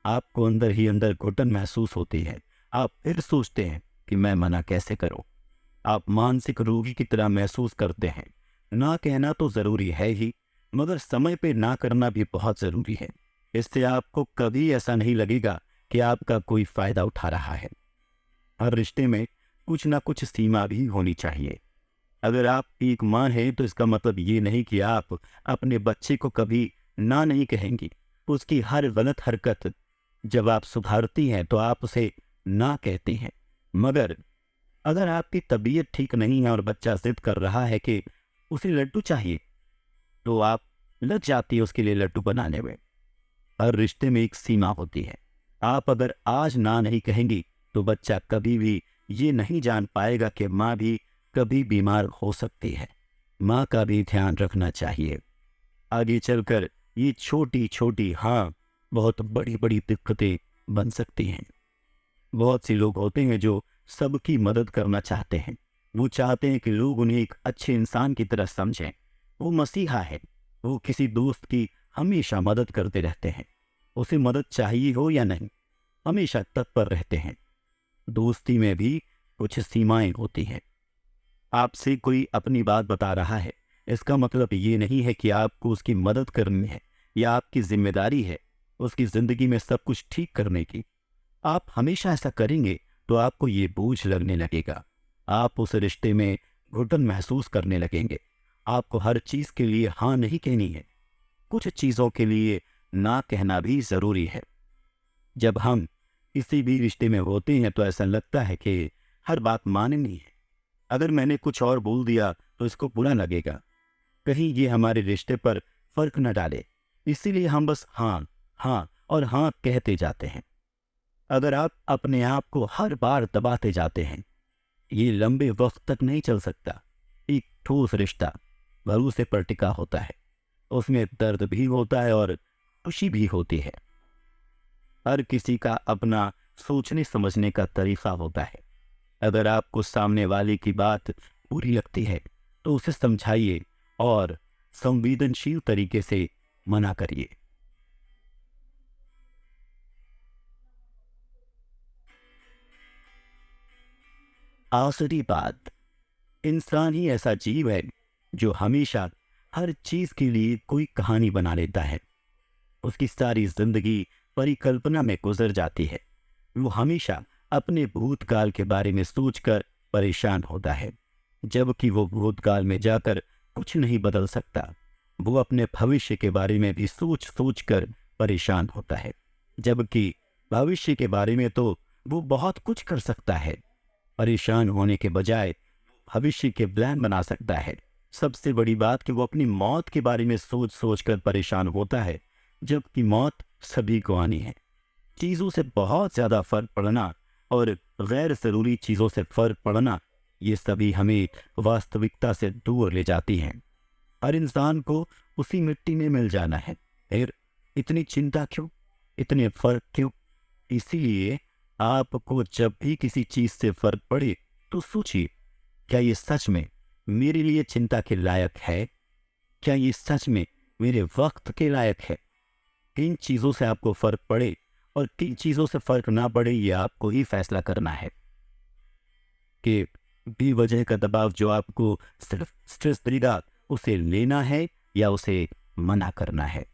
आपको अंदर ही अंदर घुटन महसूस होती है। आप फिर सोचते हैं कि मैं मना कैसे करूं। आप मानसिक रोगी की तरह महसूस करते हैं। ना कहना तो ज़रूरी है ही, मगर समय पे ना करना भी बहुत ज़रूरी है। इससे आपको कभी ऐसा नहीं लगेगा कि आपका कोई फ़ायदा उठा रहा है। हर रिश्ते में कुछ ना कुछ सीमा भी होनी चाहिए। अगर आप एक माँ हैं तो इसका मतलब ये नहीं कि आप अपने बच्चे को कभी ना नहीं कहेंगी। उसकी हर गलत हरकत जब आप सुधारती हैं तो आप उसे ना कहती हैं। मगर अगर आपकी तबीयत ठीक नहीं है और बच्चा जिद कर रहा है कि उसे लड्डू चाहिए तो आप लग जाती है उसके लिए लड्डू बनाने में। हर रिश्ते में एक सीमा होती है। आप अगर आज ना नहीं कहेंगी तो बच्चा कभी भी ये नहीं जान पाएगा कि माँ भी कभी बीमार हो सकती है। माँ का भी ध्यान रखना चाहिए। आगे चलकर ये छोटी छोटी हाँ बहुत बड़ी बड़ी दिक्कतें बन सकती हैं। बहुत से लोग होते हैं जो सबकी मदद करना चाहते हैं। वो चाहते हैं कि लोग उन्हें एक अच्छे इंसान की तरह समझें। वो मसीहा है। वो किसी दोस्त की हमेशा मदद करते रहते हैं। उसे मदद चाहिए हो या नहीं, हमेशा तत्पर रहते हैं। दोस्ती में भी कुछ सीमाएं होती हैं। आपसे कोई अपनी बात बता रहा है, इसका मतलब ये नहीं है कि आपको उसकी मदद करनी है या आपकी जिम्मेदारी है उसकी ज़िंदगी में सब कुछ ठीक करने की। आप हमेशा ऐसा करेंगे तो आपको ये बोझ लगने लगेगा। आप उस रिश्ते में घुटन महसूस करने लगेंगे। आपको हर चीज़ के लिए हाँ नहीं कहनी है। कुछ चीज़ों के लिए ना कहना भी ज़रूरी है। जब हम किसी भी रिश्ते में होते हैं तो ऐसा लगता है कि हर बात माननी है। अगर मैंने कुछ और बोल दिया तो इसको बुरा लगेगा, कहीं ये हमारे रिश्ते पर फर्क न डाले। इसीलिए हम बस हाँ, हाँ और हाँ कहते जाते हैं। अगर आप अपने आप को हर बार दबाते जाते हैं, ये लंबे वक्त तक नहीं चल सकता। एक ठोस रिश्ता भरोसे पर टिका होता है। उसमें दर्द भी होता है और खुशी भी होती है। हर किसी का अपना सोचने समझने का तरीका होता है। अगर आपको सामने वाले की बात बुरी लगती है तो उसे समझाइए और संवेदनशील तरीके से मना करिए। आखिरी बात, इंसान ही ऐसा जीव है जो हमेशा हर चीज के लिए कोई कहानी बना लेता है। उसकी सारी जिंदगी परिकल्पना में गुजर जाती है। वो हमेशा अपने भूतकाल के बारे में सोचकर परेशान होता है, जबकि वो भूतकाल में जाकर कुछ नहीं बदल सकता। वो अपने भविष्य के बारे में भी सोच सोच कर परेशान होता है, जबकि भविष्य के बारे में तो वो बहुत कुछ कर सकता है। परेशान होने के बजाय भविष्य के प्लान बना सकता है। सबसे बड़ी बात कि वो अपनी मौत के बारे में सोच सोच कर परेशान होता है, जबकि मौत सभी को आनी है। चीज़ों से बहुत ज़्यादा फर्क पड़ना और गैर ज़रूरी चीज़ों से फर्क पड़ना, ये सभी हमें वास्तविकता से दूर ले जाती हैं। हर इंसान को उसी मिट्टी में मिल जाना है। फिर इतनी चिंता क्यों, इतने फर्क क्यों? इसीलिए आपको जब भी किसी चीज़ से फर्क पड़े तो सोचिए, क्या ये सच में मेरे लिए चिंता के लायक है? क्या ये सच में मेरे वक्त के लायक है? किन चीज़ों से आपको फर्क पड़े और किन चीज़ों से फर्क ना पड़े, ये आपको ही फैसला करना है। कि बेवजह का दबाव जो आपको सिर्फ स्ट्रेस देगा, उसे लेना है या उसे मना करना है।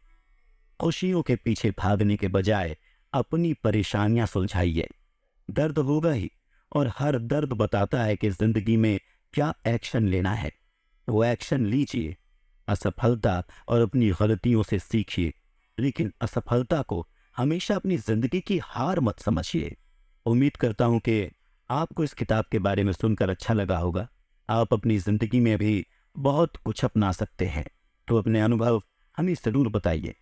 खुशियों के पीछे भागने के बजाय अपनी परेशानियां सुलझाइए। दर्द होगा ही, और हर दर्द बताता है कि जिंदगी में क्या एक्शन लेना है। वो एक्शन लीजिए। असफलता और अपनी गलतियों से सीखिए, लेकिन असफलता को हमेशा अपनी जिंदगी की हार मत समझिए। उम्मीद करता हूं कि आपको इस किताब के बारे में सुनकर अच्छा लगा होगा। आप अपनी जिंदगी में भी बहुत कुछ अपना सकते हैं, तो अपने अनुभव हमें ज़रूर बताइए।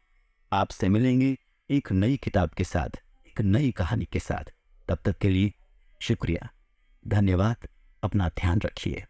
आपसे मिलेंगे एक नई किताब के साथ, एक नई कहानी के साथ। तब तक के लिए शुक्रिया, धन्यवाद। अपना ध्यान रखिए।